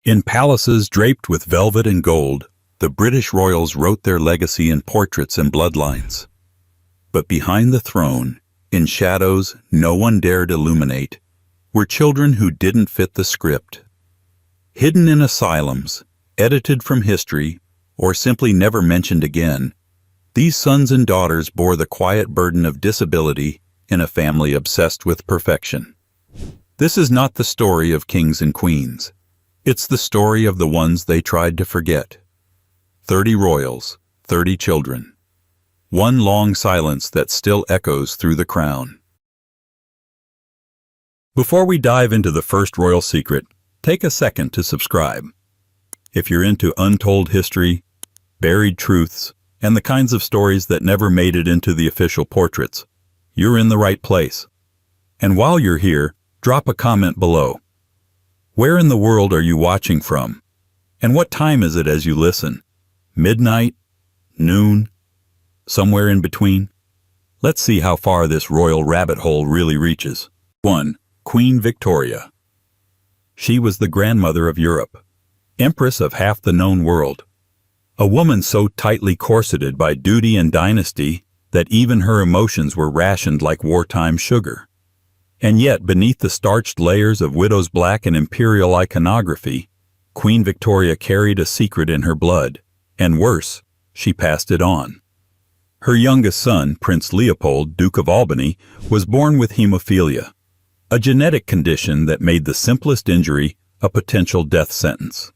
In palaces draped with velvet and gold, the British royals wrote their legacy in portraits and bloodlines. But behind the throne, in shadows no one dared illuminate, were children who didn't fit the script. Hidden in asylums, edited from history, or simply never mentioned again, these sons and daughters bore the quiet burden of disability in a family obsessed with perfection. This is not the story of kings and queens. It's the story of the ones they tried to forget. 30 royals, 30 children. One long silence that still echoes through the crown. Before we dive into the first royal secret, take a second to subscribe. If you're into untold history, buried truths, and the kinds of stories that never made it into the official portraits, you're in the right place. And while you're here, drop a comment below. Where in the world are you watching from? And what time is it as you listen? Midnight? Noon? Somewhere in between? Let's see how far this royal rabbit hole really reaches. 1. Queen Victoria. She was the grandmother of Europe, empress of half the known world. A woman so tightly corseted by duty and dynasty that even her emotions were rationed like wartime sugar. And yet, beneath the starched layers of widow's black and imperial iconography, Queen Victoria carried a secret in her blood, and worse, she passed it on. Her youngest son, Prince Leopold, Duke of Albany, was born with hemophilia, a genetic condition that made the simplest injury a potential death sentence.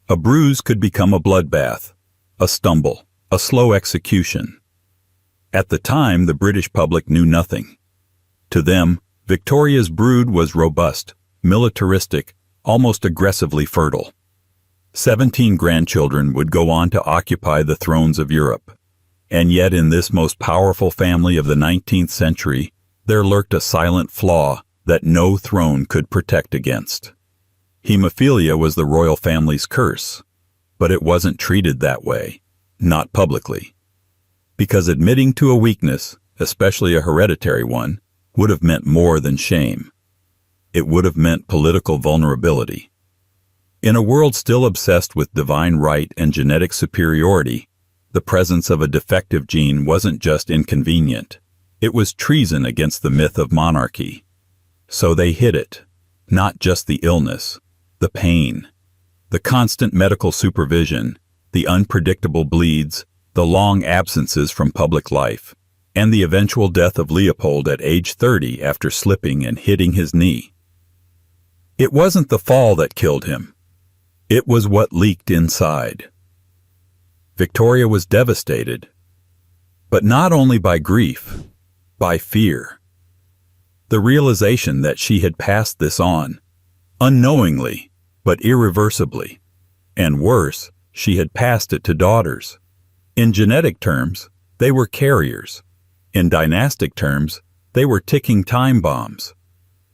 A bruise could become a bloodbath, a stumble, a slow execution. At the time, the British public knew nothing. To them, Victoria's brood was robust, militaristic, almost aggressively fertile. 17 grandchildren would go on to occupy the thrones of Europe. And yet in this most powerful family of the 19th century, there lurked a silent flaw that no throne could protect against. Hemophilia was the royal family's curse, but it wasn't treated that way, not publicly. Because admitting to a weakness, especially a hereditary one, would have meant more than shame. It would have meant political vulnerability. In a world still obsessed with divine right and genetic superiority, the presence of a defective gene wasn't just inconvenient. It was treason against the myth of monarchy. So they hid it, not just the illness, the pain, the constant medical supervision, the unpredictable bleeds, the long absences from public life, and the eventual death of Leopold at age 30 after slipping and hitting his knee. It wasn't the fall that killed him. It was what leaked inside. Victoria was devastated, but not only by grief, by fear. The realization that she had passed this on, unknowingly, but irreversibly. And worse, she had passed it to daughters. In genetic terms, they were carriers. In dynastic terms, they were ticking time bombs.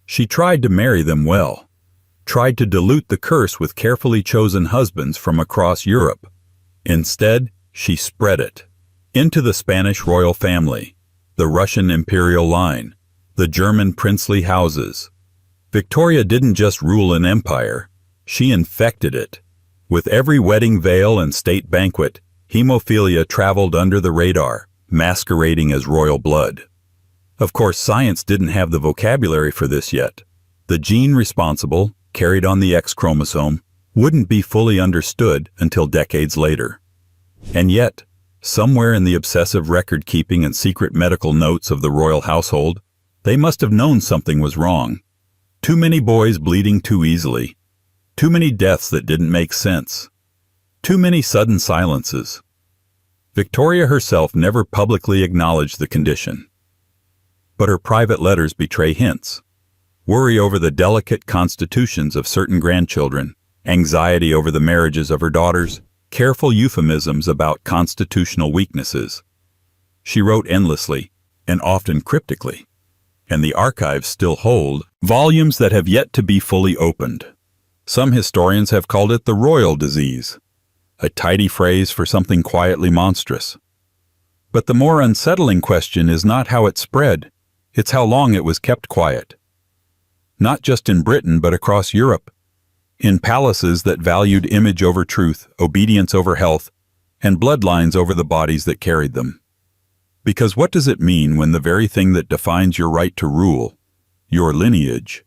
She tried to marry them well, tried to dilute the curse with carefully chosen husbands from across Europe. Instead, she spread it into the Spanish royal family, the Russian imperial line, the German princely houses. Victoria didn't just rule an empire, she infected it. With every wedding veil and state banquet, hemophilia traveled under the radar, masquerading as royal blood. Of course, science didn't have the vocabulary for this yet. The gene responsible, carried on the X chromosome, wouldn't be fully understood until decades later. And yet, somewhere in the obsessive record-keeping and secret medical notes of the royal household, they must have known something was wrong. Too many boys bleeding too easily. Too many deaths that didn't make sense. Too many sudden silences. Victoria herself never publicly acknowledged the condition. But her private letters betray hints. Worry over the delicate constitutions of certain grandchildren, anxiety over the marriages of her daughters, careful euphemisms about constitutional weaknesses. She wrote endlessly, and often cryptically. And the archives still hold volumes that have yet to be fully opened. Some historians have called it the royal disease, a tidy phrase for something quietly monstrous. But the more unsettling question is not how it spread, it's how long it was kept quiet. Not just in Britain, but across Europe. in palaces that valued image over truth, obedience over health, and bloodlines over the bodies that carried them. Because what does it mean when the very thing that defines your right to rule, your lineage,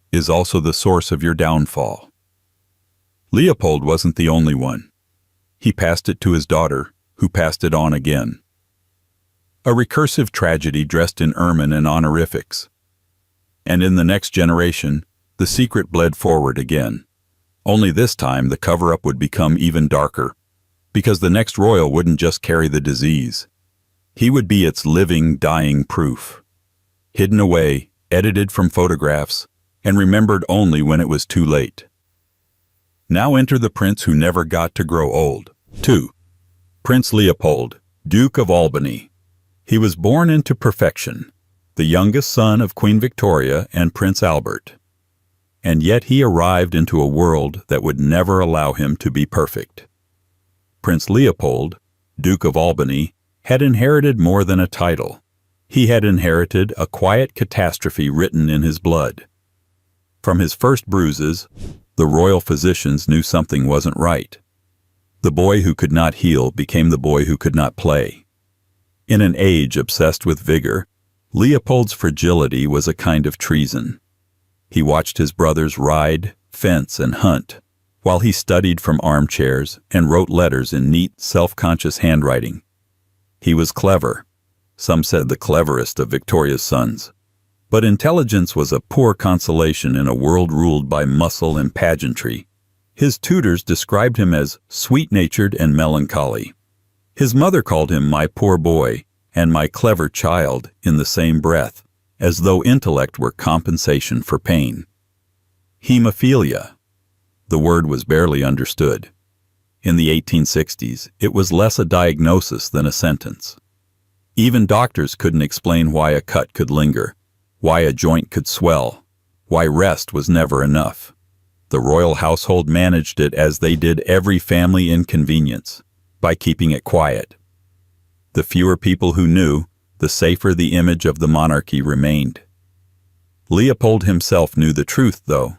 is also the source of your downfall? Leopold wasn't the only one. He passed it to his daughter, who passed it on again. A recursive tragedy dressed in ermine and honorifics. And in the next generation, the secret bled forward again. Only this time the cover-up would become even darker, because the next royal wouldn't just carry the disease. He would be its living, dying proof. Hidden away, edited from photographs, and remembered only when it was too late. Now enter the prince who never got to grow old. 2. Prince Leopold, Duke of Albany. He was born into perfection, the youngest son of Queen Victoria and Prince Albert. And yet he arrived into a world that would never allow him to be perfect. Prince Leopold, Duke of Albany, had inherited more than a title. He had inherited a quiet catastrophe written in his blood. From his first bruises, the royal physicians knew something wasn't right. The boy who could not heal became the boy who could not play. In an age obsessed with vigor, Leopold's fragility was a kind of treason. He watched his brothers ride, fence, and hunt, while he studied from armchairs and wrote letters in neat, self-conscious handwriting. He was clever. Some said the cleverest of Victoria's sons. But intelligence was a poor consolation in a world ruled by muscle and pageantry. His tutors described him as sweet-natured and melancholy. His mother called him my poor boy and my clever child in the same breath, as though intellect were compensation for pain. Hemophilia. The word was barely understood. In the 1860s, it was less a diagnosis than a sentence. Even doctors couldn't explain why a cut could linger, why a joint could swell, why rest was never enough. The royal household managed it as they did every family inconvenience, by keeping it quiet. The fewer people who knew, the safer the image of the monarchy remained. Leopold himself knew the truth, though.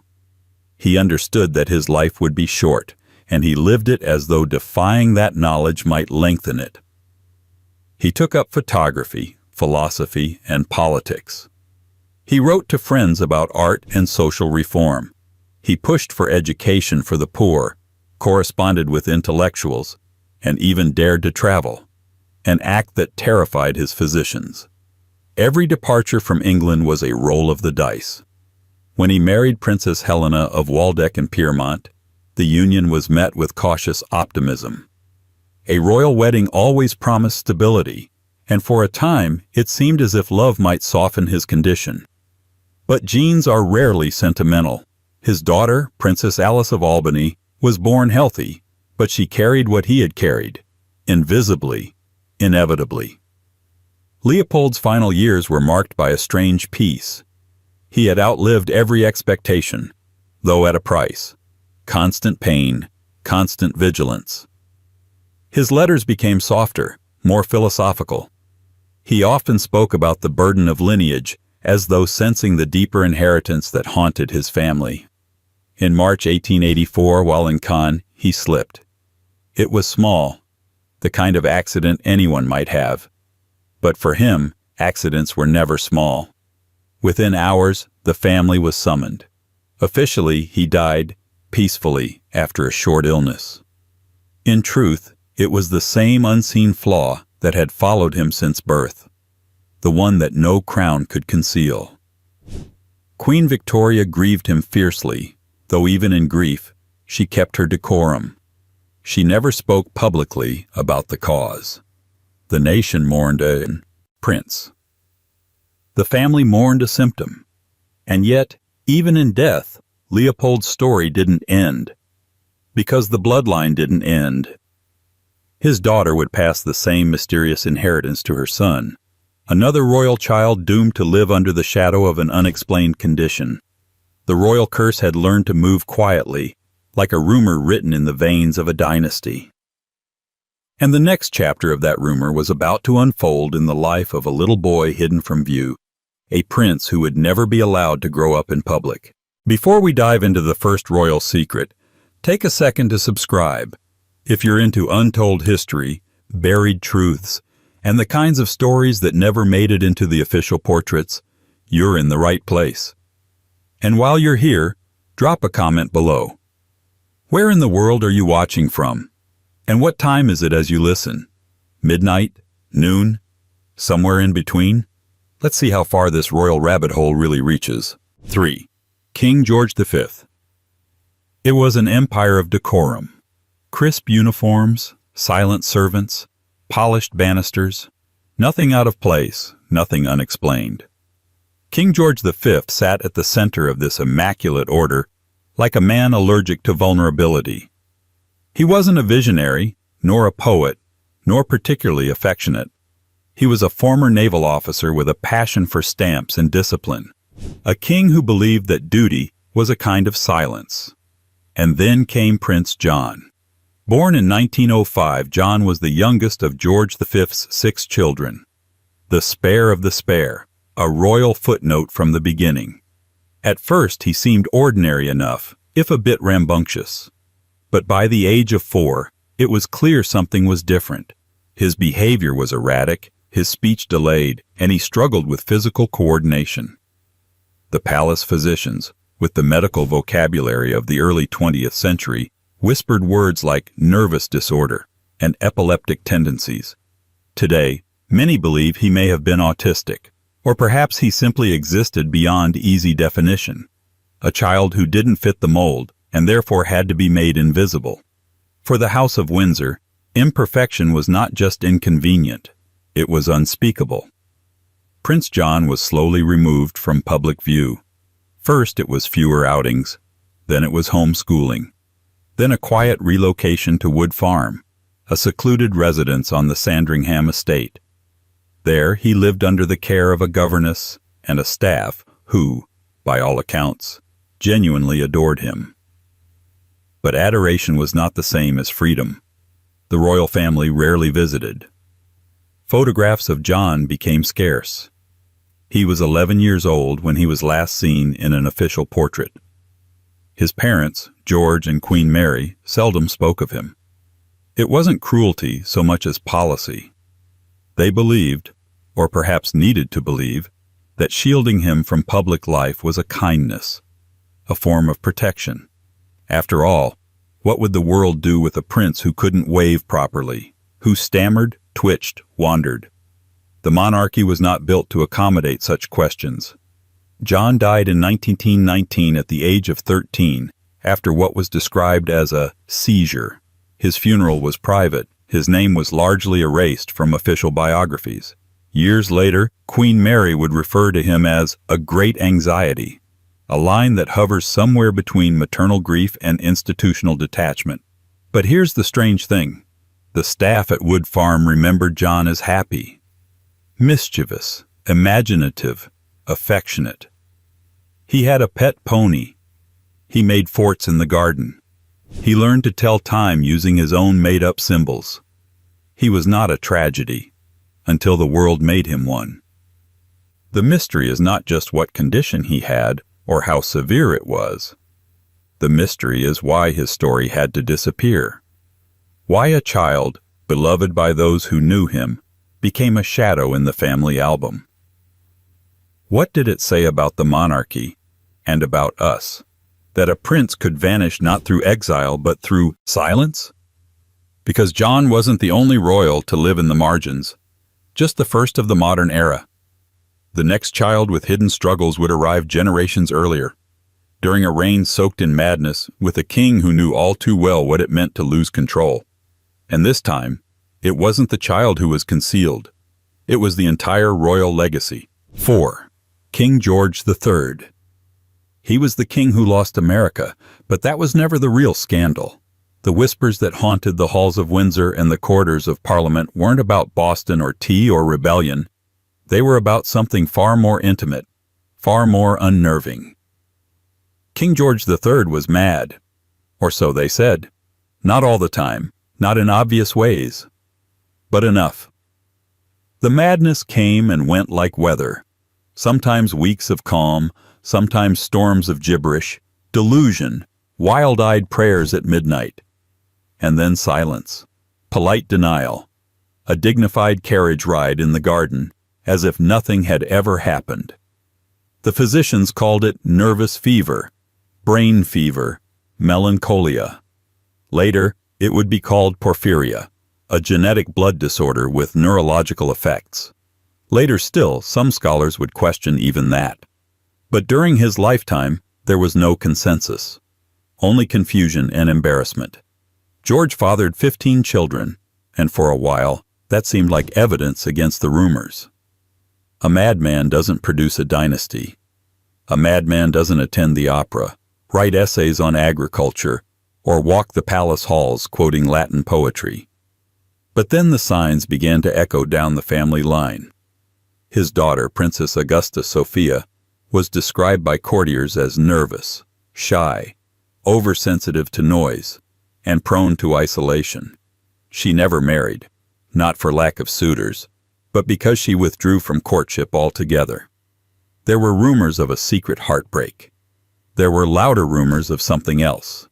He understood that his life would be short, and he lived it as though defying that knowledge might lengthen it. He took up photography, philosophy, and politics. He wrote to friends about art and social reform. He pushed for education for the poor, corresponded with intellectuals, and even dared to travel, an act that terrified his physicians. Every departure from England was a roll of the dice. When he married Princess Helena of Waldeck and Pyrmont, the union was met with cautious optimism. A royal wedding always promised stability, and for a time it seemed as if love might soften his condition. But genes are rarely sentimental. His daughter, Princess Alice of Albany, was born healthy, but she carried what he had carried, invisibly, inevitably. Leopold's final years were marked by a strange peace. He had outlived every expectation, though at a price. Constant pain, constant vigilance. His letters became softer, more philosophical. He often spoke about the burden of lineage, as though sensing the deeper inheritance that haunted his family. In March 1884, while in Cannes, he slipped. It was small, the kind of accident anyone might have. But for him, accidents were never small. Within hours, the family was summoned. Officially, he died peacefully after a short illness. In truth, it was the same unseen flaw that had followed him since birth, the one that no crown could conceal. Queen Victoria grieved him fiercely, though even in grief, she kept her decorum. She never spoke publicly about the cause. The nation mourned a prince. The family mourned a symptom. And yet, even in death, Leopold's story didn't end. Because the bloodline didn't end. His daughter would pass the same mysterious inheritance to her son, another royal child doomed to live under the shadow of an unexplained condition. The royal curse had learned to move quietly, like a rumor written in the veins of a dynasty. And the next chapter of that rumor was about to unfold in the life of a little boy hidden from view, a prince who would never be allowed to grow up in public. Before we dive into the first royal secret, take a second to subscribe. If you're into untold history, buried truths, and the kinds of stories that never made it into the official portraits, you're in the right place. And while you're here, drop a comment below. Where in the world are you watching from? And what time is it as you listen? Midnight? Noon? Somewhere in between? Let's see how far this royal rabbit hole really reaches. 3. King George V. It was an empire of decorum. Crisp uniforms, silent servants, polished banisters, nothing out of place, nothing unexplained. King George V sat at the center of this immaculate order, like a man allergic to vulnerability. He wasn't a visionary, nor a poet, nor particularly affectionate. He was a former naval officer with a passion for stamps and discipline, a king who believed that duty was a kind of silence. And then came Prince John. Born in 1905, John was the youngest of George V's 6 children. The spare of the spare, a royal footnote from the beginning. At first he seemed ordinary enough, if a bit rambunctious. But by the age of 4, it was clear something was different. His behavior was erratic, his speech delayed, and he struggled with physical coordination. The palace physicians, with the medical vocabulary of the early 20th century, whispered words like nervous disorder and epileptic tendencies. Today, many believe he may have been autistic, or perhaps he simply existed beyond easy definition, a child who didn't fit the mold and therefore had to be made invisible. For the House of Windsor, imperfection was not just inconvenient, it was unspeakable. Prince John was slowly removed from public view. First it was fewer outings, then it was homeschooling, then a quiet relocation to Wood Farm, a secluded residence on the Sandringham estate. There he lived under the care of a governess and a staff who, by all accounts, genuinely adored him. But adoration was not the same as freedom. The royal family rarely visited. Photographs of John became scarce. He was 11 years old when he was last seen in an official portrait. His parents, George and Queen Mary, seldom spoke of him. It wasn't cruelty so much as policy. They believed, or perhaps needed to believe, that shielding him from public life was a kindness, a form of protection. After all, what would the world do with a prince who couldn't wave properly, who stammered, twitched, wandered? The monarchy was not built to accommodate such questions. John died in 1919 at the age of 13, after what was described as a seizure. His funeral was private. His name was largely erased from official biographies. Years later, Queen Mary would refer to him as a great anxiety, a line that hovers somewhere between maternal grief and institutional detachment. But here's the strange thing. The staff at Wood Farm remembered John as happy, mischievous, imaginative, affectionate. He had a pet pony. He made forts in the garden. He learned to tell time using his own made-up symbols. He was not a tragedy, until the world made him one. The mystery is not just what condition he had, or how severe it was. The mystery is why his story had to disappear. Why a child, beloved by those who knew him, became a shadow in the family album. What did it say about the monarchy, and about us, that a prince could vanish not through exile but through silence? Because John wasn't the only royal to live in the margins, just the first of the modern era. The next child with hidden struggles would arrive generations earlier, during a reign soaked in madness, with a king who knew all too well what it meant to lose control. And this time, it wasn't the child who was concealed. It was the entire royal legacy. 4. King George III. He was the king who lost America, but that was never the real scandal. The whispers that haunted the halls of Windsor and the corridors of Parliament weren't about Boston or tea or rebellion. They were about something far more intimate, far more unnerving. King George III was mad, or so they said. Not all the time, not in obvious ways, but enough. The madness came and went like weather, sometimes weeks of calm, sometimes storms of gibberish, delusion, wild-eyed prayers at midnight. And then silence, polite denial, a dignified carriage ride in the garden, as if nothing had ever happened. The physicians called it nervous fever, brain fever, melancholia. Later, it would be called porphyria, a genetic blood disorder with neurological effects. Later still, some scholars would question even that. But during his lifetime, there was no consensus. Only confusion and embarrassment. George fathered 15 children, and for a while, that seemed like evidence against the rumors. A madman doesn't produce a dynasty. A madman doesn't attend the opera, write essays on agriculture, or walk the palace halls quoting Latin poetry. But then the signs began to echo down the family line. His daughter, Princess Augusta Sophia, was described by courtiers as nervous, shy, oversensitive to noise, and prone to isolation. She never married, not for lack of suitors, but because she withdrew from courtship altogether. There were rumors of a secret heartbreak. There were louder rumors of something else: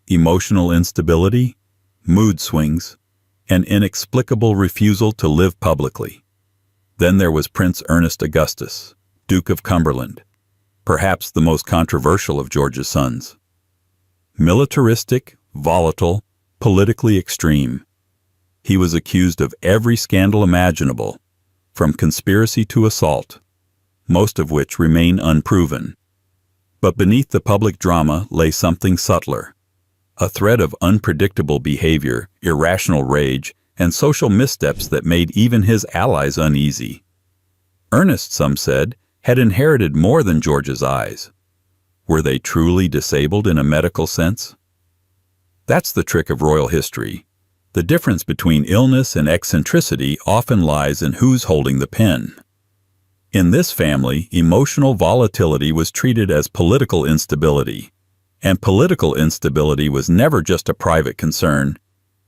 emotional instability, mood swings, an inexplicable refusal to live publicly. Then there was Prince Ernest Augustus, Duke of Cumberland, perhaps the most controversial of George's sons. Militaristic, volatile, politically extreme. He was accused of every scandal imaginable, from conspiracy to assault, most of which remain unproven. But beneath the public drama lay something subtler, a thread of unpredictable behavior, irrational rage, and social missteps that made even his allies uneasy. Ernest, some said, had inherited more than George's eyes. Were they truly disabled in a medical sense? That's the trick of royal history. The difference between illness and eccentricity often lies in who's holding the pen. In this family, emotional volatility was treated as political instability, and political instability was never just a private concern,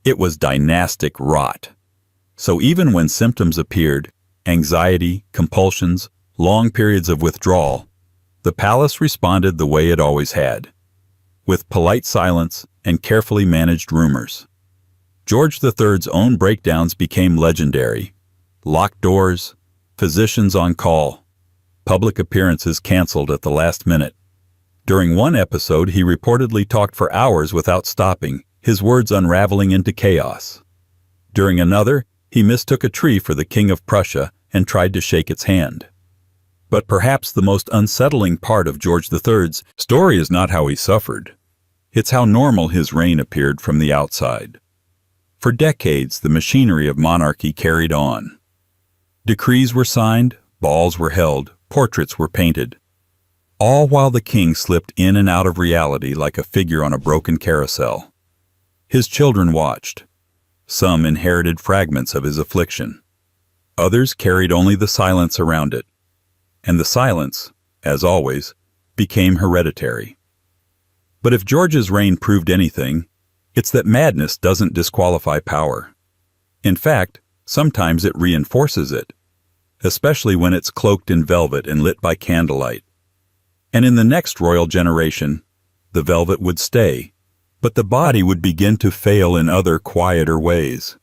it was dynastic rot. So even when symptoms appeared, anxiety, compulsions, long periods of withdrawal, the palace responded the way it always had, with polite silence and carefully managed rumors. George III's own breakdowns became legendary. Locked doors, physicians on call, public appearances canceled at the last minute. During one episode, he reportedly talked for hours without stopping, his words unraveling into chaos. During another, he mistook a tree for the King of Prussia and tried to shake its hand. But perhaps the most unsettling part of George III's story is not how he suffered. It's how normal his reign appeared from the outside. For decades, the machinery of monarchy carried on. Decrees were signed, balls were held, portraits were painted, all while the king slipped in and out of reality like a figure on a broken carousel. His children watched. Some inherited fragments of his affliction. Others carried only the silence around it. And the silence, as always, became hereditary. But if George's reign proved anything, it's that madness doesn't disqualify power. In fact, sometimes it reinforces it, especially when it's cloaked in velvet and lit by candlelight. And in the next royal generation, the velvet would stay, but the body would begin to fail in other quieter ways.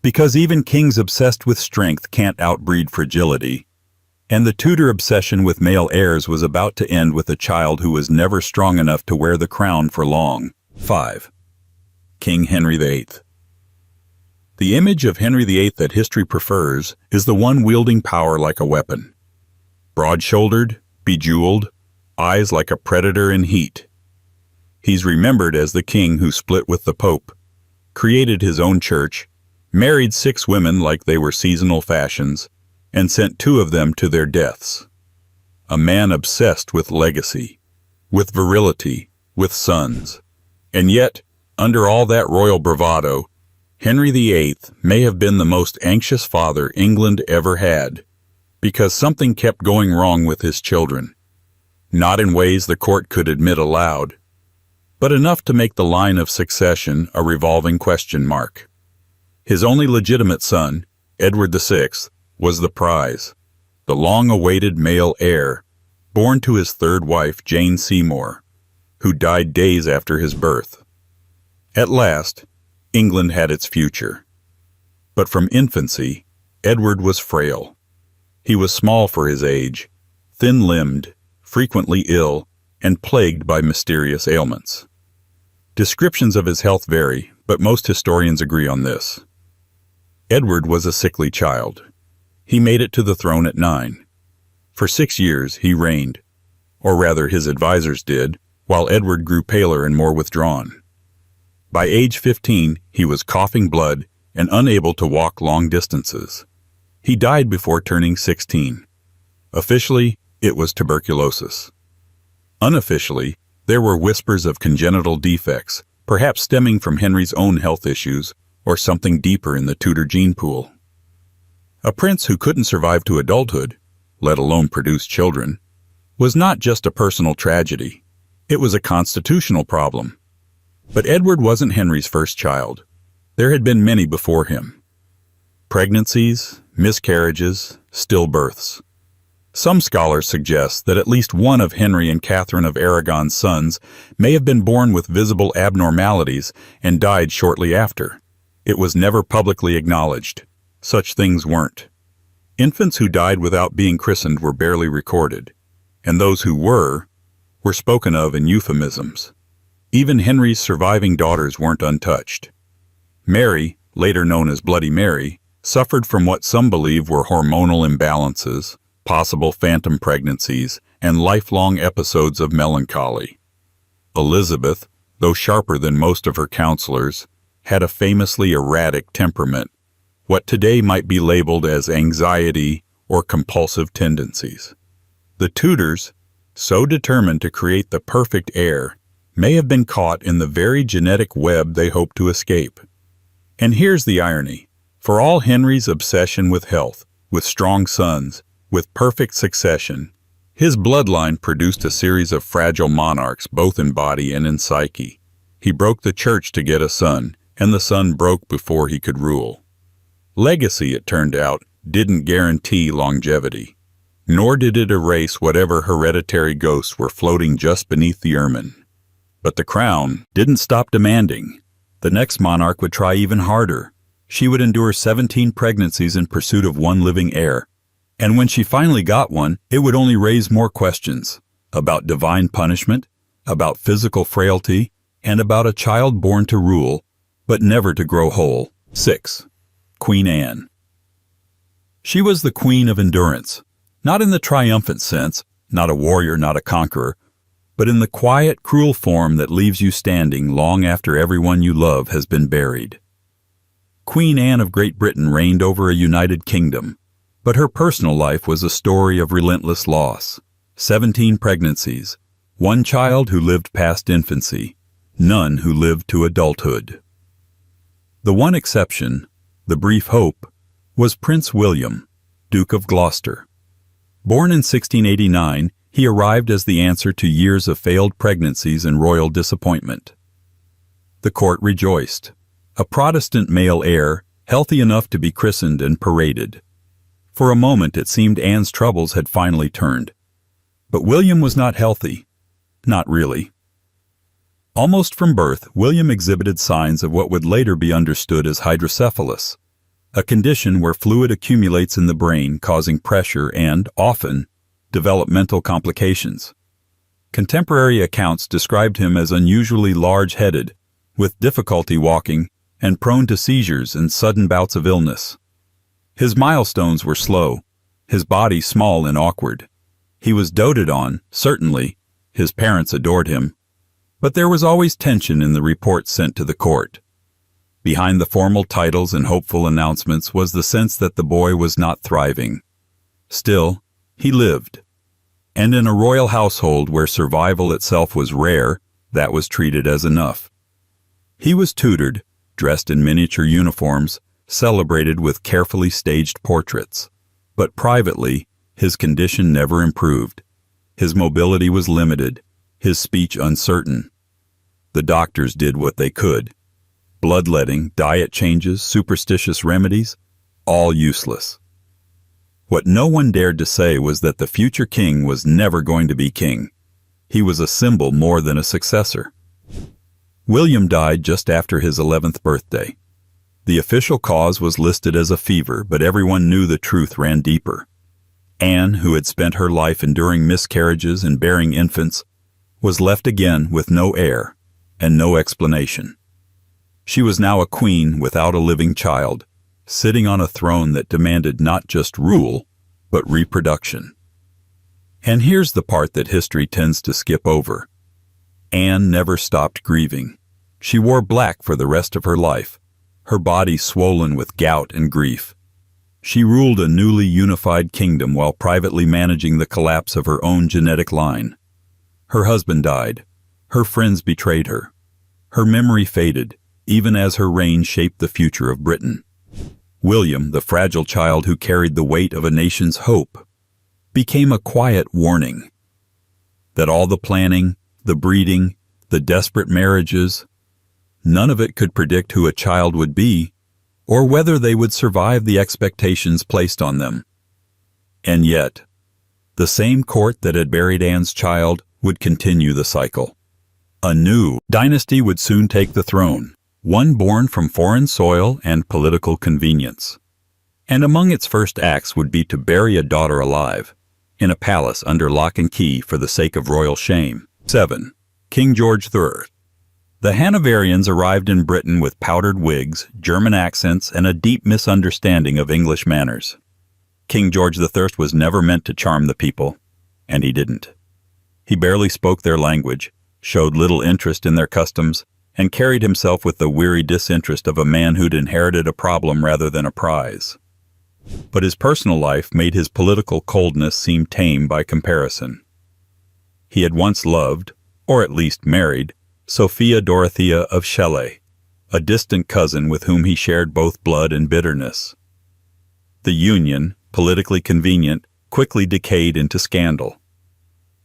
Because even kings obsessed with strength can't outbreed fragility, and the Tudor obsession with male heirs was about to end with a child who was never strong enough to wear the crown for long. 5. King Henry VIII. The image of Henry VIII that history prefers is the one wielding power like a weapon. Broad-shouldered, bejeweled, eyes like a predator in heat. He's remembered as the king who split with the Pope, created his own church, married 6 women like they were seasonal fashions, and sent 2 of them to their deaths. A man obsessed with legacy, with virility, with sons. And yet, under all that royal bravado, Henry VIII may have been the most anxious father England ever had, because something kept going wrong with his children. Not in ways the court could admit aloud, but enough to make the line of succession a revolving question mark. His only legitimate son, Edward VI, was the prize, the long-awaited male heir, born to his third wife, Jane Seymour, who died days after his birth. At last, England had its future. But from infancy, Edward was frail. He was small for his age, thin-limbed, frequently ill, and plagued by mysterious ailments. Descriptions of his health vary, but most historians agree on this. Edward was a sickly child. He made it to the throne at 9. For 6 years he reigned, or rather his advisors did, while Edward grew paler and more withdrawn. By age 15, he was coughing blood and unable to walk long distances. He died before turning 16. Officially, it was tuberculosis. Unofficially, there were whispers of congenital defects, perhaps stemming from Henry's own health issues or something deeper in the Tudor gene pool. A prince who couldn't survive to adulthood, let alone produce children, was not just a personal tragedy. It was a constitutional problem. But Edward wasn't Henry's first child. There had been many before him. Pregnancies, miscarriages, stillbirths. Some scholars suggest that at least one of Henry and Catherine of Aragon's sons may have been born with visible abnormalities and died shortly after. It was never publicly acknowledged. Such things weren't. Infants who died without being christened were barely recorded, and those who were spoken of in euphemisms. Even Henry's surviving daughters weren't untouched. Mary, later known as Bloody Mary, suffered from what some believe were hormonal imbalances, possible phantom pregnancies, and lifelong episodes of melancholy. Elizabeth, though sharper than most of her counselors, had a famously erratic temperament, what today might be labeled as anxiety or compulsive tendencies. The Tudors, so determined to create the perfect heir, may have been caught in the very genetic web they hoped to escape. And here's the irony. For all Henry's obsession with health, with strong sons, with perfect succession, his bloodline produced a series of fragile monarchs both in body and in psyche. He broke the church to get a son, and the son broke before he could rule. Legacy, it turned out, didn't guarantee longevity, nor did it erase whatever hereditary ghosts were floating just beneath the ermine. But the crown didn't stop demanding. The next monarch would try even harder. She would endure 17 pregnancies in pursuit of one living heir. And when she finally got one, it would only raise more questions about divine punishment, about physical frailty, and about a child born to rule, but never to grow whole. 6. Queen Anne. She was the queen of endurance, not in the triumphant sense, not a warrior, not a conqueror, but in the quiet, cruel form that leaves you standing long after everyone you love has been buried. Queen Anne of Great Britain reigned over a united kingdom, but her personal life was a story of relentless loss. 17 pregnancies, one child who lived past infancy, none who lived to adulthood. The one exception, the brief hope, was Prince William, Duke of Gloucester. Born in 1689, he arrived as the answer to years of failed pregnancies and royal disappointment. The court rejoiced. A Protestant male heir, healthy enough to be christened and paraded. For a moment it seemed Anne's troubles had finally turned. But William was not healthy. Not really. Almost from birth, William exhibited signs of what would later be understood as hydrocephalus, a condition where fluid accumulates in the brain, causing pressure and, often, developmental complications. Contemporary accounts described him as unusually large-headed, with difficulty walking, and prone to seizures and sudden bouts of illness. His milestones were slow, his body small and awkward. He was doted on, certainly, his parents adored him, but there was always tension in the reports sent to the court. Behind the formal titles and hopeful announcements was the sense that the boy was not thriving. Still, he lived. And in a royal household where survival itself was rare, that was treated as enough. He was tutored, dressed in miniature uniforms, celebrated with carefully staged portraits. But privately, his condition never improved. His mobility was limited, his speech uncertain. The doctors did what they could. Bloodletting, diet changes, superstitious remedies, all useless. What no one dared to say was that the future king was never going to be king. He was a symbol more than a successor. William died just after his 11th birthday. The official cause was listed as a fever, but everyone knew the truth ran deeper. Anne, who had spent her life enduring miscarriages and bearing infants, was left again with no heir and no explanation. She was now a queen without a living child, sitting on a throne that demanded not just rule, but reproduction. And here's the part that history tends to skip over. Anne never stopped grieving. She wore black for the rest of her life, her body swollen with gout and grief. She ruled a newly unified kingdom while privately managing the collapse of her own genetic line. Her husband died. Her friends betrayed her. Her memory faded, even as her reign shaped the future of Britain. William, the fragile child who carried the weight of a nation's hope, became a quiet warning that all the planning, the breeding, the desperate marriages, none of it could predict who a child would be or whether they would survive the expectations placed on them. And yet, the same court that had buried Anne's child would continue the cycle. A new dynasty would soon take the throne, one born from foreign soil and political convenience. And among its first acts would be to bury a daughter alive, in a palace under lock and key for the sake of royal shame. 7. King George III. The Hanoverians arrived in Britain with powdered wigs, German accents, and a deep misunderstanding of English manners. King George III was never meant to charm the people, and he didn't. He barely spoke their language, showed little interest in their customs, and carried himself with the weary disinterest of a man who'd inherited a problem rather than a prize. But his personal life made his political coldness seem tame by comparison. He had once loved, or at least married, Sophia Dorothea of Chalais, a distant cousin with whom he shared both blood and bitterness. The union, politically convenient, quickly decayed into scandal.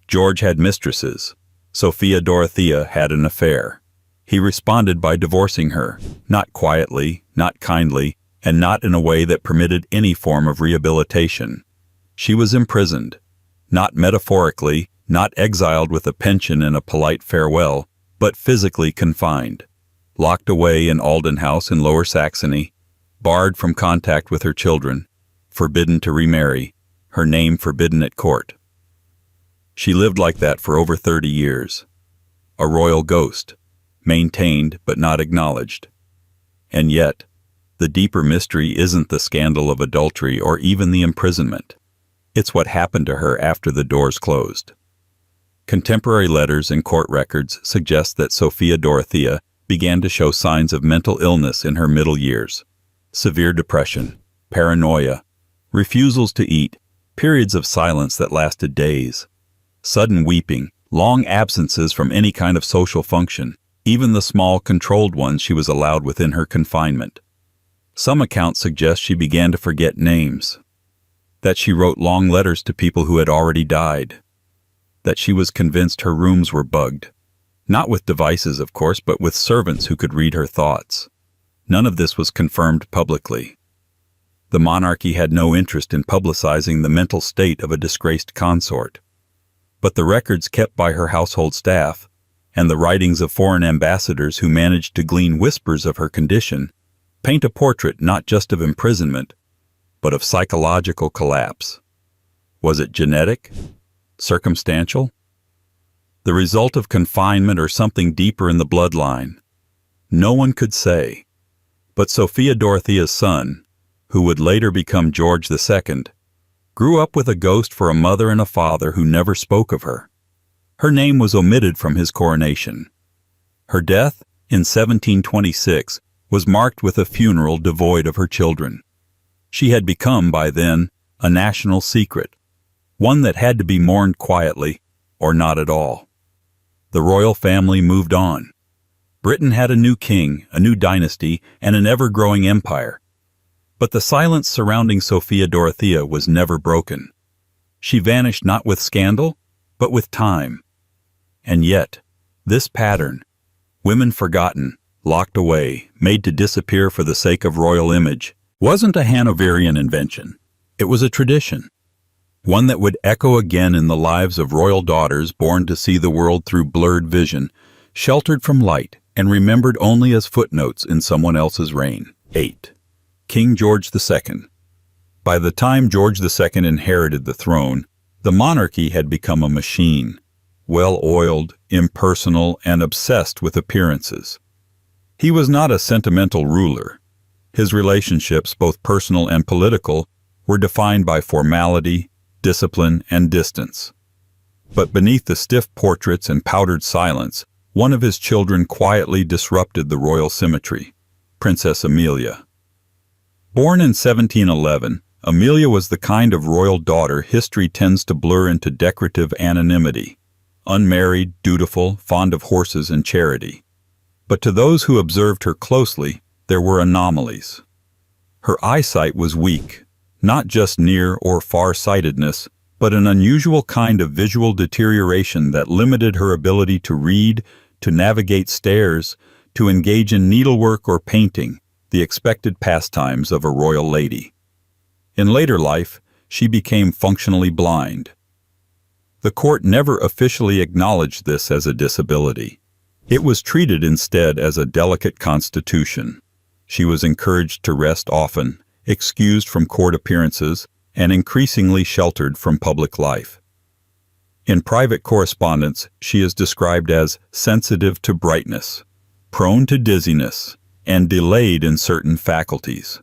George had mistresses. Sophia Dorothea had an affair. He responded by divorcing her, not quietly, not kindly, and not in a way that permitted any form of rehabilitation. She was imprisoned, not metaphorically, not exiled with a pension and a polite farewell, but physically confined, locked away in Alden House in Lower Saxony, barred from contact with her children, forbidden to remarry, her name forbidden at court. She lived like that for over 30 years, a royal ghost, maintained but not acknowledged. And yet, the deeper mystery isn't the scandal of adultery or even the imprisonment. It's what happened to her after the doors closed. Contemporary letters and court records suggest that Sophia Dorothea began to show signs of mental illness in her middle years. Severe depression, paranoia, refusals to eat, periods of silence that lasted days, sudden weeping, long absences from any kind of social function, even the small, controlled ones she was allowed within her confinement. Some accounts suggest she began to forget names, that she wrote long letters to people who had already died, that she was convinced her rooms were bugged, not with devices, of course, but with servants who could read her thoughts. None of this was confirmed publicly. The monarchy had no interest in publicizing the mental state of a disgraced consort. But the records kept by her household staff, and the writings of foreign ambassadors who managed to glean whispers of her condition, paint a portrait not just of imprisonment, but of psychological collapse. Was it genetic? Circumstantial? The result of confinement or something deeper in the bloodline? No one could say. But Sophia Dorothea's son, who would later become George II, grew up with a ghost for a mother and a father who never spoke of her. Her name was omitted from his coronation. Her death, in 1726, was marked with a funeral devoid of her children. She had become, by then, a national secret, one that had to be mourned quietly, or not at all. The royal family moved on. Britain had a new king, a new dynasty, and an ever-growing empire. But the silence surrounding Sophia Dorothea was never broken. She vanished not with scandal, but with time. And yet, this pattern, women forgotten, locked away, made to disappear for the sake of royal image, wasn't a Hanoverian invention. It was a tradition, one that would echo again in the lives of royal daughters born to see the world through blurred vision, sheltered from light, and remembered only as footnotes in someone else's reign. 8. King George II. By the time George II inherited the throne, the monarchy had become a machine, well-oiled, impersonal, and obsessed with appearances. He was not a sentimental ruler. His relationships, both personal and political, were defined by formality, discipline, and distance. But beneath the stiff portraits and powdered silence, one of his children quietly disrupted the royal symmetry, Princess Amelia. Born in 1711, Amelia was the kind of royal daughter history tends to blur into decorative anonymity, unmarried, dutiful, fond of horses and charity. But to those who observed her closely, there were anomalies. Her eyesight was weak, not just near or far-sightedness, but an unusual kind of visual deterioration that limited her ability to read, to navigate stairs, to engage in needlework or painting, the expected pastimes of a royal lady. In later life, she became functionally blind. The court never officially acknowledged this as a disability. It was treated instead as a delicate constitution. She was encouraged to rest often, excused from court appearances, and increasingly sheltered from public life. In private correspondence, she is described as sensitive to brightness, prone to dizziness, and delayed in certain faculties.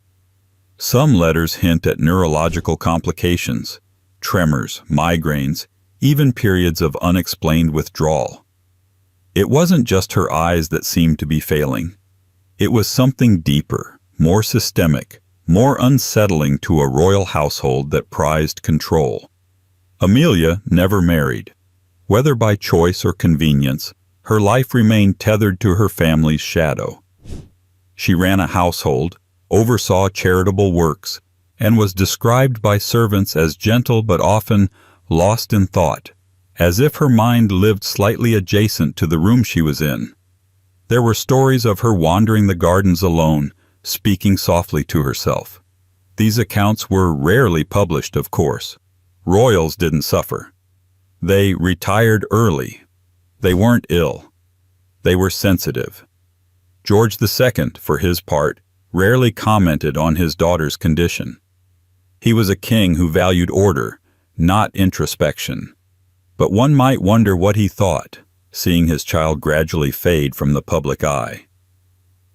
Some letters hint at neurological complications, tremors, migraines, even periods of unexplained withdrawal. It wasn't just her eyes that seemed to be failing. It was something deeper, more systemic, more unsettling to a royal household that prized control. Amelia never married. Whether by choice or convenience, her life remained tethered to her family's shadow. She ran a household, oversaw charitable works, and was described by servants as gentle but often lost in thought, as if her mind lived slightly adjacent to the room she was in. There were stories of her wandering the gardens alone, speaking softly to herself. These accounts were rarely published, of course. Royals didn't suffer. They retired early. They weren't ill. They were sensitive. George II, for his part, rarely commented on his daughter's condition. He was a king who valued order, not introspection. But one might wonder what he thought, seeing his child gradually fade from the public eye.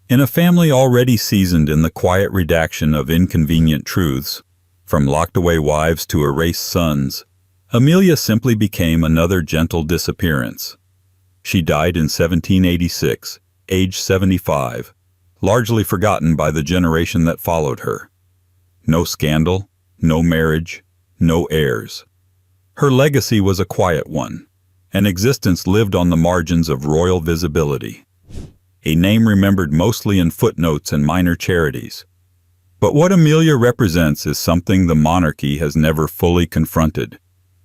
In a family already seasoned in the quiet redaction of inconvenient truths, from locked-away wives to erased sons, Amelia simply became another gentle disappearance. She died in 1786, aged 75, largely forgotten by the generation that followed her. No scandal, no marriage, no heirs. Her legacy was a quiet one, an existence lived on the margins of royal visibility. A name remembered mostly in footnotes and minor charities. But what Amelia represents is something the monarchy has never fully confronted: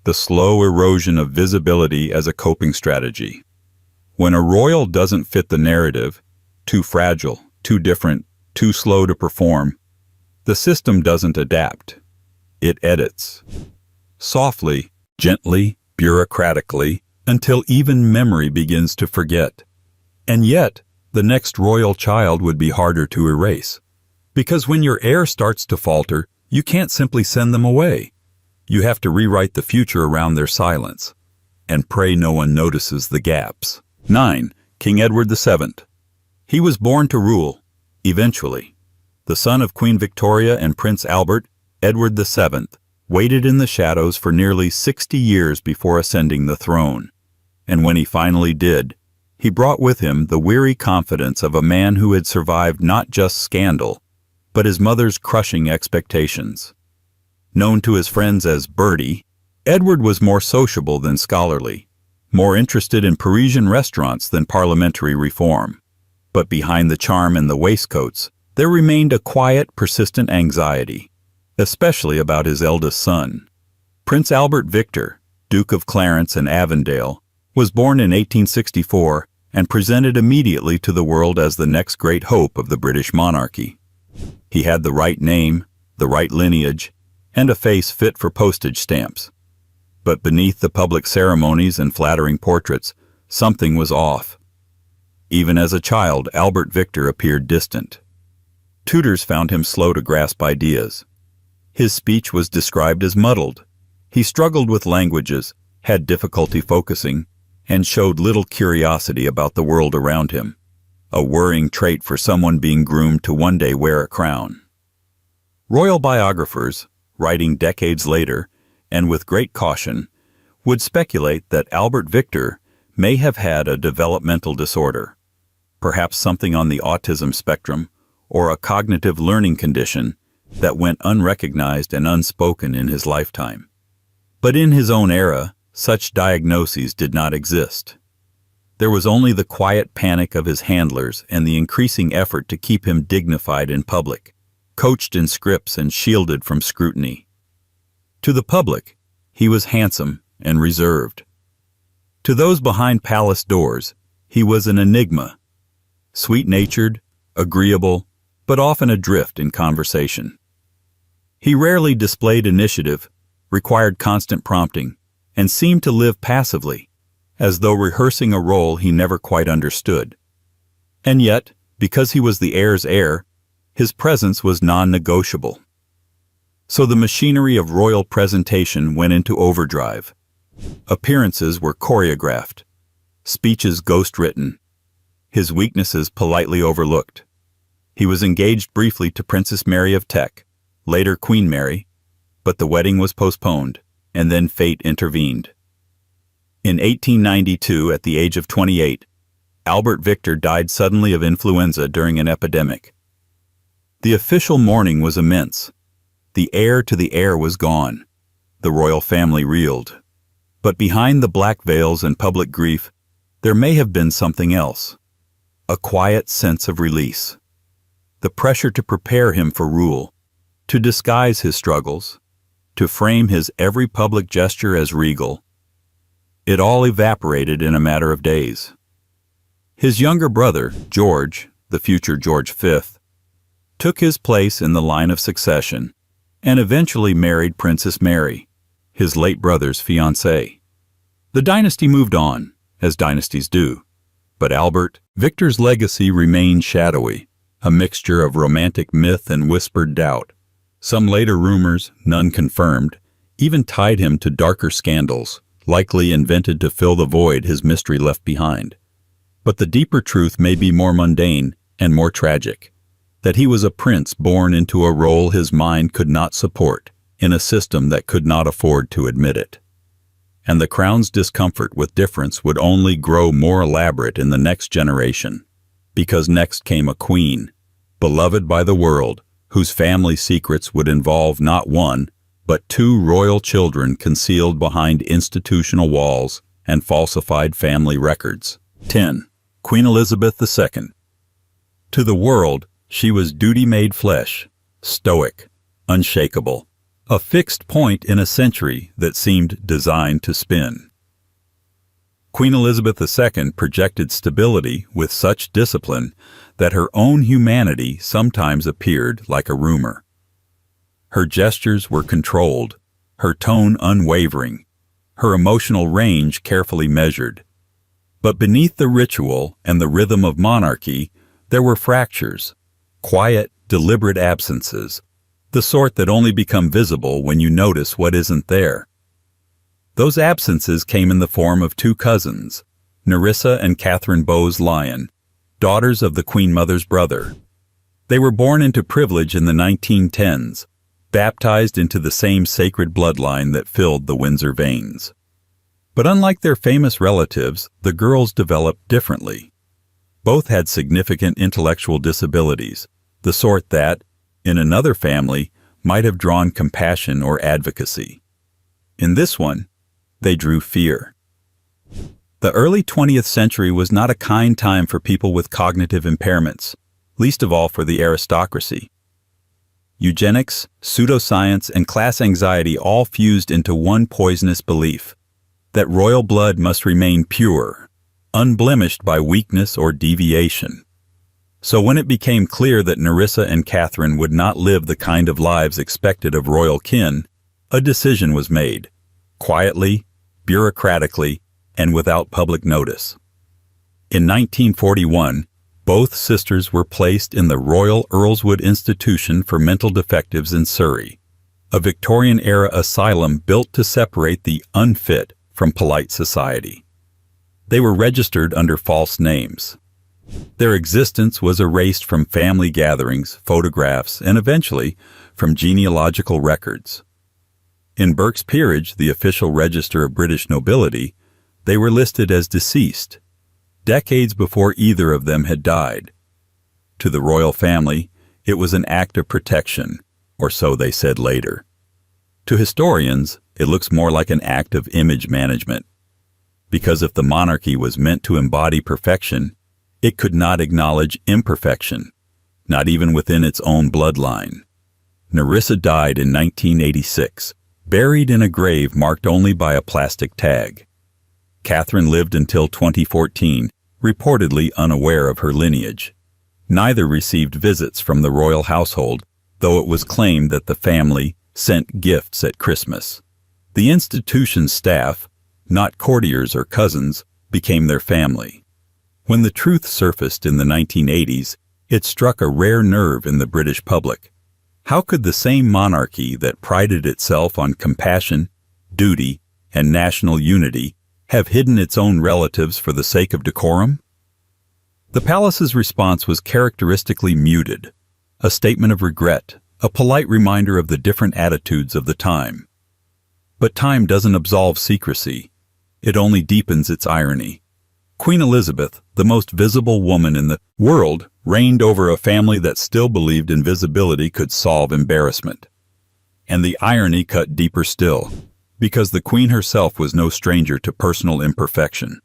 the slow erosion of visibility as a coping strategy. When a royal doesn't fit the narrative, too fragile, too different, too slow to perform, the system doesn't adapt. It edits. Softly, gently, bureaucratically, until even memory begins to forget. And yet, the next royal child would be harder to erase. Because when your heir starts to falter, you can't simply send them away. You have to rewrite the future around their silence, and pray no one notices the gaps. 9. King Edward VII. He was born to rule, eventually. The son of Queen Victoria and Prince Albert, Edward VII waited in the shadows for nearly 60 years before ascending the throne. And when he finally did, he brought with him the weary confidence of a man who had survived not just scandal, but his mother's crushing expectations. Known to his friends as Bertie, Edward was more sociable than scholarly, more interested in Parisian restaurants than parliamentary reform. But behind the charm and the waistcoats, there remained a quiet, persistent anxiety, especially about his eldest son. Prince Albert Victor, Duke of Clarence and Avondale, was born in 1864 and presented immediately to the world as the next great hope of the British monarchy. He had the right name, the right lineage, and a face fit for postage stamps. But beneath the public ceremonies and flattering portraits, something was off. Even as a child, Albert Victor appeared distant. Tutors found him slow to grasp ideas. His speech was described as muddled. He struggled with languages, had difficulty focusing, and showed little curiosity about the world around him, a worrying trait for someone being groomed to one day wear a crown. Royal biographers, writing decades later, and with great caution, would speculate that Albert Victor may have had a developmental disorder, perhaps something on the autism spectrum or a cognitive learning condition that went unrecognized and unspoken in his lifetime. But in his own era, such diagnoses did not exist. There was only the quiet panic of his handlers and the increasing effort to keep him dignified in public, coached in scripts and shielded from scrutiny. To the public, he was handsome and reserved. To those behind palace doors, he was an enigma, sweet-natured, agreeable, but often adrift in conversation. He rarely displayed initiative, required constant prompting, and seemed to live passively, as though rehearsing a role he never quite understood. And yet, because he was the heir's heir, his presence was non-negotiable. So the machinery of royal presentation went into overdrive. Appearances were choreographed, speeches ghost-written, his weaknesses politely overlooked. He was engaged briefly to Princess Mary of Teck, later Queen Mary, but the wedding was postponed, and then fate intervened. In 1892, at the age of 28, Albert Victor died suddenly of influenza during an epidemic. The official mourning was immense. The heir to the heir was gone. The royal family reeled. But behind the black veils and public grief, there may have been something else. A quiet sense of release. The pressure to prepare him for rule, to disguise his struggles, to frame his every public gesture as regal. It all evaporated in a matter of days. His younger brother, George, the future George V, took his place in the line of succession and eventually married Princess Mary, his late brother's fiancée. The dynasty moved on, as dynasties do, but Albert Victor's legacy remained shadowy, a mixture of romantic myth and whispered doubt. Some later rumors, none confirmed, even tied him to darker scandals, likely invented to fill the void his mystery left behind. But the deeper truth may be more mundane and more tragic, that he was a prince born into a role his mind could not support, in a system that could not afford to admit it. And the crown's discomfort with difference would only grow more elaborate in the next generation, because next came a queen, beloved by the world, whose family secrets would involve not one, but two royal children concealed behind institutional walls and falsified family records. 10. Queen Elizabeth II. To the world, she was duty-made flesh, stoic, unshakable, a fixed point in a century that seemed designed to spin. Queen Elizabeth II projected stability with such discipline that her own humanity sometimes appeared like a rumor. Her gestures were controlled, her tone unwavering, her emotional range carefully measured. But beneath the ritual and the rhythm of monarchy, there were fractures, quiet, deliberate absences, the sort that only become visible when you notice what isn't there. Those absences came in the form of two cousins, Nerissa and Catherine Bowes-Lyon, daughters of the Queen Mother's brother. They were born into privilege in the 1910s, baptized into the same sacred bloodline that filled the Windsor veins. But unlike their famous relatives, the girls developed differently. Both had significant intellectual disabilities, the sort that, in another family, might have drawn compassion or advocacy. In this one, they drew fear. The early 20th century was not a kind time for people with cognitive impairments, least of all for the aristocracy. Eugenics, pseudoscience, and class anxiety all fused into one poisonous belief, that royal blood must remain pure, unblemished by weakness or deviation. So when it became clear that Nerissa and Catherine would not live the kind of lives expected of royal kin, a decision was made, quietly, bureaucratically, and without public notice. In 1941, both sisters were placed in the Royal Earlswood Institution for Mental Defectives in Surrey, a Victorian-era asylum built to separate the unfit from polite society. They were registered under false names. Their existence was erased from family gatherings, photographs, and eventually from genealogical records. In Burke's Peerage, the official register of British nobility, they were listed as deceased, decades before either of them had died. To the royal family, it was an act of protection, or so they said later. To historians, it looks more like an act of image management. Because if the monarchy was meant to embody perfection, it could not acknowledge imperfection, not even within its own bloodline. Nerissa died in 1986, buried in a grave marked only by a plastic tag. Catherine lived until 2014, reportedly unaware of her lineage. Neither received visits from the royal household, though it was claimed that the family sent gifts at Christmas. The institution's staff, not courtiers or cousins, became their family. When the truth surfaced in the 1980s, it struck a rare nerve in the British public. How could the same monarchy that prided itself on compassion, duty, and national unity have hidden its own relatives for the sake of decorum? The palace's response was characteristically muted, a statement of regret, a polite reminder of the different attitudes of the time. But time doesn't absolve secrecy. It only deepens its irony. Queen Elizabeth, the most visible woman in the world, reigned over a family that still believed invisibility could solve embarrassment. And the irony cut deeper still, because the Queen herself was no stranger to personal imperfection.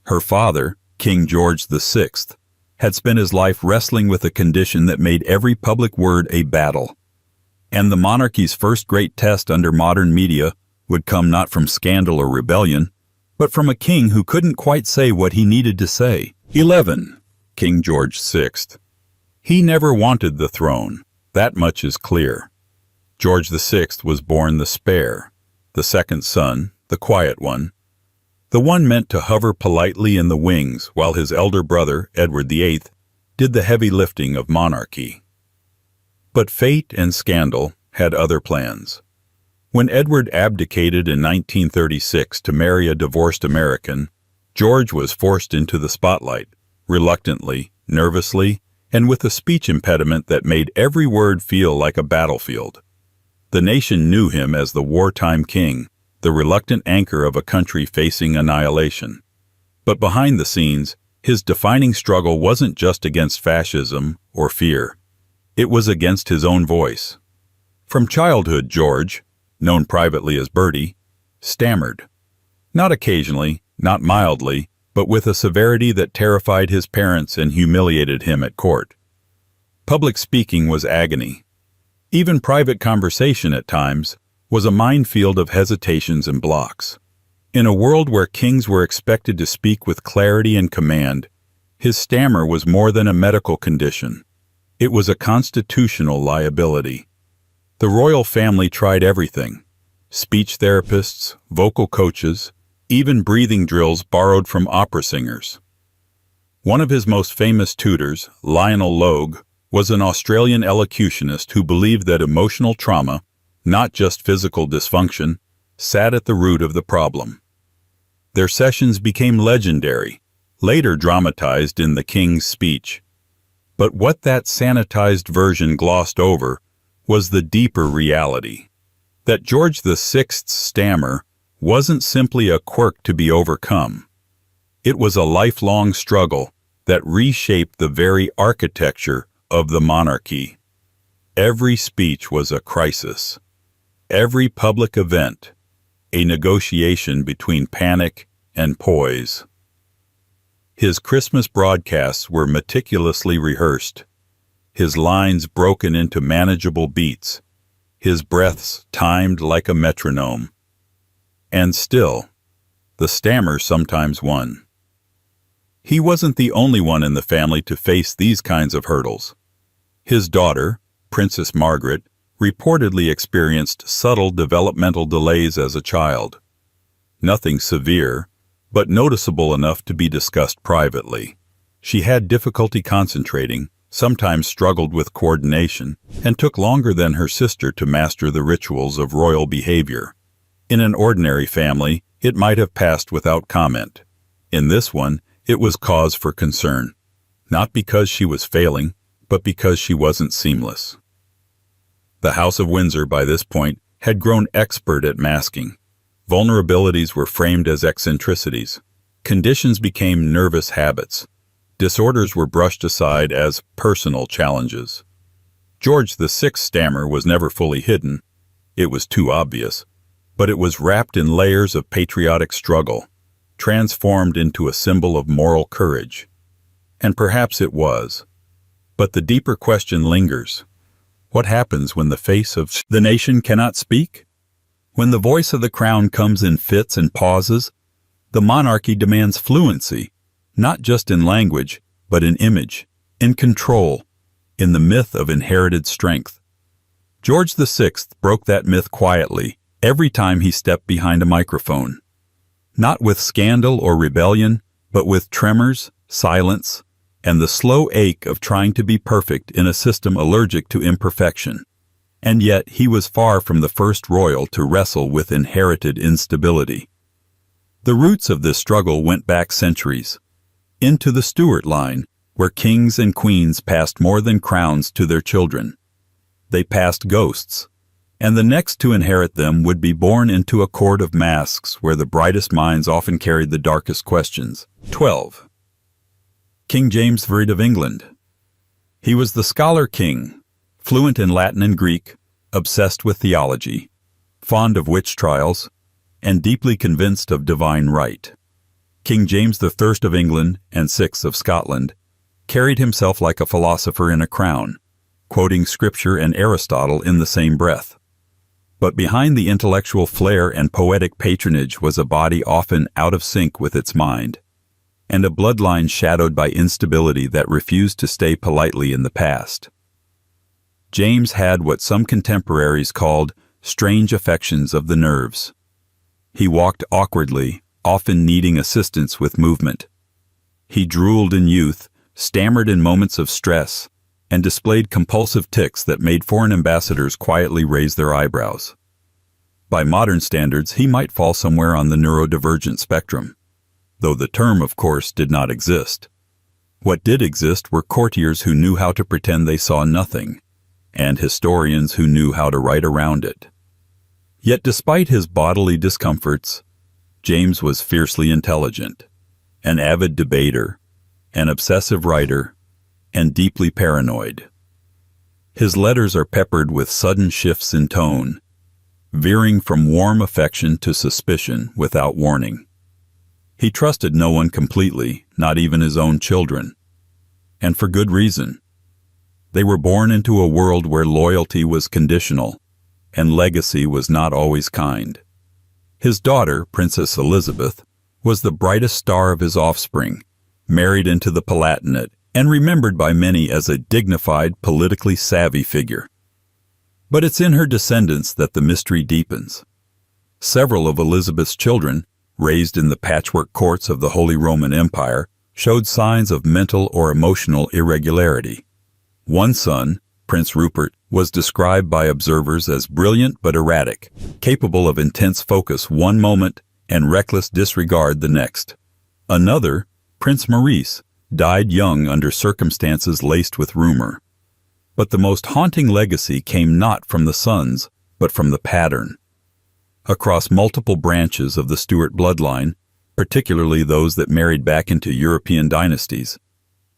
Her father, King George VI, had spent his life wrestling with a condition that made every public word a battle. And the monarchy's first great test under modern media would come not from scandal or rebellion, but from a king who couldn't quite say what he needed to say. 11. King George VI. He never wanted the throne. That much is clear. George VI was born the spare, the second son, the quiet one, the one meant to hover politely in the wings while his elder brother, Edward VIII, did the heavy lifting of monarchy. But fate and scandal had other plans. When Edward abdicated in 1936 to marry a divorced American, George was forced into the spotlight, reluctantly, nervously, and with a speech impediment that made every word feel like a battlefield. The nation knew him as the wartime king, the reluctant anchor of a country facing annihilation. But behind the scenes, his defining struggle wasn't just against fascism or fear. It was against his own voice. From childhood, George, known privately as Bertie, stammered. Not occasionally, not mildly, but with a severity that terrified his parents and humiliated him at court. Public speaking was agony. Even private conversation at times was a minefield of hesitations and blocks. In a world where kings were expected to speak with clarity and command, his stammer was more than a medical condition. It was a constitutional liability. The royal family tried everything: speech therapists, vocal coaches, even breathing drills borrowed from opera singers. One of his most famous tutors, Lionel Logue, was an Australian elocutionist who believed that emotional trauma, not just physical dysfunction, sat at the root of the problem. Their sessions became legendary, later dramatized in The King's Speech. But what that sanitized version glossed over was the deeper reality, that George VI's stammer wasn't simply a quirk to be overcome. It was a lifelong struggle that reshaped the very architecture of the monarchy. Every speech was a crisis. Every public event, a negotiation between panic and poise. His Christmas broadcasts were meticulously rehearsed, his lines broken into manageable beats, his breaths timed like a metronome. And still, the stammer sometimes won. He wasn't the only one in the family to face these kinds of hurdles. His daughter, Princess Margaret, reportedly experienced subtle developmental delays as a child. Nothing severe, but noticeable enough to be discussed privately. She had difficulty concentrating, sometimes struggled with coordination, and took longer than her sister to master the rituals of royal behavior. In an ordinary family, it might have passed without comment. In this one, it was cause for concern, not because she was failing, but because she wasn't seamless. The House of Windsor, by this point, had grown expert at masking. Vulnerabilities were framed as eccentricities. Conditions became nervous habits. Disorders were brushed aside as personal challenges. George VI's stammer was never fully hidden. It was too obvious. But it was wrapped in layers of patriotic struggle, transformed into a symbol of moral courage. And perhaps it was. But the deeper question lingers. What happens when the face of the nation cannot speak? When the voice of the crown comes in fits and pauses, the monarchy demands fluency, not just in language, but in image, in control, in the myth of inherited strength. George VI broke that myth quietly every time he stepped behind a microphone. Not with scandal or rebellion, but with tremors, silence, and the slow ache of trying to be perfect in a system allergic to imperfection. And yet he was far from the first royal to wrestle with inherited instability. The roots of this struggle went back centuries, into the Stuart line, where kings and queens passed more than crowns to their children. They passed ghosts, and the next to inherit them would be born into a court of masks where the brightest minds often carried the darkest questions. 12. King James Verity of England. He was the scholar king, fluent in Latin and Greek, obsessed with theology, fond of witch trials, and deeply convinced of divine right. King James I of England and VI of Scotland carried himself like a philosopher in a crown, quoting scripture and Aristotle in the same breath. But behind the intellectual flair and poetic patronage was a body often out of sync with its mind, and a bloodline shadowed by instability that refused to stay politely in the past. James had what some contemporaries called strange affections of the nerves. He walked awkwardly, often needing assistance with movement. He drooled in youth, stammered in moments of stress, and displayed compulsive tics that made foreign ambassadors quietly raise their eyebrows. By modern standards, he might fall somewhere on the neurodivergent spectrum, though the term, of course, did not exist. What did exist were courtiers who knew how to pretend they saw nothing, and historians who knew how to write around it. Yet despite his bodily discomforts, James was fiercely intelligent, an avid debater, an obsessive writer, and deeply paranoid. His letters are peppered with sudden shifts in tone, veering from warm affection to suspicion without warning. He trusted no one completely, not even his own children. And for good reason. They were born into a world where loyalty was conditional, and legacy was not always kind. His daughter, Princess Elizabeth, was the brightest star of his offspring, married into the Palatinate, and remembered by many as a dignified, politically savvy figure. But it's in her descendants that the mystery deepens. Several of Elizabeth's children, raised in the patchwork courts of the Holy Roman Empire, showed signs of mental or emotional irregularity. One son, Prince Rupert, was described by observers as brilliant but erratic, capable of intense focus one moment and reckless disregard the next. Another, Prince Maurice, died young under circumstances laced with rumor. But the most haunting legacy came not from the sons, but from the pattern. Across multiple branches of the Stuart bloodline, particularly those that married back into European dynasties,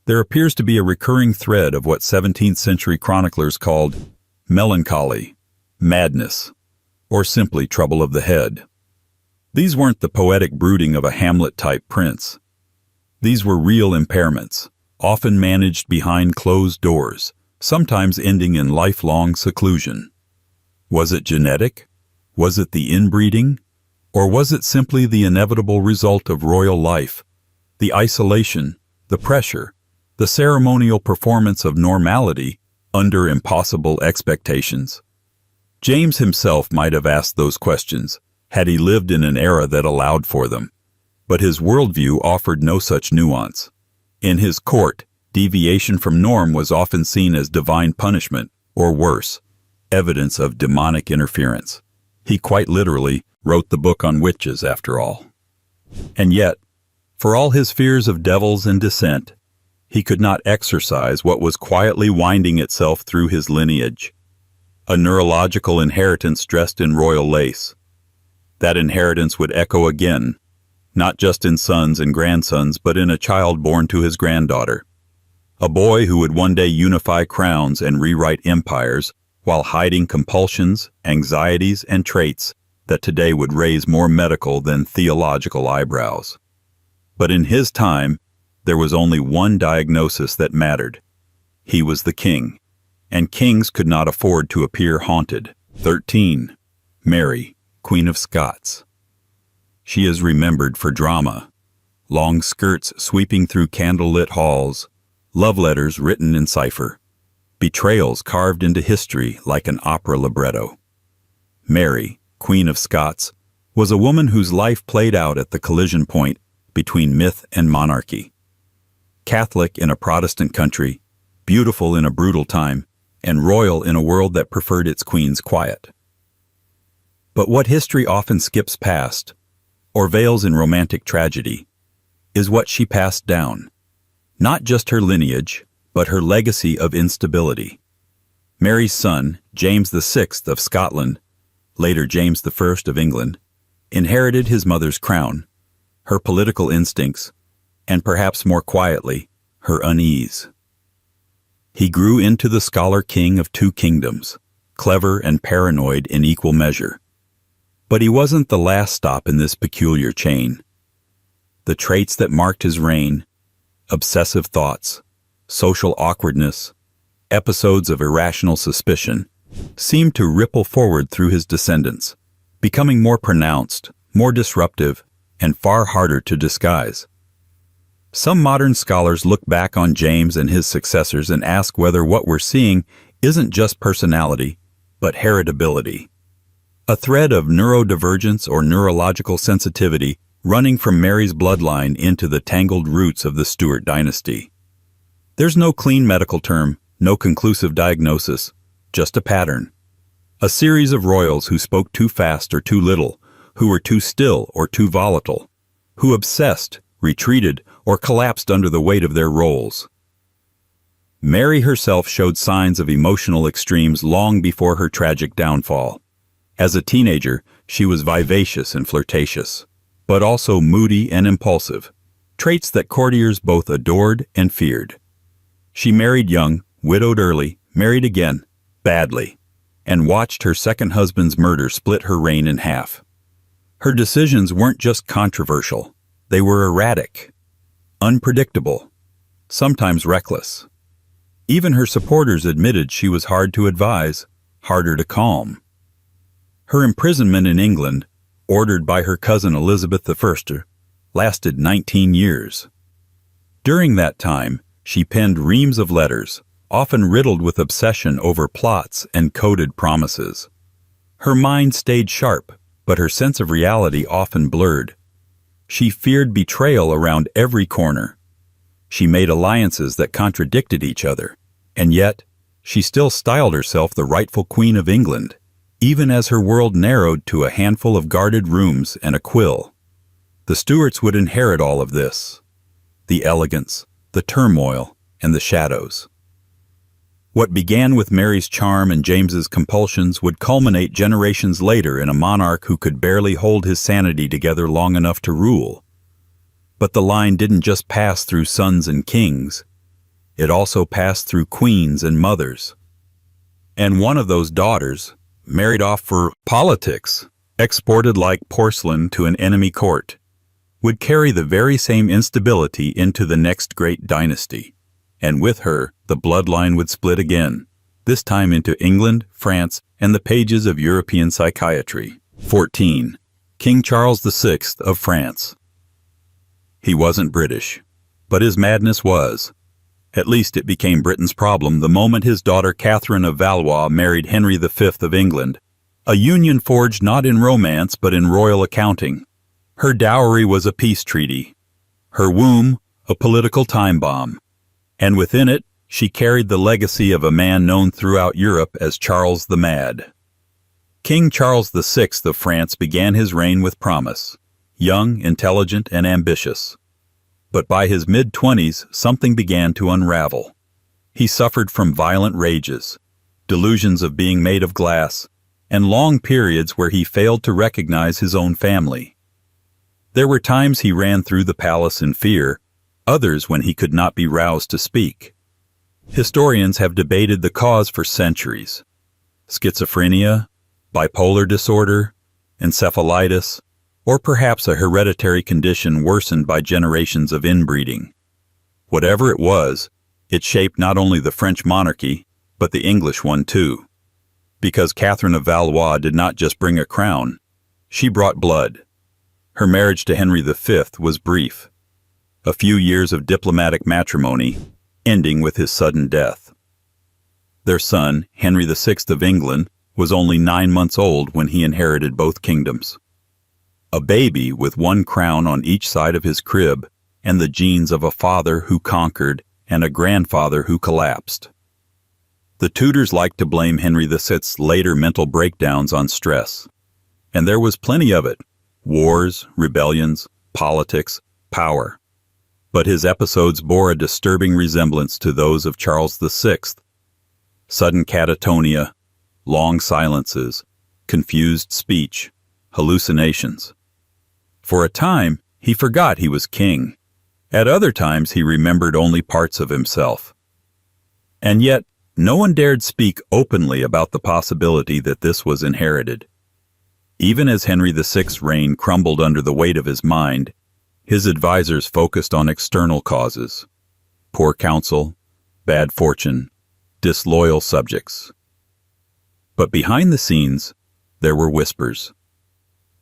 there appears to be a recurring thread of what 17th century chroniclers called melancholy, madness, or simply trouble of the head. These weren't the poetic brooding of a Hamlet-type prince. These were real impairments, often managed behind closed doors, sometimes ending in lifelong seclusion. Was it genetic? Was it the inbreeding? Or was it simply the inevitable result of royal life, the isolation, the pressure, the ceremonial performance of normality under impossible expectations. James himself might have asked those questions had he lived in an era that allowed for them, but his worldview offered no such nuance. In his court, deviation from norm was often seen as divine punishment, or worse, evidence of demonic interference. He quite literally wrote the book on witches, after all. And yet, for all his fears of devils and dissent, he could not exorcise what was quietly winding itself through his lineage, a neurological inheritance dressed in royal lace. That inheritance would echo again, not just in sons and grandsons, but in a child born to his granddaughter. A boy who would one day unify crowns and rewrite empires while hiding compulsions, anxieties, and traits that today would raise more medical than theological eyebrows. But in his time, there was only one diagnosis that mattered. He was the king, and kings could not afford to appear haunted. 13. Mary, Queen of Scots. She is remembered for drama, long skirts sweeping through candlelit halls, love letters written in cipher, betrayals carved into history like an opera libretto. Mary, Queen of Scots, was a woman whose life played out at the collision point between myth and monarchy. Catholic in a Protestant country, beautiful in a brutal time, and royal in a world that preferred its queens quiet. But what history often skips past, or veils in romantic tragedy, is what she passed down. Not just her lineage, but her legacy of instability. Mary's son, James VI of Scotland, later James I of England, inherited his mother's crown, her political instincts, and perhaps more quietly, her unease. He grew into the scholar king of two kingdoms, clever and paranoid in equal measure. But he wasn't the last stop in this peculiar chain. The traits that marked his reign, obsessive thoughts, social awkwardness, episodes of irrational suspicion, seemed to ripple forward through his descendants, becoming more pronounced, more disruptive, and far harder to disguise. Some modern scholars look back on James and his successors and ask whether what we're seeing isn't just personality, but heritability. A thread of neurodivergence or neurological sensitivity running from Mary's bloodline into the tangled roots of the Stuart dynasty. There's no clean medical term, no conclusive diagnosis, just a pattern. A series of royals who spoke too fast or too little, who were too still or too volatile, who obsessed, retreated, or collapsed under the weight of their roles. Mary herself showed signs of emotional extremes long before her tragic downfall. As a teenager, she was vivacious and flirtatious, but also moody and impulsive, traits that courtiers both adored and feared. She married young, widowed early, married again, badly, and watched her second husband's murder split her reign in half. Her decisions weren't just controversial, they were erratic, unpredictable, sometimes reckless. Even her supporters admitted she was hard to advise, harder to calm. Her imprisonment in England, ordered by her cousin Elizabeth I, lasted 19 years. During that time, she penned reams of letters, often riddled with obsession over plots and coded promises. Her mind stayed sharp, but her sense of reality often blurred. She feared betrayal around every corner. She made alliances that contradicted each other, and yet, she still styled herself the rightful Queen of England, even as her world narrowed to a handful of guarded rooms and a quill. The Stuarts would inherit all of this: the elegance, the turmoil, and the shadows. What began with Mary's charm and James's compulsions would culminate generations later in a monarch who could barely hold his sanity together long enough to rule. But the line didn't just pass through sons and kings. It also passed through queens and mothers. And one of those daughters, married off for politics, exported like porcelain to an enemy court, would carry the very same instability into the next great dynasty. And with her, the bloodline would split again, this time into England, France, and the pages of European psychiatry. 14. King Charles VI of France. He wasn't British. But his madness was. At least it became Britain's problem the moment his daughter Catherine of Valois married Henry V of England, a union forged not in romance but in royal accounting. Her dowry was a peace treaty, her womb a political time bomb, and within it she carried the legacy of a man known throughout Europe as Charles the Mad. King Charles VI of France began his reign with promise, young, intelligent, and ambitious. But by his mid-20s, something began to unravel. He suffered from violent rages, delusions of being made of glass, and long periods where he failed to recognize his own family. There were times he ran through the palace in fear, others when he could not be roused to speak. Historians have debated the cause for centuries. Schizophrenia, bipolar disorder, encephalitis, or perhaps a hereditary condition worsened by generations of inbreeding. Whatever it was, it shaped not only the French monarchy, but the English one too. Because Catherine of Valois did not just bring a crown, she brought blood. Her marriage to Henry V was brief, a few years of diplomatic matrimony, ending with his sudden death. Their son, Henry VI of England, was only 9 months old when he inherited both kingdoms. A baby with one crown on each side of his crib, and the genes of a father who conquered and a grandfather who collapsed. The Tudors liked to blame Henry VI's later mental breakdowns on stress. And there was plenty of it: wars, rebellions, politics, power. But his episodes bore a disturbing resemblance to those of Charles VI. Sudden catatonia, long silences, confused speech, hallucinations. For a time, he forgot he was king. At other times, he remembered only parts of himself. And yet, no one dared speak openly about the possibility that this was inherited. Even as Henry VI's reign crumbled under the weight of his mind, his advisors focused on external causes: poor counsel, bad fortune, disloyal subjects. But behind the scenes, there were whispers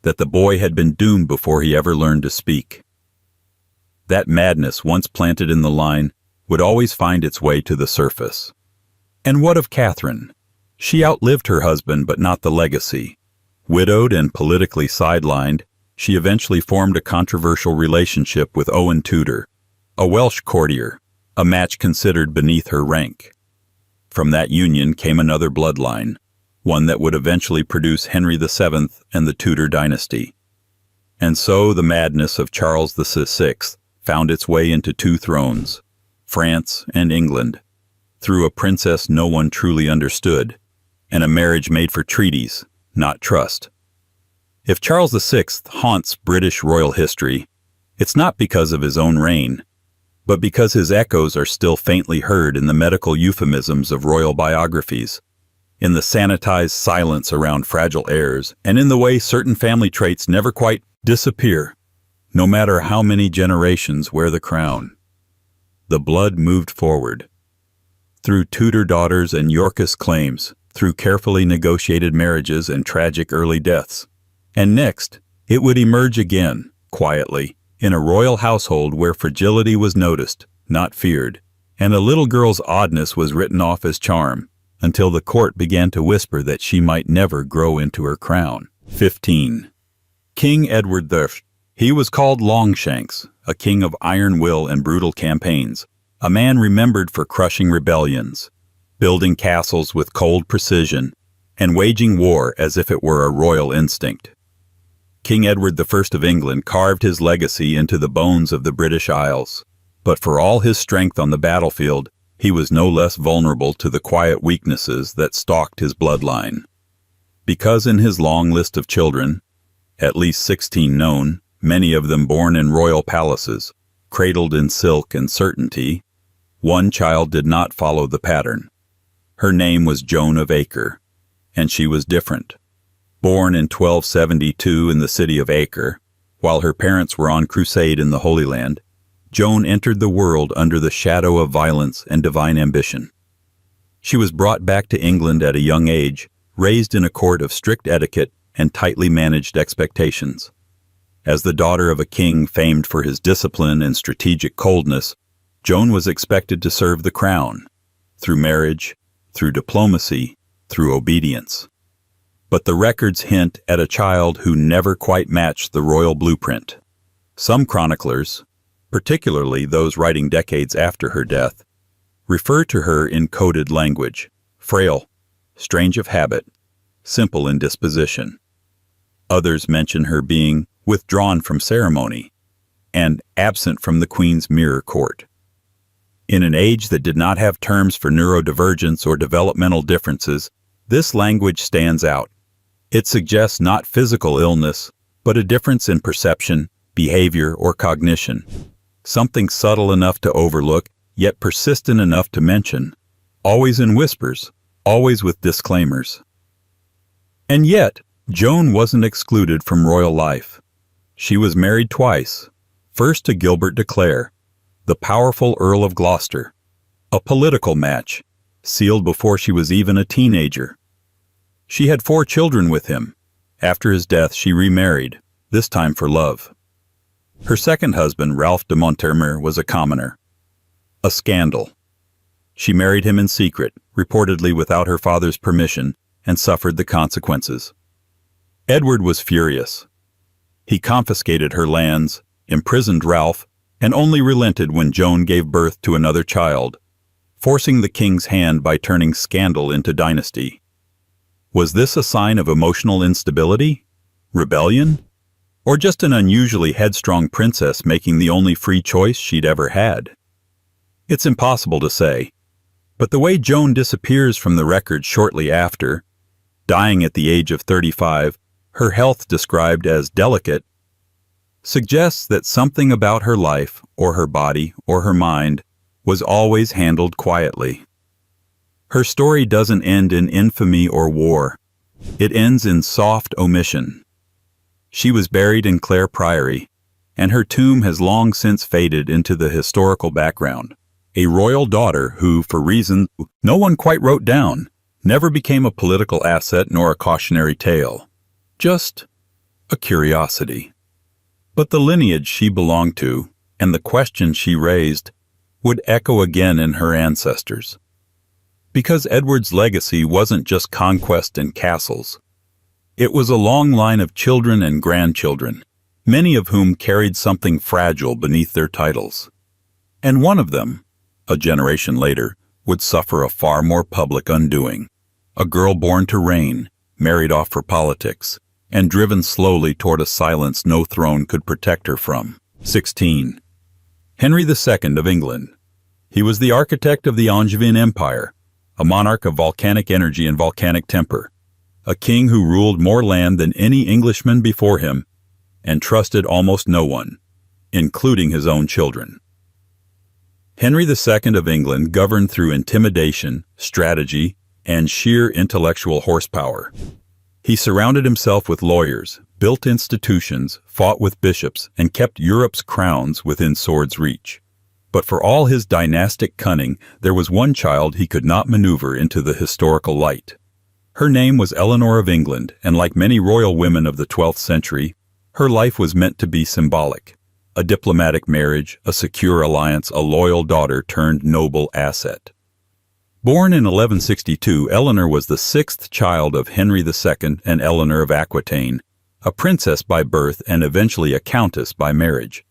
that the boy had been doomed before he ever learned to speak. That madness, once planted in the line, would always find its way to the surface. And what of Catherine? She outlived her husband, but not the legacy. Widowed and politically sidelined, she eventually formed a controversial relationship with Owen Tudor, a Welsh courtier, a match considered beneath her rank. From that union came another bloodline, one that would eventually produce Henry VII and the Tudor dynasty. And so the madness of Charles VI found its way into 2 thrones, France and England, through a princess no one truly understood, and a marriage made for treaties, not trust. If Charles VI haunts British royal history, it's not because of his own reign, but because his echoes are still faintly heard in the medical euphemisms of royal biographies, in the sanitized silence around fragile heirs, and in the way certain family traits never quite disappear, no matter how many generations wear the crown. The blood moved forward. Through Tudor daughters and Yorkist claims, through carefully negotiated marriages and tragic early deaths. And next, it would emerge again, quietly, in a royal household where fragility was noticed, not feared, and a little girl's oddness was written off as charm, until the court began to whisper that she might never grow into her crown. 15. King Edward III. He was called Longshanks, a king of iron will and brutal campaigns, a man remembered for crushing rebellions, building castles with cold precision, and waging war as if it were a royal instinct. King Edward I of England carved his legacy into the bones of the British Isles, but for all his strength on the battlefield, he was no less vulnerable to the quiet weaknesses that stalked his bloodline. Because in his long list of children, at least 16 known, many of them born in royal palaces, cradled in silk and certainty, one child did not follow the pattern. Her name was Joan of Acre, and she was different. Born in 1272 in the city of Acre, while her parents were on crusade in the Holy Land, Joan entered the world under the shadow of violence and divine ambition. She was brought back to England at a young age, raised in a court of strict etiquette and tightly managed expectations. As the daughter of a king famed for his discipline and strategic coldness, Joan was expected to serve the crown, through marriage, through diplomacy, through obedience. But the records hint at a child who never quite matched the royal blueprint. Some chroniclers, particularly those writing decades after her death, refer to her in coded language: frail, strange of habit, simple in disposition. Others mention her being withdrawn from ceremony and absent from the Queen's mirror court. In an age that did not have terms for neurodivergence or developmental differences, this language stands out. It suggests not physical illness, but a difference in perception, behavior, or cognition. Something subtle enough to overlook, yet persistent enough to mention. Always in whispers, always with disclaimers. And yet, Joan wasn't excluded from royal life. She was married twice, first to Gilbert de Clare, the powerful Earl of Gloucester, a political match, sealed before she was even a teenager. She had 4 children with him. After his death, she remarried, this time for love. Her second husband, Ralph de Monthermer, was a commoner. A scandal. She married him in secret, reportedly without her father's permission, and suffered the consequences. Edward was furious. He confiscated her lands, imprisoned Ralph, and only relented when Joan gave birth to another child, forcing the king's hand by turning scandal into dynasty. Was this a sign of emotional instability? Rebellion? Or just an unusually headstrong princess making the only free choice she'd ever had? It's impossible to say, but the way Joan disappears from the record shortly after, dying at the age of 35, her health described as delicate, suggests that something about her life, or her body, or her mind, was always handled quietly. Her story doesn't end in infamy or war. It ends in soft omission. She was buried in Clare Priory, and her tomb has long since faded into the historical background. A royal daughter who, for reasons no one quite wrote down, never became a political asset nor a cautionary tale. Just a curiosity. But the lineage she belonged to, and the questions she raised, would echo again in her ancestors. Because Edward's legacy wasn't just conquest and castles. It was a long line of children and grandchildren, many of whom carried something fragile beneath their titles. And one of them, a generation later, would suffer a far more public undoing. A girl born to reign, married off for politics, and driven slowly toward a silence no throne could protect her from. 16. Henry II of England. He was the architect of the Angevin Empire, a monarch of volcanic energy and volcanic temper, a king who ruled more land than any Englishman before him, and trusted almost no one, including his own children. Henry II of England governed through intimidation, strategy, and sheer intellectual horsepower. He surrounded himself with lawyers, built institutions, fought with bishops, and kept Europe's crowns within sword's reach. But for all his dynastic cunning, there was one child he could not maneuver into the historical light. Her name was Eleanor of England, and like many royal women of the 12th century, her life was meant to be symbolic. A diplomatic marriage, a secure alliance, a loyal daughter turned noble asset. Born in 1162, Eleanor was the 6th child of Henry II and Eleanor of Aquitaine, a princess by birth and eventually a countess by marriage.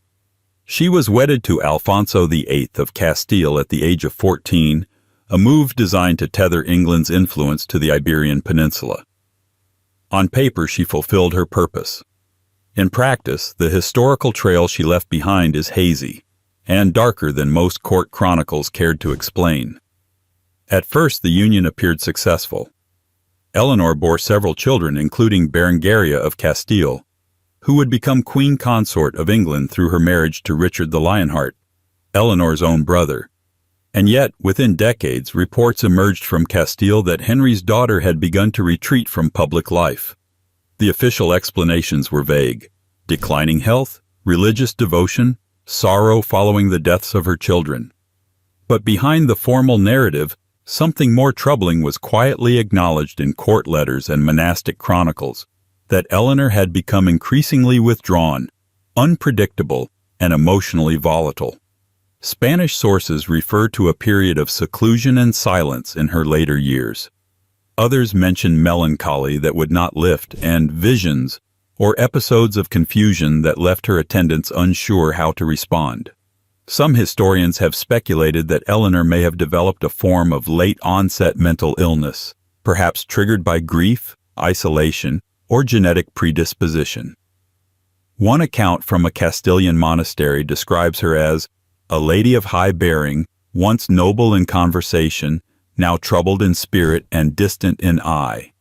She was wedded to Alfonso VIII of Castile at the age of 14, a move designed to tether England's influence to the Iberian Peninsula. On paper, she fulfilled her purpose. In practice, the historical trail she left behind is hazy and darker than most court chronicles cared to explain. At first, the union appeared successful. Eleanor bore several children, including Berengaria of Castile, who would become queen consort of England through her marriage to Richard the Lionheart, Eleanor's own brother. And yet, within decades, reports emerged from Castile that Henry's daughter had begun to retreat from public life. The official explanations were vague: declining health, religious devotion, sorrow following the deaths of her children. But behind the formal narrative, something more troubling was quietly acknowledged in court letters and monastic chronicles, that Eleanor had become increasingly withdrawn, unpredictable, and emotionally volatile. Spanish sources refer to a period of seclusion and silence in her later years. Others mention melancholy that would not lift and visions or episodes of confusion that left her attendants unsure how to respond. Some historians have speculated that Eleanor may have developed a form of late-onset mental illness, perhaps triggered by grief, isolation, or genetic predisposition. One account from a Castilian monastery describes her as a lady of high bearing, once noble in conversation, now troubled in spirit and distant in eye.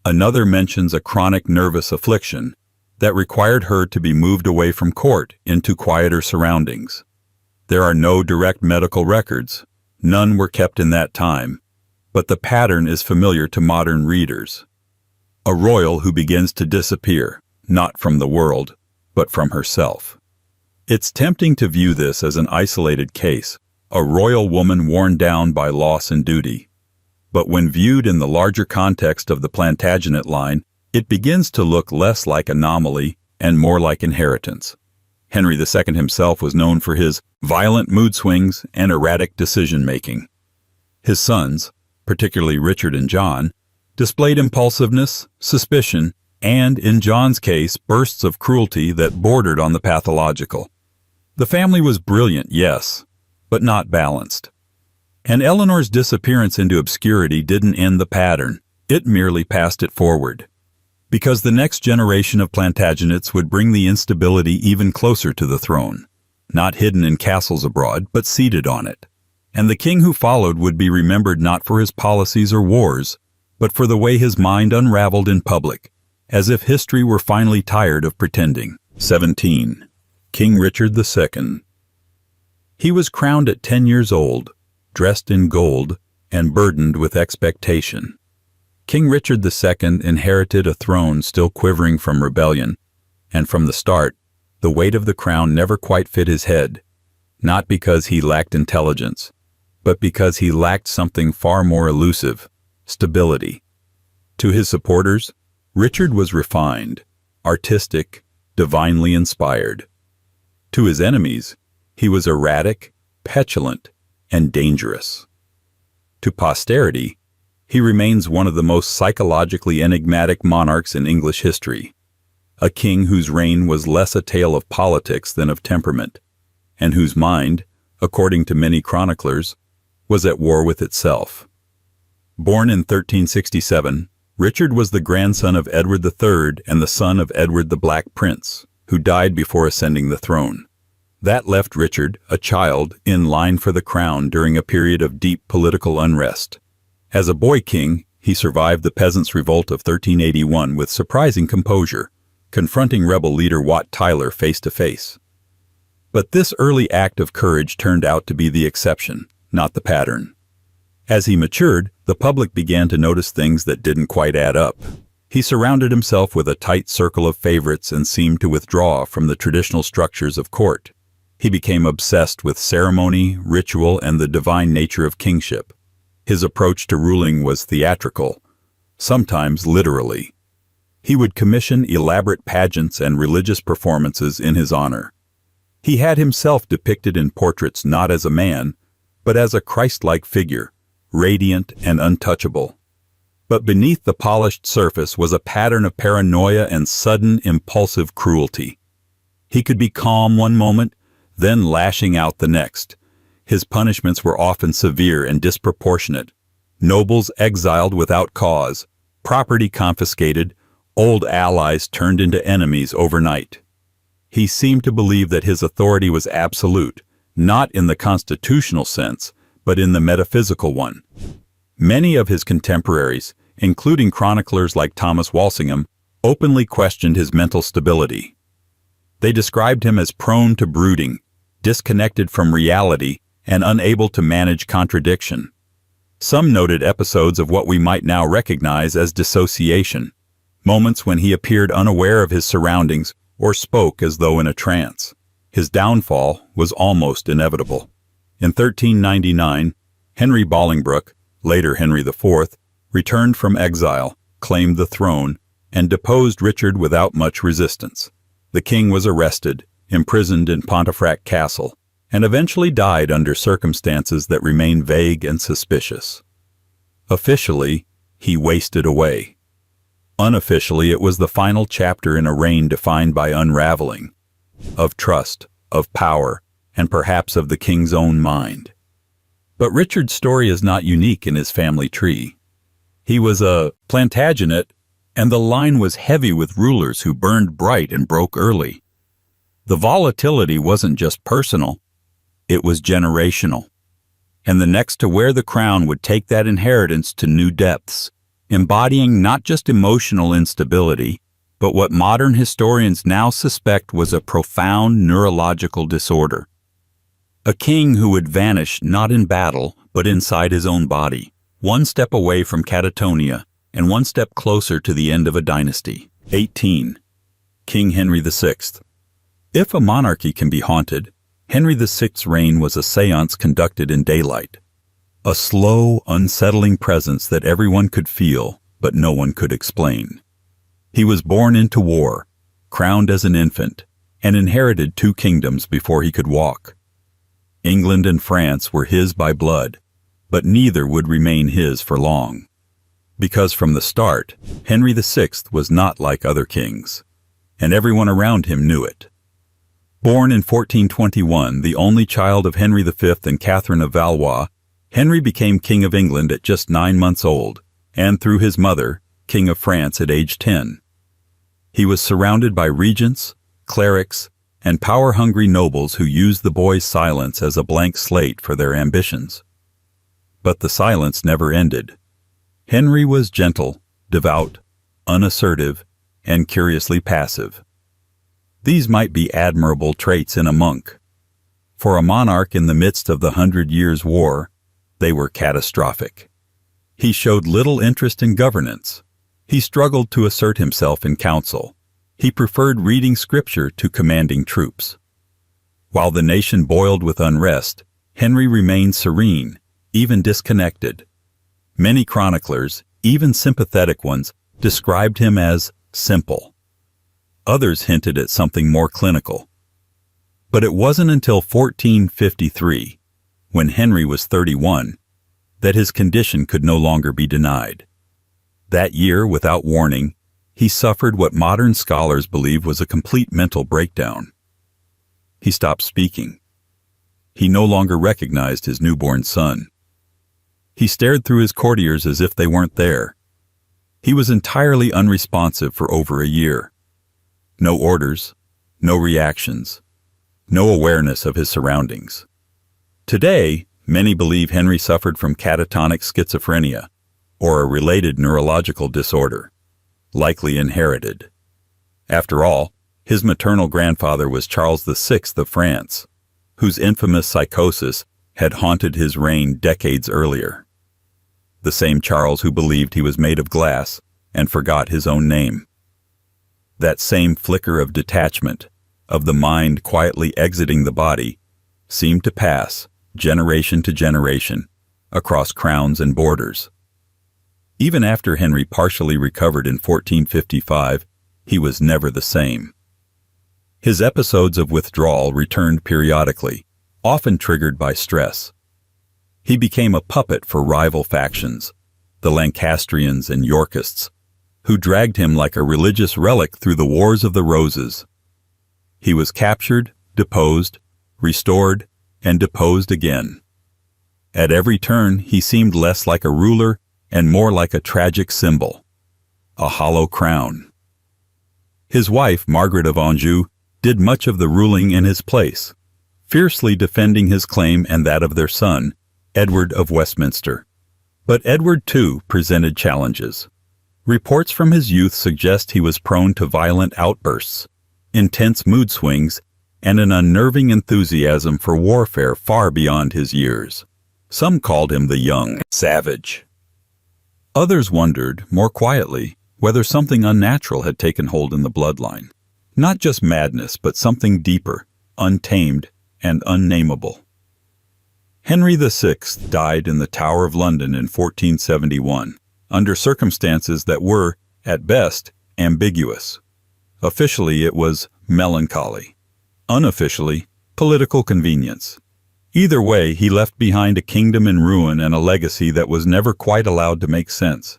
Another mentions a chronic nervous affliction that required her to be moved away from court into quieter surroundings. There are no direct medical records. None were kept in that time, but the pattern is familiar to modern readers. A royal who begins to disappear, not from the world, but from herself. It's tempting to view this as an isolated case, a royal woman worn down by loss and duty. But when viewed in the larger context of the Plantagenet line, it begins to look less like anomaly and more like inheritance. Henry II himself was known for his violent mood swings and erratic decision-making. His sons, particularly Richard and John, displayed impulsiveness, suspicion, and, in John's case, bursts of cruelty that bordered on the pathological. The family was brilliant, yes, but not balanced. And Eleanor's disappearance into obscurity didn't end the pattern, it merely passed it forward. Because the next generation of Plantagenets would bring the instability even closer to the throne, not hidden in castles abroad, but seated on it. And the king who followed would be remembered not for his policies or wars, but for the way his mind unraveled in public, as if history were finally tired of pretending. 17. King Richard II. He was crowned at 10 years old, dressed in gold, and burdened with expectation. King Richard II inherited a throne still quivering from rebellion, and from the start, the weight of the crown never quite fit his head, not because he lacked intelligence, but because he lacked something far more elusive: stability. To his supporters, Richard was refined, artistic, divinely inspired. To his enemies, he was erratic, petulant, and dangerous. To posterity, he remains one of the most psychologically enigmatic monarchs in English history, a king whose reign was less a tale of politics than of temperament, and whose mind, according to many chroniclers, was at war with itself. Born in 1367, Richard was the grandson of Edward III and the son of Edward the Black Prince, who died before ascending the throne. That left Richard, a child, in line for the crown during a period of deep political unrest. As a boy king, he survived the Peasants' Revolt of 1381 with surprising composure, confronting rebel leader Wat Tyler face to face. But this early act of courage turned out to be the exception, not the pattern. As he matured, the public began to notice things that didn't quite add up. He surrounded himself with a tight circle of favorites and seemed to withdraw from the traditional structures of court. He became obsessed with ceremony, ritual, and the divine nature of kingship. His approach to ruling was theatrical, sometimes literally. He would commission elaborate pageants and religious performances in his honor. He had himself depicted in portraits not as a man, but as a Christ-like figure, radiant and untouchable. But beneath the polished surface was a pattern of paranoia and sudden, impulsive cruelty. He could be calm one moment, then lashing out the next. His punishments were often severe and disproportionate. Nobles exiled without cause, property confiscated, old allies turned into enemies overnight. He seemed to believe that his authority was absolute, not in the constitutional sense, but in the metaphysical one. Many of his contemporaries, including chroniclers like Thomas Walsingham, openly questioned his mental stability. They described him as prone to brooding, disconnected from reality, and unable to manage contradiction. Some noted episodes of what we might now recognize as dissociation, moments when he appeared unaware of his surroundings or spoke as though in a trance. His downfall was almost inevitable. In 1399, Henry Bolingbroke, later Henry IV, returned from exile, claimed the throne, and deposed Richard without much resistance. The king was arrested, imprisoned in Pontefract Castle, and eventually died under circumstances that remain vague and suspicious. Officially, he wasted away. Unofficially, it was the final chapter in a reign defined by unraveling, of trust, of power, and perhaps of the king's own mind. But Richard's story is not unique in his family tree. He was a Plantagenet, and the line was heavy with rulers who burned bright and broke early. The volatility wasn't just personal, it was generational. And the next to wear the crown would take that inheritance to new depths, embodying not just emotional instability, but what modern historians now suspect was a profound neurological disorder. A king who would vanish not in battle, but inside his own body, one step away from catatonia and one step closer to the end of a dynasty. 18. King Henry VI. If a monarchy can be haunted, Henry VI's reign was a séance conducted in daylight. A slow, unsettling presence that everyone could feel, but no one could explain. He was born into war, crowned as an infant, and inherited 2 kingdoms before he could walk. England and France were his by blood, but neither would remain his for long. Because from the start, Henry VI was not like other kings, and everyone around him knew it. Born in 1421, the only child of Henry V and Catherine of Valois, Henry became King of England at just 9 months old, and through his mother, King of France at age 10. He was surrounded by regents, clerics, and power-hungry nobles who used the boy's silence as a blank slate for their ambitions. But the silence never ended. Henry was gentle, devout, unassertive, and curiously passive. These might be admirable traits in a monk. For a monarch in the midst of the 100 Years' War, they were catastrophic. He showed little interest in governance. He struggled to assert himself in council. He preferred reading scripture to commanding troops. While the nation boiled with unrest, Henry remained serene, even disconnected. Many chroniclers, even sympathetic ones, described him as simple. Others hinted at something more clinical. But it wasn't until 1453, when Henry was 31, that his condition could no longer be denied. That year, without warning, he suffered what modern scholars believe was a complete mental breakdown. He stopped speaking. He no longer recognized his newborn son. He stared through his courtiers as if they weren't there. He was entirely unresponsive for over a year. No orders, no reactions, no awareness of his surroundings. Today, many believe Henry suffered from catatonic schizophrenia, or a related neurological disorder, likely inherited. After all, his maternal grandfather was Charles VI of France, whose infamous psychosis had haunted his reign decades earlier. The same Charles who believed he was made of glass and forgot his own name. That same flicker of detachment, of the mind quietly exiting the body, seemed to pass, generation to generation, across crowns and borders. Even after Henry partially recovered in 1455, he was never the same. His episodes of withdrawal returned periodically, often triggered by stress. He became a puppet for rival factions, the Lancastrians and Yorkists, who dragged him like a religious relic through the Wars of the Roses. He was captured, deposed, restored, and deposed again. At every turn, he seemed less like a ruler and more like a tragic symbol, a hollow crown. His wife, Margaret of Anjou, did much of the ruling in his place, fiercely defending his claim and that of their son, Edward of Westminster. But Edward, too, presented challenges. Reports from his youth suggest he was prone to violent outbursts, intense mood swings, and an unnerving enthusiasm for warfare far beyond his years. Some called him the young savage. Others wondered, more quietly, whether something unnatural had taken hold in the bloodline. Not just madness, but something deeper, untamed, and unnameable. Henry VI died in the Tower of London in 1471, under circumstances that were, at best, ambiguous. Officially, it was melancholy. unofficially, political convenience. Either way, he left behind a kingdom in ruin and a legacy that was never quite allowed to make sense.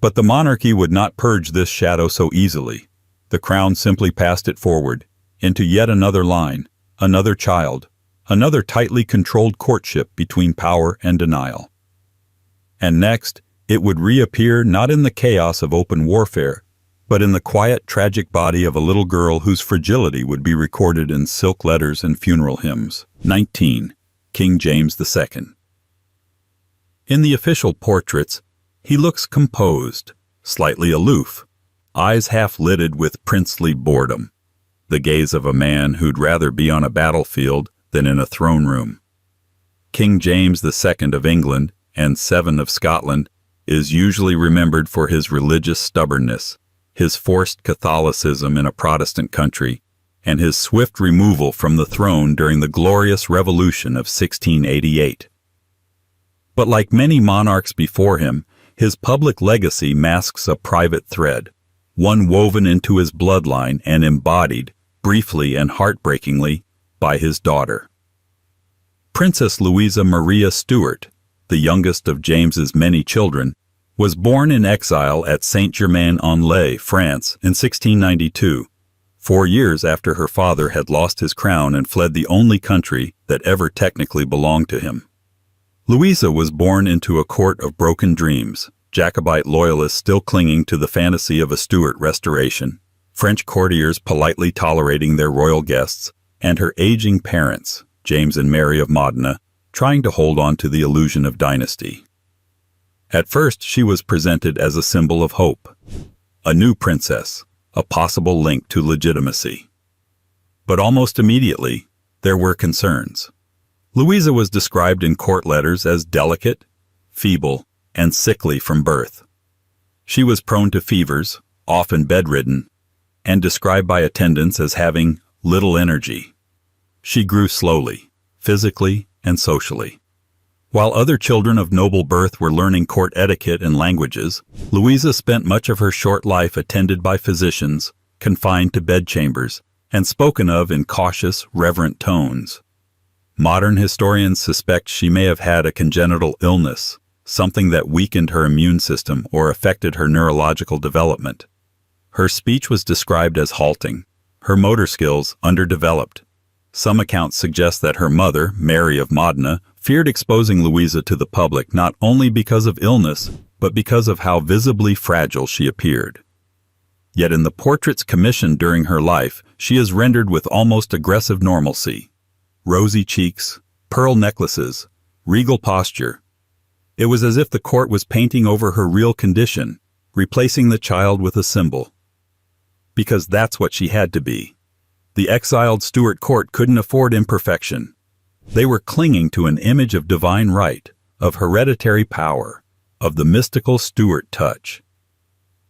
But the monarchy would not purge this shadow so easily. The crown simply passed it forward, into yet another line, another child, another tightly controlled courtship between power and denial. And next, it would reappear not in the chaos of open warfare, but in the quiet, tragic body of a little girl whose fragility would be recorded in silk letters and funeral hymns. 19. King James II. In the official portraits, he looks composed, slightly aloof, eyes half-lidded with princely boredom, the gaze of a man who'd rather be on a battlefield than in a throne room. King James II of England and VII of Scotland is usually remembered for his religious stubbornness, his forced Catholicism in a Protestant country, and his swift removal from the throne during the Glorious Revolution of 1688. But like many monarchs before him, his public legacy masks a private thread, one woven into his bloodline and embodied, briefly and heartbreakingly, by his daughter. Princess Louisa Maria Stuart, the youngest of James's many children, was born in exile at Saint-Germain-en-Laye, France, in 1692, 4 years after her father had lost his crown and fled the only country that ever technically belonged to him. Louisa was born into a court of broken dreams, Jacobite loyalists still clinging to the fantasy of a Stuart restoration, French courtiers politely tolerating their royal guests, and her aging parents, James and Mary of Modena, trying to hold on to the illusion of dynasty. At first, she was presented as a symbol of hope, a new princess, a possible link to legitimacy. But almost immediately, there were concerns. Louisa was described in court letters as delicate, feeble, and sickly from birth. She was prone to fevers, often bedridden, and described by attendants as having little energy. She grew slowly, physically and socially. While other children of noble birth were learning court etiquette and languages, Louisa spent much of her short life attended by physicians, confined to bedchambers, and spoken of in cautious, reverent tones. Modern historians suspect she may have had a congenital illness, something that weakened her immune system or affected her neurological development. Her speech was described as halting, her motor skills underdeveloped. Some accounts suggest that her mother, Mary of Modena, feared exposing Louisa to the public not only because of illness, but because of how visibly fragile she appeared. Yet in the portraits commissioned during her life, she is rendered with almost aggressive normalcy. Rosy cheeks, pearl necklaces, regal posture. It was as if the court was painting over her real condition, replacing the child with a symbol. Because that's what she had to be. The exiled Stuart court couldn't afford imperfection. They were clinging to an image of divine right, of hereditary power, of the mystical Stuart touch.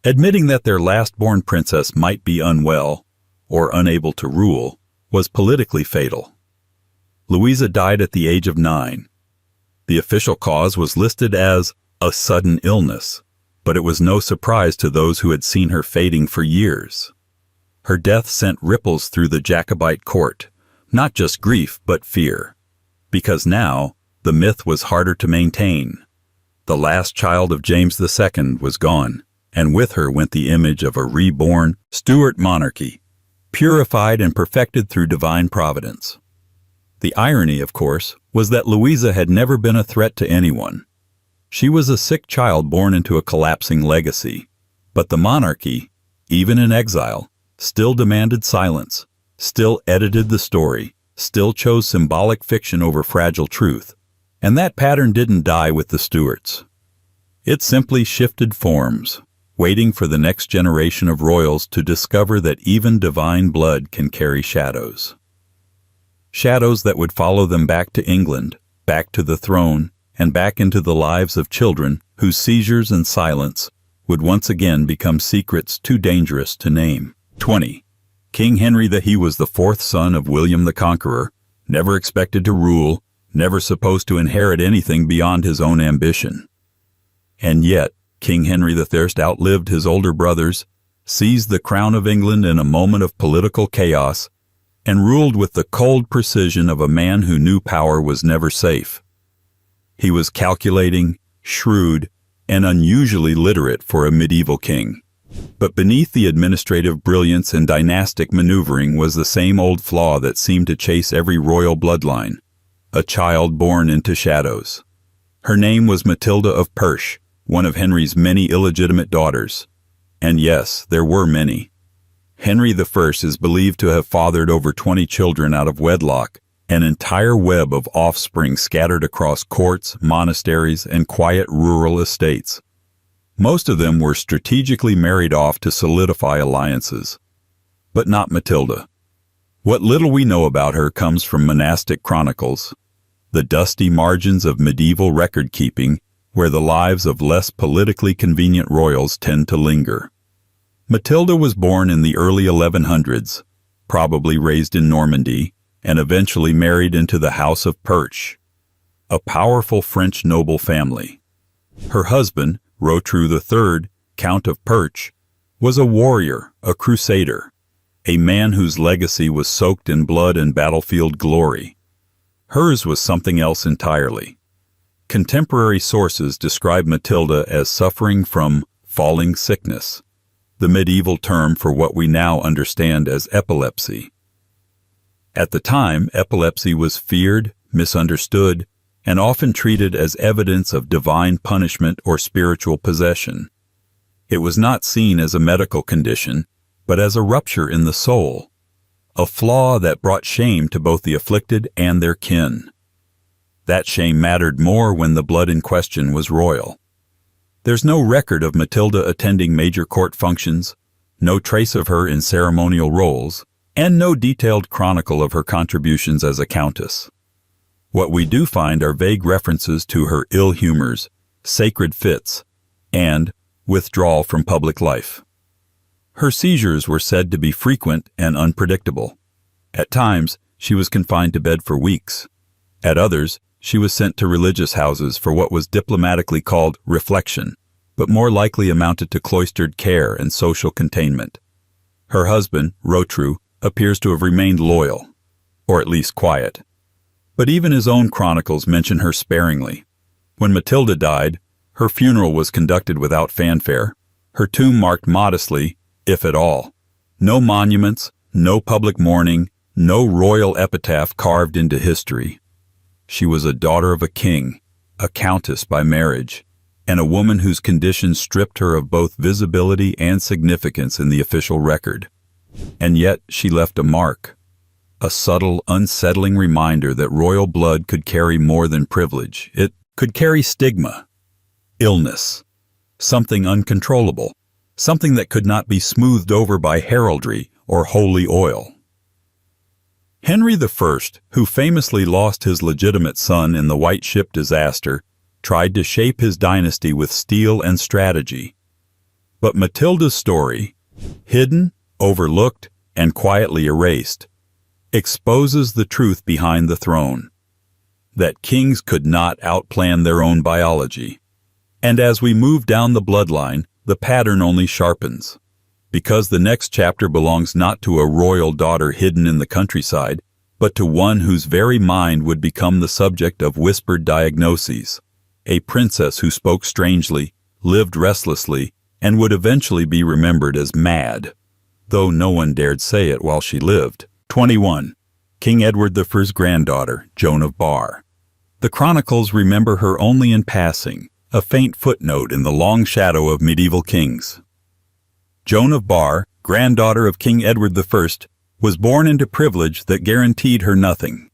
Admitting that their last-born princess might be unwell, or unable to rule, was politically fatal. Louisa died at the age of 9. The official cause was listed as a sudden illness, but it was no surprise to those who had seen her fading for years. Her death sent ripples through the Jacobite court, not just grief but fear. Because now, the myth was harder to maintain. The last child of James II was gone, and with her went the image of a reborn Stuart monarchy, purified and perfected through divine providence. The irony, of course, was that Louisa had never been a threat to anyone. She was a sick child born into a collapsing legacy, but the monarchy, even in exile, still demanded silence, still edited the story, still chose symbolic fiction over fragile truth, and that pattern didn't die with the Stuarts. It simply shifted forms, waiting for the next generation of royals to discover that even divine blood can carry shadows. Shadows that would follow them back to England, back to the throne, and back into the lives of children whose seizures and silence would once again become secrets too dangerous to name. 20. King Henry he was the fourth son of William the Conqueror, never expected to rule, never supposed to inherit anything beyond his own ambition. And yet, King Henry III outlived his older brothers, seized the crown of England in a moment of political chaos, and ruled with the cold precision of a man who knew power was never safe. He was calculating, shrewd, and unusually literate for a medieval king. But beneath the administrative brilliance and dynastic maneuvering was the same old flaw that seemed to chase every royal bloodline: a child born into shadows. Her name was Matilda of Perche, one of Henry's many illegitimate daughters. And yes, there were many. Henry I is believed to have fathered over 20 children out of wedlock, an entire web of offspring scattered across courts, monasteries, and quiet rural estates. Most of them were strategically married off to solidify alliances. But not Matilda. What little we know about her comes from monastic chronicles, the dusty margins of medieval record-keeping, where the lives of less politically convenient royals tend to linger. Matilda was born in the early 1100s, probably raised in Normandy, and eventually married into the House of Perche, a powerful French noble family. Her husband, Rotrou III, Count of Perche, was a warrior, a crusader, a man whose legacy was soaked in blood and battlefield glory. Hers was something else entirely. Contemporary sources describe Matilda as suffering from falling sickness, the medieval term for what we now understand as epilepsy. At the time, epilepsy was feared, misunderstood, and often treated as evidence of divine punishment or spiritual possession. It was not seen as a medical condition, but as a rupture in the soul, a flaw that brought shame to both the afflicted and their kin. That shame mattered more when the blood in question was royal. There's no record of Matilda attending major court functions, no trace of her in ceremonial roles, and no detailed chronicle of her contributions as a countess. What we do find are vague references to her ill humors, sacred fits, and withdrawal from public life. Her seizures were said to be frequent and unpredictable. At times, she was confined to bed for weeks. At others, she was sent to religious houses for what was diplomatically called reflection, but more likely amounted to cloistered care and social containment. Her husband, Rotrou, appears to have remained loyal, or at least quiet. But even his own chronicles mention her sparingly. When Matilda died, her funeral was conducted without fanfare, her tomb marked modestly, if at all. No monuments, no public mourning, no royal epitaph carved into history. She was a daughter of a king, a countess by marriage, and a woman whose condition stripped her of both visibility and significance in the official record. And yet she left a mark, a subtle, unsettling reminder that royal blood could carry more than privilege. It could carry stigma, illness, something uncontrollable, something that could not be smoothed over by heraldry or holy oil. Henry I, who famously lost his legitimate son in the White Ship disaster, tried to shape his dynasty with steel and strategy. But Matilda's story, hidden, overlooked, and quietly erased, exposes the truth behind the throne, that kings could not outplan their own biology. And as we move down the bloodline, the pattern only sharpens. Because the next chapter belongs not to a royal daughter hidden in the countryside, but to one whose very mind would become the subject of whispered diagnoses, a princess who spoke strangely, lived restlessly, and would eventually be remembered as mad, though no one dared say it while she lived. 21. King Edward I's granddaughter, Joan of Bar. The chronicles remember her only in passing, a faint footnote in the long shadow of medieval kings. Joan of Bar, granddaughter of King Edward I, was born into privilege that guaranteed her nothing.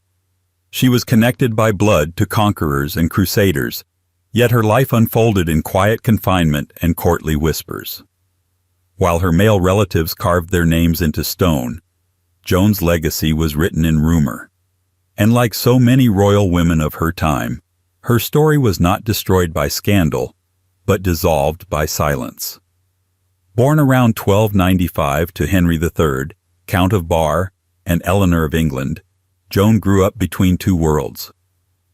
She was connected by blood to conquerors and crusaders, yet her life unfolded in quiet confinement and courtly whispers. While her male relatives carved their names into stone, Joan's legacy was written in rumor. And like so many royal women of her time, her story was not destroyed by scandal, but dissolved by silence. Born around 1295 to Henry III, Count of Bar, and Eleanor of England, Joan grew up between two worlds,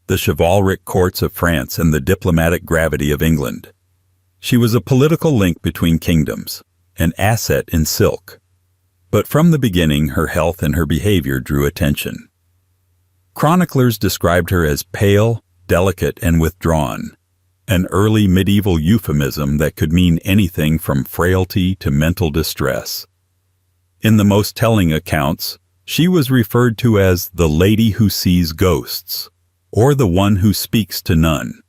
the chivalric courts of France and the diplomatic gravity of England. She was a political link between kingdoms, an asset in silk. But from the beginning, her health and her behavior drew attention. Chroniclers described her as pale, delicate, and withdrawn, an early medieval euphemism that could mean anything from frailty to mental distress. In the most telling accounts, she was referred to as the lady who sees ghosts, or the one who speaks to none.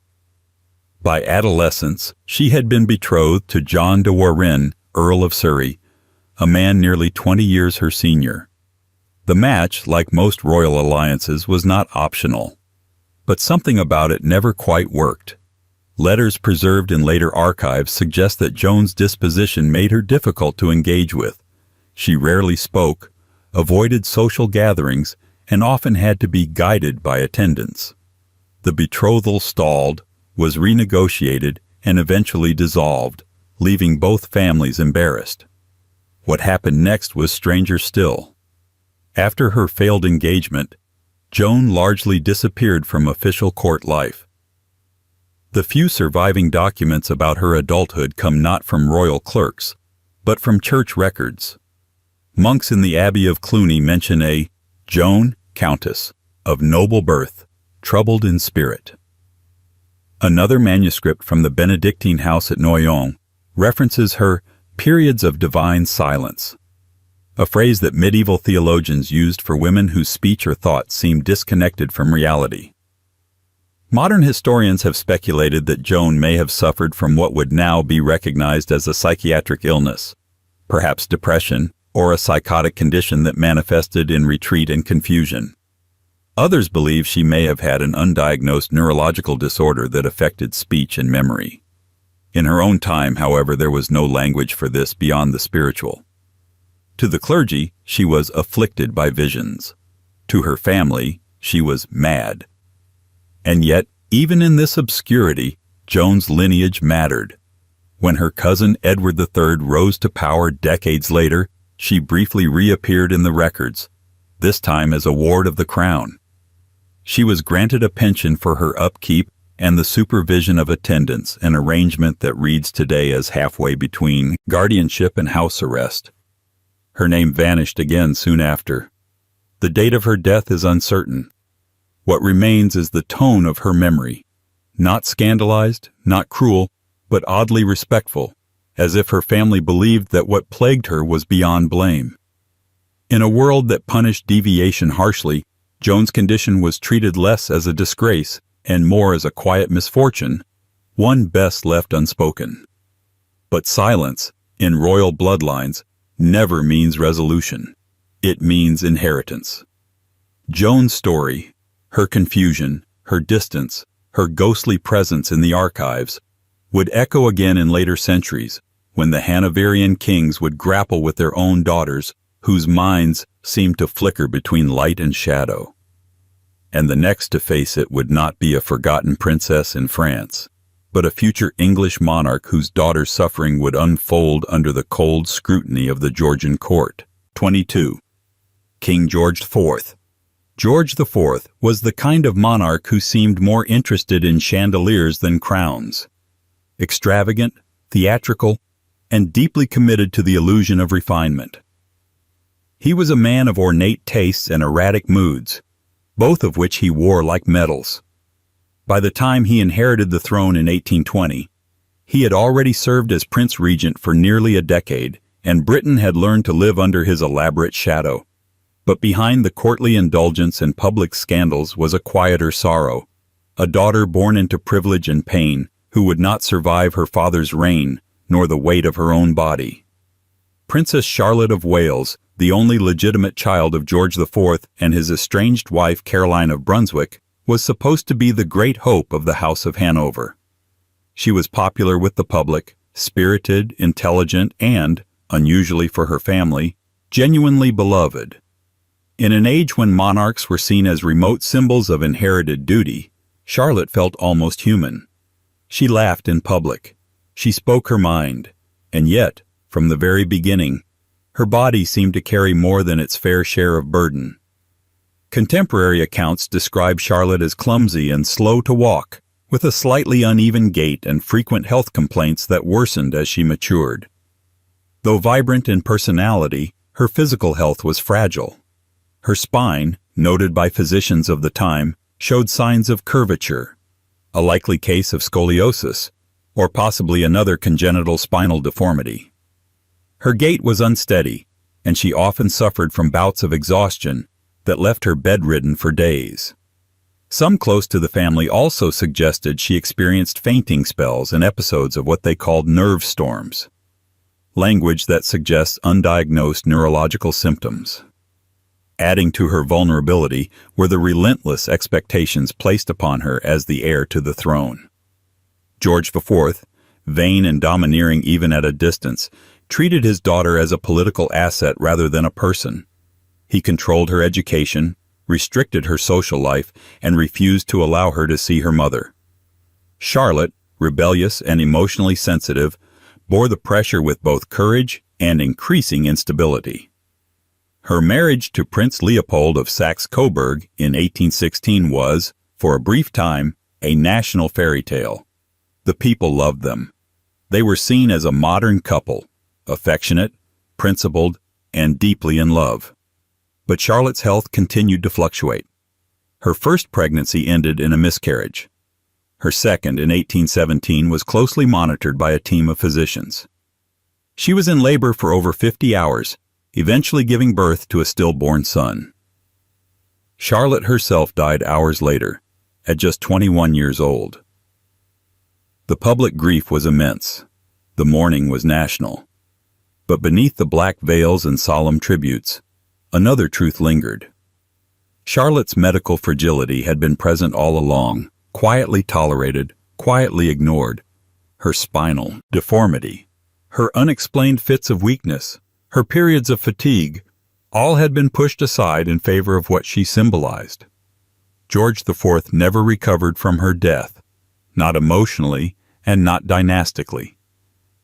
By adolescence, she had been betrothed to John de Warenne, Earl of Surrey, a man nearly 20 years her senior. The match, like most royal alliances, was not optional. But something about it never quite worked. Letters preserved in later archives suggest that Joan's disposition made her difficult to engage with. She rarely spoke, avoided social gatherings, and often had to be guided by attendants. The betrothal stalled, was renegotiated, and eventually dissolved, leaving both families embarrassed. What happened next was stranger still. After her failed engagement, Joan largely disappeared from official court life. The few surviving documents about her adulthood come not from royal clerks, but from church records. Monks in the Abbey of Cluny mention a Joan, Countess, of noble birth, troubled in spirit. Another manuscript from the Benedictine house at Noyon references her periods of divine silence, a phrase that medieval theologians used for women whose speech or thought seemed disconnected from reality. Modern historians have speculated that Joan may have suffered from what would now be recognized as a psychiatric illness, perhaps depression or a psychotic condition that manifested in retreat and confusion. Others believe she may have had an undiagnosed neurological disorder that affected speech and memory. In her own time, however, there was no language for this beyond the spiritual. To the clergy, she was afflicted by visions. To her family, she was mad. And yet, even in this obscurity, Joan's lineage mattered. When her cousin Edward III rose to power decades later, she briefly reappeared in the records, this time as a ward of the crown. She was granted a pension for her upkeep and the supervision of attendants, an arrangement that reads today as halfway between guardianship and house arrest. Her name vanished again soon after. The date of her death is uncertain. What remains is the tone of her memory, not scandalized, not cruel, but oddly respectful, as if her family believed that what plagued her was beyond blame. In a world that punished deviation harshly, Joan's condition was treated less as a disgrace and more as a quiet misfortune, one best left unspoken. But silence, in royal bloodlines, never means resolution. It means inheritance. Joan's story, her confusion, her distance, her ghostly presence in the archives, would echo again in later centuries, when the Hanoverian kings would grapple with their own daughters, whose minds seemed to flicker between light and shadow. And the next to face it would not be a forgotten princess in France, but a future English monarch whose daughter's suffering would unfold under the cold scrutiny of the Georgian court. 22. King George IV. George IV was the kind of monarch who seemed more interested in chandeliers than crowns. Extravagant, theatrical, and deeply committed to the illusion of refinement. He was a man of ornate tastes and erratic moods, both of which he wore like medals. By the time he inherited the throne in 1820, he had already served as Prince Regent for nearly a decade, and Britain had learned to live under his elaborate shadow. But behind the courtly indulgence and public scandals was a quieter sorrow, a daughter born into privilege and pain who would not survive her father's reign nor the weight of her own body. Princess Charlotte of Wales, the only legitimate child of George IV and his estranged wife Caroline of Brunswick, was supposed to be the great hope of the House of Hanover. She was popular with the public, spirited, intelligent, and, unusually for her family, genuinely beloved. In an age when monarchs were seen as remote symbols of inherited duty, Charlotte felt almost human. She laughed in public. She spoke her mind, and yet, from the very beginning, her body seemed to carry more than its fair share of burden. Contemporary accounts describe Charlotte as clumsy and slow to walk, with a slightly uneven gait and frequent health complaints that worsened as she matured. Though vibrant in personality, Her physical health was fragile. Her spine, noted by physicians of the time, showed signs of curvature, a likely case of scoliosis, or possibly another congenital spinal deformity. Her gait was unsteady, and she often suffered from bouts of exhaustion that left her bedridden for days. Some close to the family also suggested she experienced fainting spells and episodes of what they called nerve storms, language that suggests undiagnosed neurological symptoms. Adding to her vulnerability were the relentless expectations placed upon her as the heir to the throne. George IV, vain and domineering even at a distance, treated his daughter as a political asset rather than a person. He controlled her education, restricted her social life, and refused to allow her to see her mother. Charlotte, rebellious and emotionally sensitive, bore the pressure with both courage and increasing instability. Her marriage to Prince Leopold of Saxe-Coburg in 1816 was, for a brief time, a national fairy tale. The people loved them. They were seen as a modern couple, affectionate, principled, and deeply in love. But Charlotte's health continued to fluctuate. Her first pregnancy ended in a miscarriage. Her second, in 1817, was closely monitored by a team of physicians. She was in labor for over 50 hours, eventually giving birth to a stillborn son. Charlotte herself died hours later, at just 21 years old. The public grief was immense. The mourning was national. But beneath the black veils and solemn tributes, another truth lingered. Charlotte's medical fragility had been present all along, quietly tolerated, quietly ignored. Her spinal deformity, her unexplained fits of weakness, her periods of fatigue, all had been pushed aside in favor of what she symbolized. George IV never recovered from her death, not emotionally and not dynastically.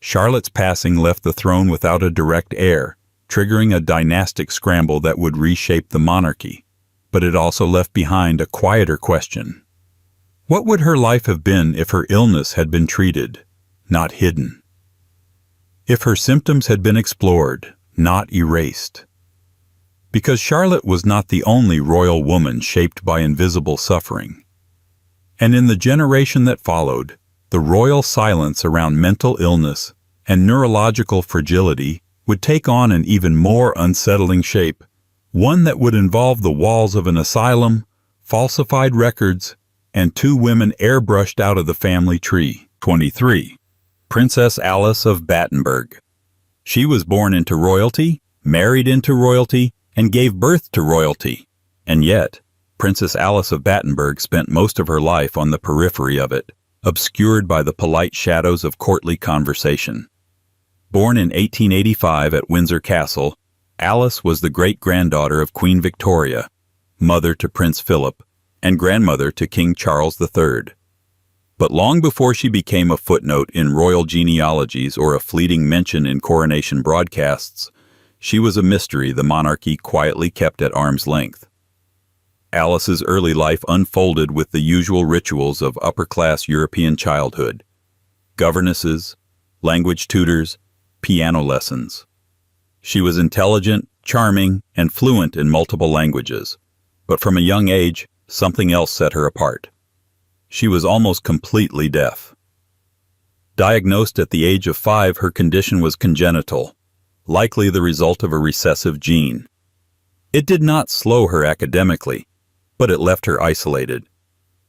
Charlotte's passing left the throne without a direct heir, triggering a dynastic scramble that would reshape the monarchy, but it also left behind a quieter question. What would her life have been if her illness had been treated, not hidden? If her symptoms had been explored, not erased? Because Charlotte was not the only royal woman shaped by invisible suffering. And in the generation that followed, the royal silence around mental illness and neurological fragility would take on an even more unsettling shape, one that would involve the walls of an asylum, falsified records, and two women airbrushed out of the family tree. 23. Princess Alice of Battenberg. She was born into royalty, married into royalty, and gave birth to royalty. And yet, Princess Alice of Battenberg spent most of her life on the periphery of it, obscured by the polite shadows of courtly conversation. Born in 1885 at Windsor Castle, Alice was the great-granddaughter of Queen Victoria, mother to Prince Philip, and grandmother to King Charles III. But long before she became a footnote in royal genealogies or a fleeting mention in coronation broadcasts, she was a mystery the monarchy quietly kept at arm's length. Alice's early life unfolded with the usual rituals of upper-class European childhood: governesses, language tutors, piano lessons. She was intelligent, charming, and fluent in multiple languages, but from a young age, something else set her apart. She was almost completely deaf. Diagnosed at the age of 5, her condition was congenital, likely the result of a recessive gene. It did not slow her academically, but it left her isolated.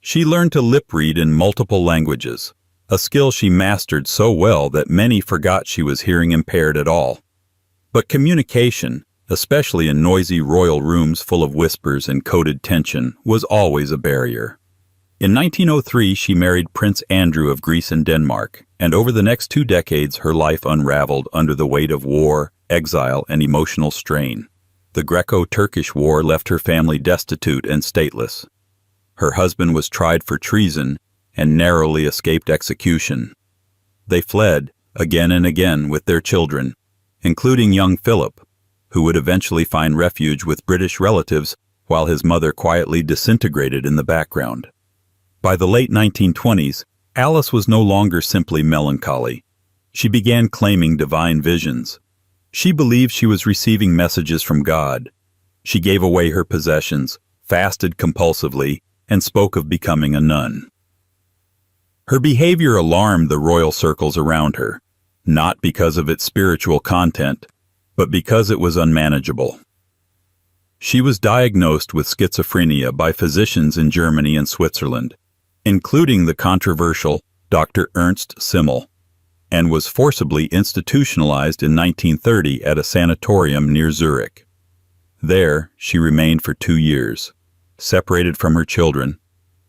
She learned to lip read in multiple languages, a skill she mastered so well that many forgot she was hearing impaired at all. But communication, especially in noisy royal rooms full of whispers and coded tension, was always a barrier. In 1903, she married Prince Andrew of Greece and Denmark, and over the next 2 decades her life unraveled under the weight of war, exile, and emotional strain. The Greco-Turkish War left her family destitute and stateless. Her husband was tried for treason and narrowly escaped execution. They fled, again and again, with their children, including young Philip, who would eventually find refuge with British relatives while his mother quietly disintegrated in the background. By the late 1920s, Alice was no longer simply melancholy. She began claiming divine visions. She believed she was receiving messages from God. She gave away her possessions, fasted compulsively, and spoke of becoming a nun. Her behavior alarmed the royal circles around her, not because of its spiritual content, but because it was unmanageable. She was diagnosed with schizophrenia by physicians in Germany and Switzerland, including the controversial Dr. Ernst Simmel, and was forcibly institutionalized in 1930 at a sanatorium near Zurich. There, she remained for 2 years, separated from her children,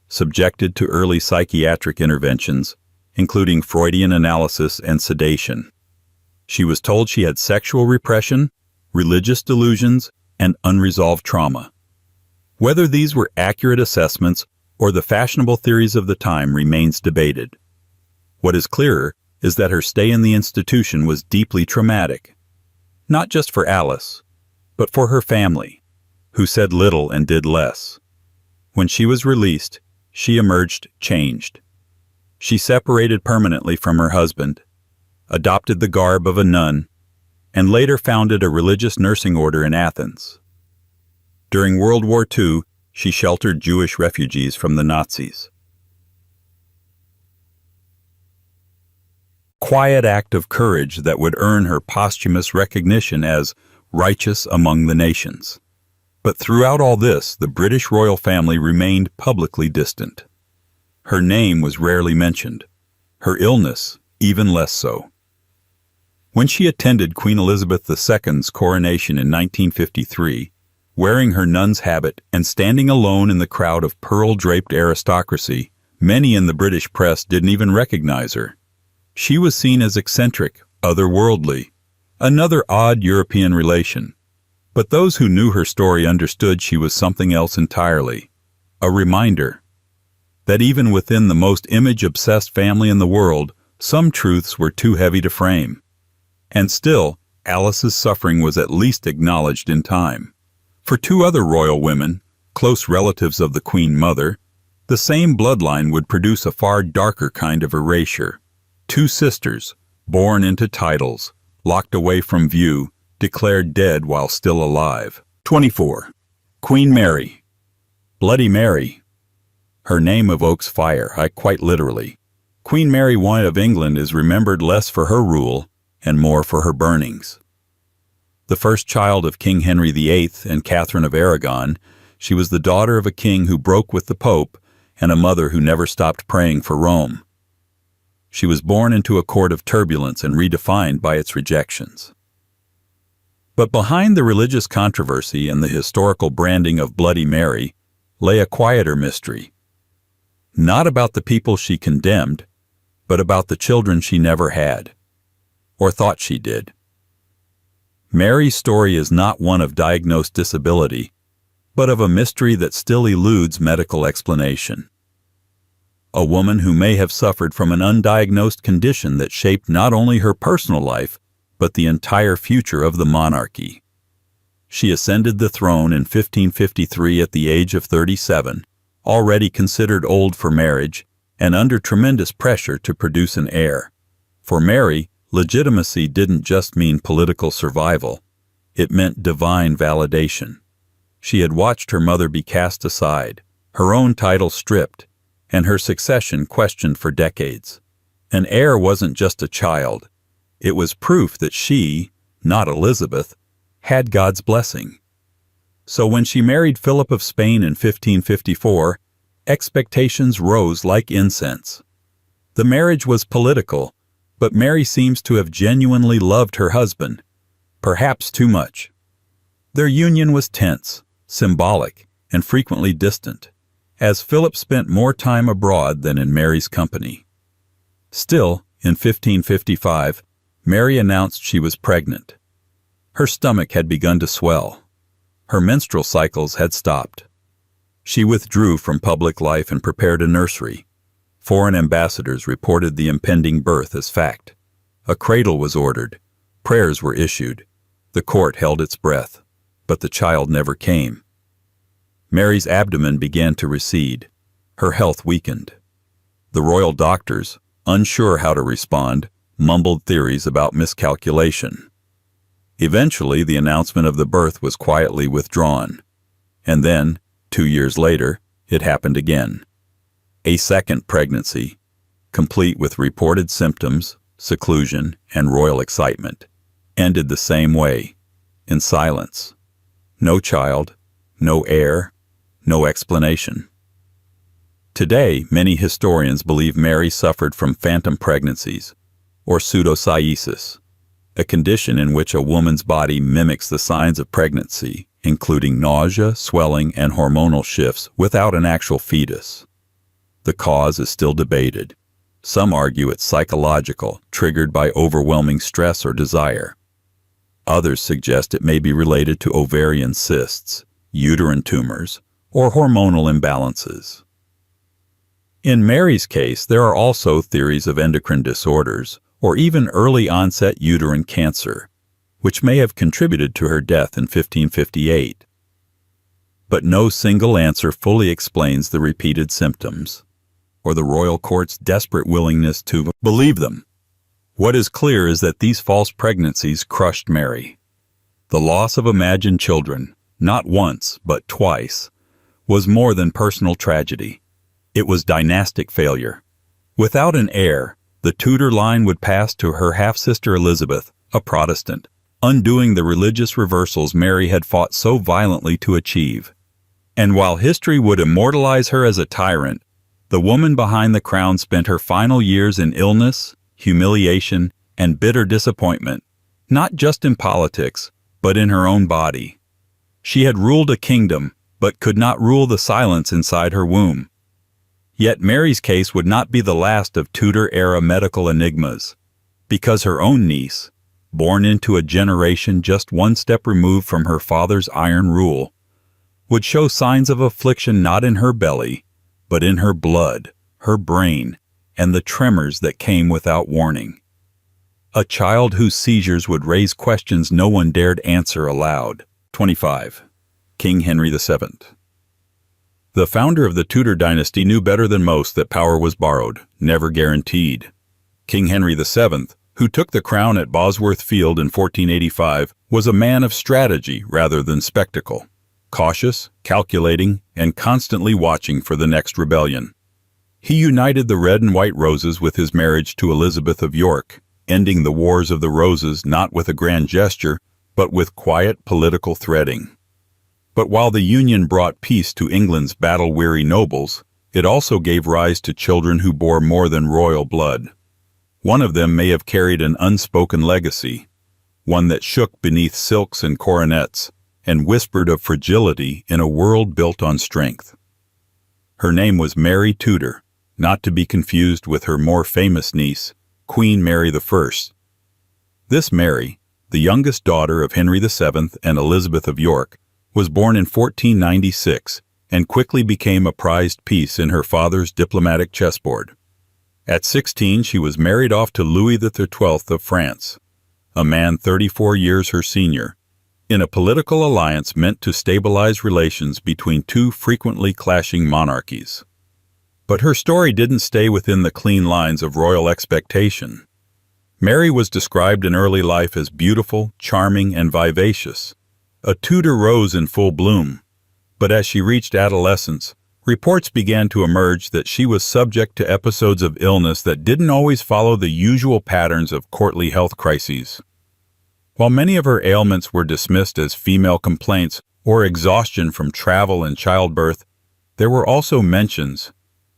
subjected to early psychiatric interventions, including Freudian analysis and sedation. She was told she had sexual repression, religious delusions, and unresolved trauma. Whether these were accurate assessments or the fashionable theories of the time remains debated. What is clearer is that her stay in the institution was deeply traumatic, not just for Alice, but for her family, who said little and did less. When she was released, she emerged changed. She separated permanently from her husband, adopted the garb of a nun, and later founded a religious nursing order in Athens. During World War II, she sheltered Jewish refugees from the Nazis. Quiet act of courage that would earn her posthumous recognition as righteous among the nations. But throughout all this, the British royal family remained publicly distant. Her name was rarely mentioned, her illness even less so. When she attended Queen Elizabeth II's coronation in 1953, wearing her nun's habit and standing alone in the crowd of pearl-draped aristocracy, many in the British press didn't even recognize her. She was seen as eccentric, otherworldly, another odd European relation. But those who knew her story understood she was something else entirely, a reminder that even within the most image-obsessed family in the world, some truths were too heavy to frame. And still, Alice's suffering was at least acknowledged in time. For 2 other royal women, close relatives of the Queen Mother, the same bloodline would produce a far darker kind of erasure. 2 sisters, born into titles, locked away from view, declared dead while still alive. 24. Queen Mary. Bloody Mary. Her name evokes fire, quite literally. Queen Mary I of England is remembered less for her rule and more for her burnings. The first child of King Henry VIII and Catherine of Aragon, she was the daughter of a king who broke with the Pope and a mother who never stopped praying for Rome. She was born into a court of turbulence and redefined by its rejections. But behind the religious controversy and the historical branding of Bloody Mary lay a quieter mystery. Not about the people she condemned, but about the children she never had, or thought she did. Mary's story is not one of diagnosed disability, but of a mystery that still eludes medical explanation. A woman who may have suffered from an undiagnosed condition that shaped not only her personal life, but the entire future of the monarchy. She ascended the throne in 1553 at the age of 37, already considered old for marriage, and under tremendous pressure to produce an heir. For Mary, legitimacy didn't just mean political survival, it meant divine validation. She had watched her mother be cast aside, her own title stripped, and her succession questioned for decades. An heir wasn't just a child. It was proof that she, not Elizabeth, had God's blessing. So when she married Philip of Spain in 1554, expectations rose like incense. The marriage was political, but Mary seems to have genuinely loved her husband, perhaps too much. Their union was tense, symbolic, and frequently distant, as Philip spent more time abroad than in Mary's company. Still, in 1555, Mary announced she was pregnant. Her stomach had begun to swell. Her menstrual cycles had stopped. She withdrew from public life and prepared a nursery. Foreign ambassadors reported the impending birth as fact. A cradle was ordered. Prayers were issued. The court held its breath, but the child never came. Mary's abdomen began to recede. Her health weakened. The royal doctors, unsure how to respond, mumbled theories about miscalculation. Eventually, the announcement of the birth was quietly withdrawn. And then, 2 years later, it happened again. A second pregnancy, complete with reported symptoms, seclusion, and royal excitement, ended the same way, in silence. No child, no heir, no explanation. Today, many historians believe Mary suffered from phantom pregnancies, or pseudocyesis, a condition in which a woman's body mimics the signs of pregnancy, including nausea, swelling, and hormonal shifts without an actual fetus. The cause is still debated. Some argue it's psychological, triggered by overwhelming stress or desire. Others suggest it may be related to ovarian cysts, uterine tumors, or hormonal imbalances. In Mary's case, there are also theories of endocrine disorders, or even early-onset uterine cancer, which may have contributed to her death in 1558. But no single answer fully explains the repeated symptoms, or the royal court's desperate willingness to believe them. What is clear is that these false pregnancies crushed Mary. The loss of imagined children, not once, but twice, was more than personal tragedy. It was dynastic failure. Without an heir, the Tudor line would pass to her half-sister Elizabeth, a Protestant, undoing the religious reversals Mary had fought so violently to achieve. And while history would immortalize her as a tyrant, the woman behind the crown spent her final years in illness, humiliation, and bitter disappointment, not just in politics, but in her own body. She had ruled a kingdom, but could not rule the silence inside her womb. Yet Mary's case would not be the last of Tudor-era medical enigmas, because her own niece, born into a generation just one step removed from her father's iron rule, would show signs of affliction not in her belly, but in her blood, her brain, and the tremors that came without warning. A child whose seizures would raise questions no one dared answer aloud. 25. King Henry VII. The founder of the Tudor dynasty knew better than most that power was borrowed, never guaranteed. King Henry VII, who took the crown at Bosworth Field in 1485, was a man of strategy rather than spectacle, cautious, calculating, and constantly watching for the next rebellion. He united the red and white roses with his marriage to Elizabeth of York, ending the Wars of the Roses not with a grand gesture, but with quiet political threading. But while the union brought peace to England's battle-weary nobles, it also gave rise to children who bore more than royal blood. One of them may have carried an unspoken legacy, one that shook beneath silks and coronets, and whispered of fragility in a world built on strength. Her name was Mary Tudor, not to be confused with her more famous niece, Queen Mary I. This Mary, the youngest daughter of Henry VII and Elizabeth of York, was born in 1496 and quickly became a prized piece in her father's diplomatic chessboard. At 16, she was married off to Louis XII of France, a man 34 years her senior, in a political alliance meant to stabilize relations between two frequently clashing monarchies. But her story didn't stay within the clean lines of royal expectation. Mary was described in early life as beautiful, charming, and vivacious, a Tudor rose in full bloom. But as she reached adolescence, reports began to emerge that she was subject to episodes of illness that didn't always follow the usual patterns of courtly health crises. While many of her ailments were dismissed as female complaints or exhaustion from travel and childbirth, there were also mentions,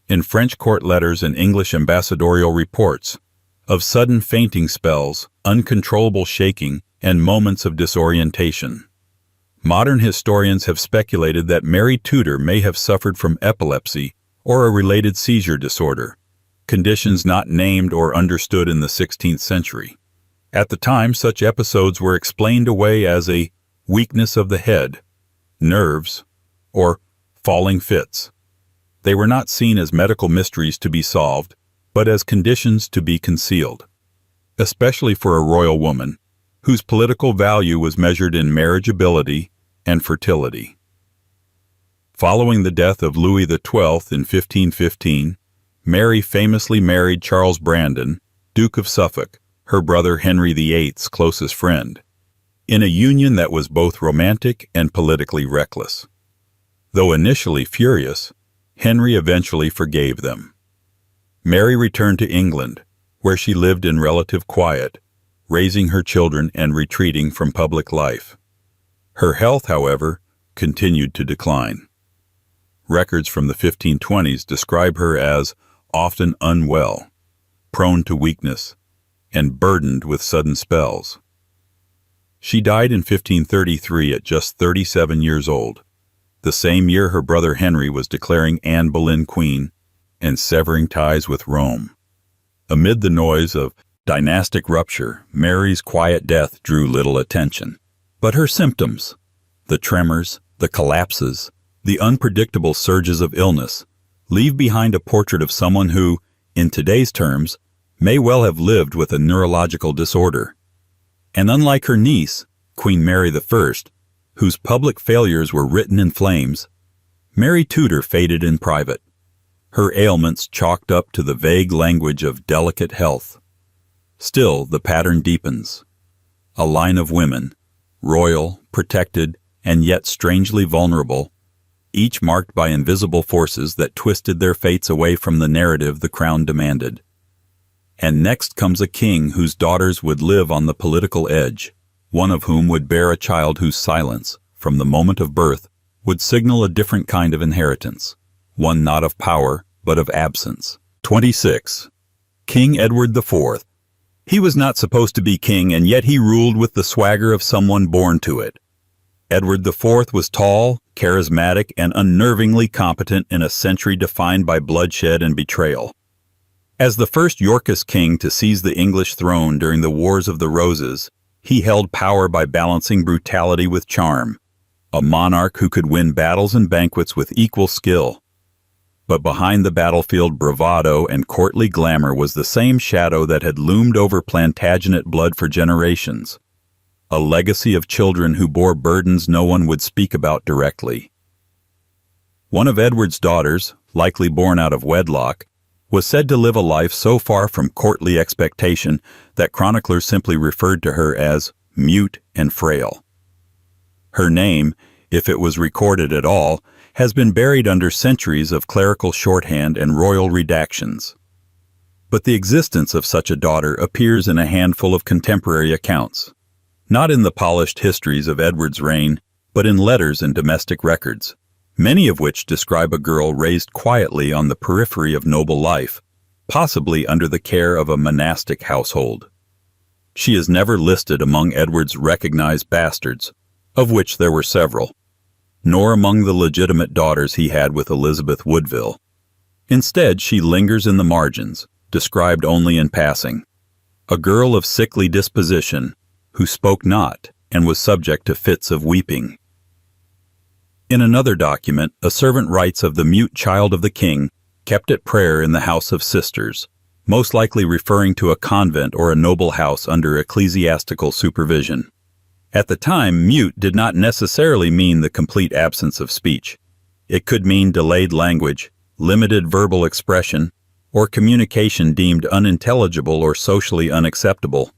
in French court letters and English ambassadorial reports, of sudden fainting spells, uncontrollable shaking, and moments of disorientation. Modern historians have speculated that Mary Tudor may have suffered from epilepsy or a related seizure disorder, conditions not named or understood in the 16th century. At the time, such episodes were explained away as a weakness of the head, nerves, or falling fits. They were not seen as medical mysteries to be solved, but as conditions to be concealed, especially for a royal woman, whose political value was measured in marriageability and fertility. Following the death of Louis XII in 1515, Mary famously married Charles Brandon, Duke of Suffolk, her brother Henry VIII's closest friend. in a union that was both romantic and politically reckless. Though initially furious, Henry eventually forgave them. Mary returned to England, where she lived in relative quiet, raising her children and retreating from public life. Her health, however, continued to decline. Records from the 1520s describe her as often unwell, prone to weakness, and burdened with sudden spells. She died in 1533 at just 37 years old, the same year her brother Henry was declaring Anne Boleyn queen and severing ties with Rome. Amid the noise of dynastic rupture, Mary's quiet death drew little attention. But her symptoms, the tremors, the collapses, the unpredictable surges of illness, leave behind a portrait of someone who, in today's terms, may well have lived with a neurological disorder. And unlike her niece, Queen Mary I, whose public failures were written in flames, Mary Tudor faded in private, her ailments chalked up to the vague language of delicate health. Still, the pattern deepens. A line of women, royal, protected, and yet strangely vulnerable, each marked by invisible forces that twisted their fates away from the narrative the crown demanded. And next comes a king whose daughters would live on the political edge, one of whom would bear a child whose silence, from the moment of birth, would signal a different kind of inheritance, one not of power, but of absence. 26. King Edward IV. He was not supposed to be king, and yet he ruled with the swagger of someone born to it. Edward IV was tall, charismatic, and unnervingly competent in a century defined by bloodshed and betrayal. As the first Yorkist king to seize the English throne during the Wars of the Roses, he held power by balancing brutality with charm, a monarch who could win battles and banquets with equal skill. But behind the battlefield bravado and courtly glamour was the same shadow that had loomed over Plantagenet blood for generations, a legacy of children who bore burdens no one would speak about directly. One of Edward's daughters, likely born out of wedlock, was said to live a life so far from courtly expectation that chroniclers simply referred to her as mute and frail. Her name, if it was recorded at all, has been buried under centuries of clerical shorthand and royal redactions. But the existence of such a daughter appears in a handful of contemporary accounts, not in the polished histories of Edward's reign, but in letters and domestic records, many of which describe a girl raised quietly on the periphery of noble life, possibly under the care of a monastic household. She is never listed among Edward's recognized bastards, of which there were several, nor among the legitimate daughters he had with Elizabeth Woodville. Instead, she lingers in the margins, described only in passing, a girl of sickly disposition, who spoke not and was subject to fits of weeping. In another document, a servant writes of the mute child of the king, kept at prayer in the house of sisters, most likely referring to a convent or a noble house under ecclesiastical supervision. At the time, mute did not necessarily mean the complete absence of speech. It could mean delayed language, limited verbal expression, or communication deemed unintelligible or socially unacceptable.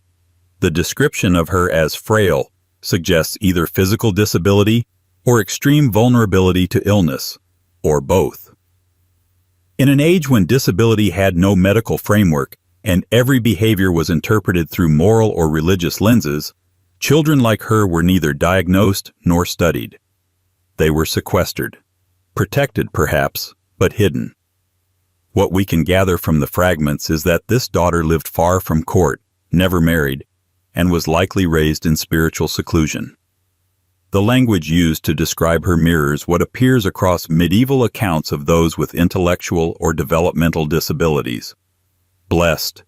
The description of her as frail suggests either physical disability or extreme vulnerability to illness, or both. In an age when disability had no medical framework and every behavior was interpreted through moral or religious lenses, children like her were neither diagnosed nor studied. They were sequestered, protected perhaps, but hidden. What we can gather from the fragments is that this daughter lived far from court, never married, and was likely raised in spiritual seclusion. The language used to describe her mirrors what appears across medieval accounts of those with intellectual or developmental disabilities: blessed,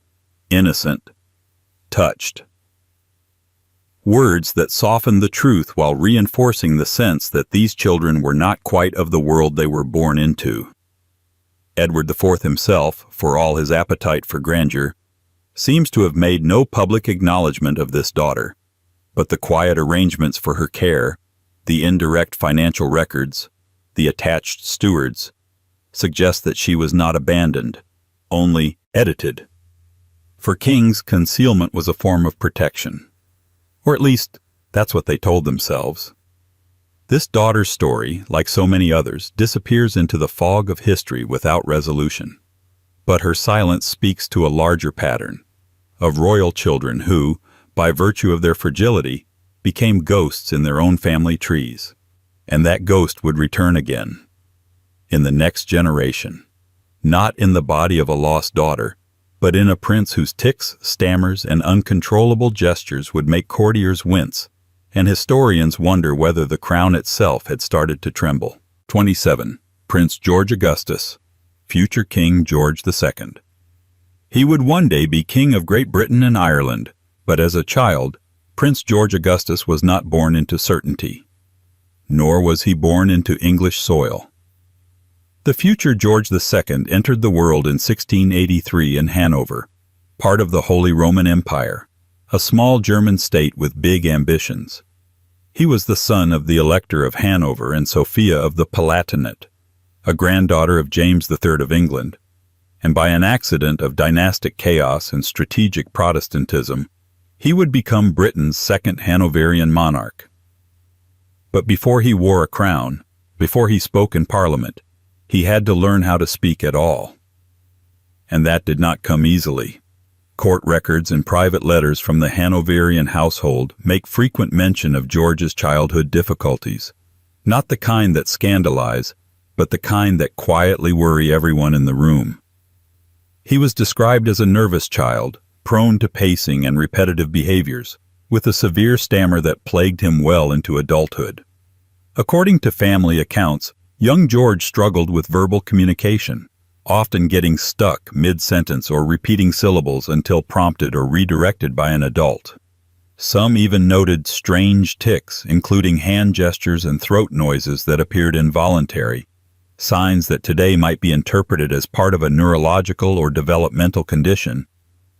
innocent, touched. Words that soften the truth while reinforcing the sense that these children were not quite of the world they were born into. Edward IV himself, for all his appetite for grandeur, seems to have made no public acknowledgement of this daughter, but the quiet arrangements for her care, the indirect financial records, the attached stewards, suggest that she was not abandoned, only edited. For kings, concealment was a form of protection. Or at least, That's what they told themselves. This daughter's story, like so many others, disappears into the fog of history without resolution. But her silence speaks to a larger pattern of royal children who, by virtue of their fragility, became ghosts in their own family trees. And that ghost would return again, in the next generation, not in the body of a lost daughter, but in a prince whose tics, stammers, and uncontrollable gestures would make courtiers wince, and historians wonder whether the crown itself had started to tremble. 27. Prince George Augustus, future King George II. He would one day be King of Great Britain and Ireland, but as a child, Prince George Augustus was not born into certainty, nor was he born into English soil. The future George II entered the world in 1683 in Hanover, part of the Holy Roman Empire, a small German state with big ambitions. He was the son of the Elector of Hanover and Sophia of the Palatinate, a granddaughter of James III of England, and by an accident of dynastic chaos and strategic Protestantism, he would become Britain's second Hanoverian monarch. But before he wore a crown, before he spoke in Parliament, he had to learn how to speak at all. And that did not come easily. Court records and private letters from the Hanoverian household make frequent mention of George's childhood difficulties, not the kind that scandalize, but the kind that quietly worry everyone in the room. He was described as a nervous child, prone to pacing and repetitive behaviors, with a severe stammer that plagued him well into adulthood. According to family accounts, young George struggled with verbal communication, often getting stuck mid-sentence or repeating syllables until prompted or redirected by an adult. Some even noted strange tics, including hand gestures and throat noises that appeared involuntary, signs that today might be interpreted as part of a neurological or developmental condition,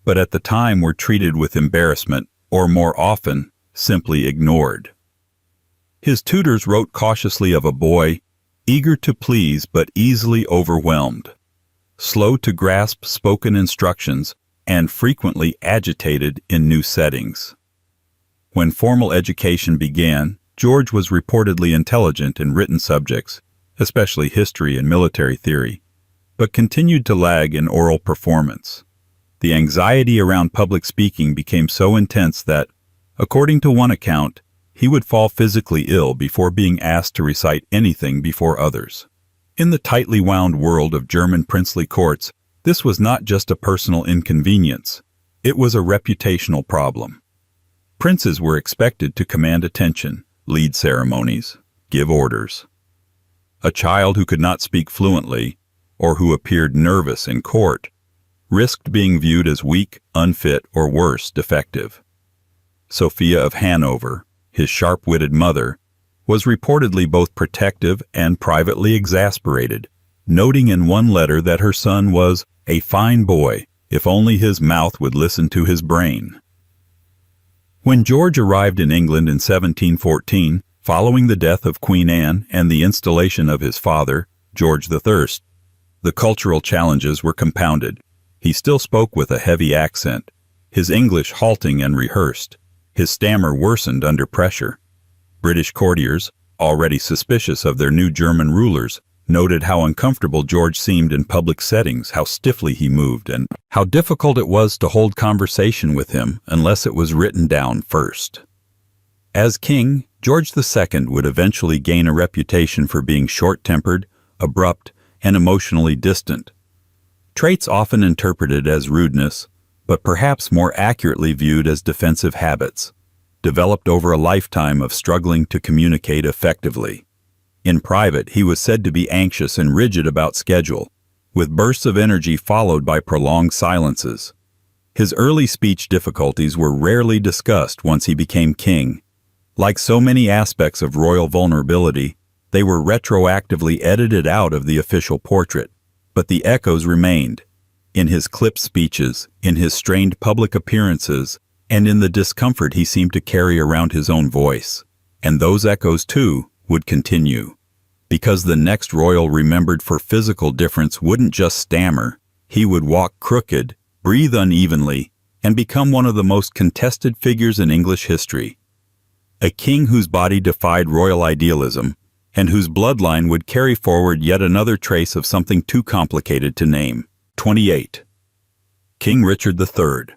but at the time were treated with embarrassment or, more often, simply ignored. His tutors wrote cautiously of a boy eager to please but easily overwhelmed, slow to grasp spoken instructions, and frequently agitated in new settings. When formal education began, George was reportedly intelligent in written subjects, especially history and military theory, but continued to lag in oral performance. The anxiety around public speaking became so intense that, according to one account, he would fall physically ill before being asked to recite anything before others. In the tightly wound world of German princely courts, this was not just a personal inconvenience, it was a reputational problem. Princes were expected to command attention, lead ceremonies, give orders. A child who could not speak fluently, or who appeared nervous in court, risked being viewed as weak, unfit, or worse, defective. Sophia of Hanover, his sharp-witted mother, was reportedly both protective and privately exasperated, noting in one letter that her son was a fine boy if only his mouth would listen to his brain. When George arrived in England in 1714, following the death of Queen Anne and the installation of his father, George III, the cultural challenges were compounded. He still spoke with a heavy accent, his English halting and rehearsed. His stammer worsened under pressure. British courtiers, already suspicious of their new German rulers, noted how uncomfortable George seemed in public settings, how stiffly he moved, and how difficult it was to hold conversation with him unless it was written down first. As king, George II would eventually gain a reputation for being short-tempered, abrupt, and emotionally distant. Traits often interpreted as rudeness, but perhaps more accurately viewed as defensive habits, developed over a lifetime of struggling to communicate effectively. In private, he was said to be anxious and rigid about schedule, with bursts of energy followed by prolonged silences. His early speech difficulties were rarely discussed once he became king. Like so many aspects of royal vulnerability, they were retroactively edited out of the official portrait, but the echoes remained. In his clipped speeches, in his strained public appearances, and in the discomfort he seemed to carry around his own voice. And those echoes, too, would continue. Because the next royal remembered for physical difference wouldn't just stammer, he would walk crooked, breathe unevenly, and become one of the most contested figures in English history. a king whose body defied royal idealism, and whose bloodline would carry forward yet another trace of something too complicated to name. 28. King Richard III.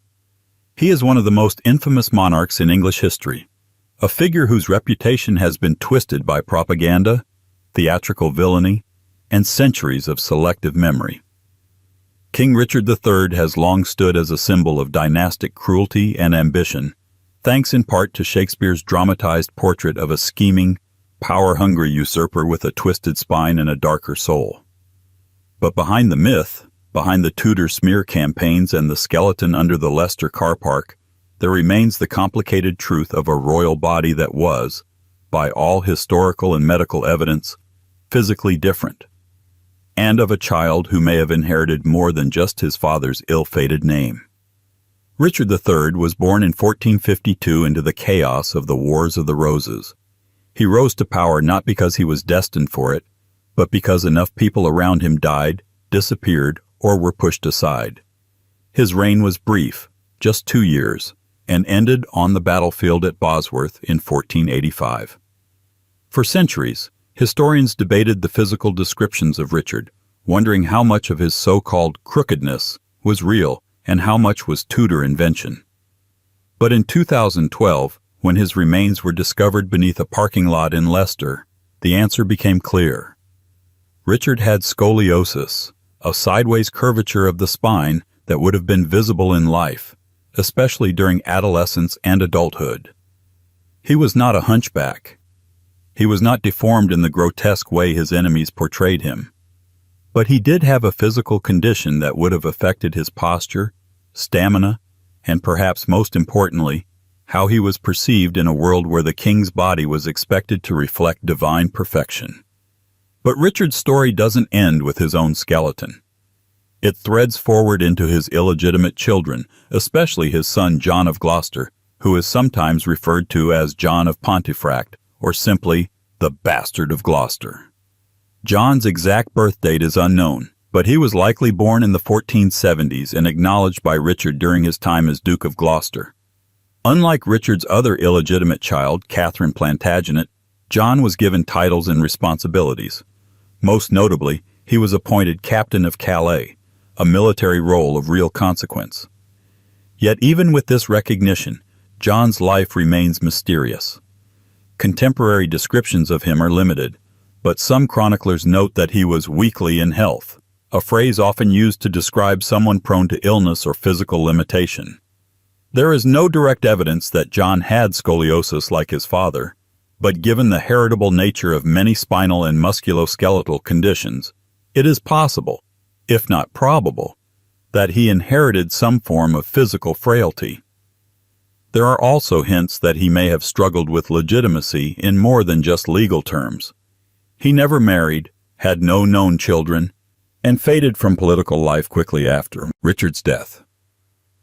He is one of the most infamous monarchs in English history, a figure whose reputation has been twisted by propaganda, theatrical villainy, and centuries of selective memory. King Richard III has long stood as a symbol of dynastic cruelty and ambition, thanks in part to Shakespeare's dramatized portrait of a scheming, power-hungry usurper with a twisted spine and a darker soul. But behind the myth, behind the Tudor smear campaigns and the skeleton under the Leicester car park, there remains the complicated truth of a royal body that was, by all historical and medical evidence, physically different, and of a child who may have inherited more than just his father's ill-fated name. Richard III was born in 1452 into the chaos of the Wars of the Roses. He rose to power not because he was destined for it, but because enough people around him died, disappeared, or were pushed aside. His reign was brief, just 2 years, and ended on the battlefield at Bosworth in 1485. For centuries, historians debated the physical descriptions of Richard, wondering how much of his so-called crookedness was real and how much was Tudor invention. But in 2012, when his remains were discovered beneath a parking lot in Leicester, the answer became clear. Richard had scoliosis, a sideways curvature of the spine that would have been visible in life, especially during adolescence and adulthood. He was not a hunchback. He was not deformed in the grotesque way his enemies portrayed him. But he did have a physical condition that would have affected his posture, stamina, and perhaps most importantly, how he was perceived in a world where the king's body was expected to reflect divine perfection. But Richard's story doesn't end with his own skeleton. It threads forward into his illegitimate children, especially his son John of Gloucester, who is sometimes referred to as John of Pontefract, or simply the Bastard of Gloucester. John's exact birth date is unknown, but he was likely born in the 1470s and acknowledged by Richard during his time as Duke of Gloucester. Unlike Richard's other illegitimate child, Catherine Plantagenet, John was given titles and responsibilities. Most notably, he was appointed Captain of Calais, a military role of real consequence. Yet even with this recognition, John's life remains mysterious. Contemporary descriptions of him are limited, but some chroniclers note that he was weakly in health, a phrase often used to describe someone prone to illness or physical limitation. There is no direct evidence that John had scoliosis like his father, but given the heritable nature of many spinal and musculoskeletal conditions, it is possible, if not probable, that he inherited some form of physical frailty. There are also hints that he may have struggled with legitimacy in more than just legal terms. He never married, had no known children, and faded from political life quickly after Richard's death.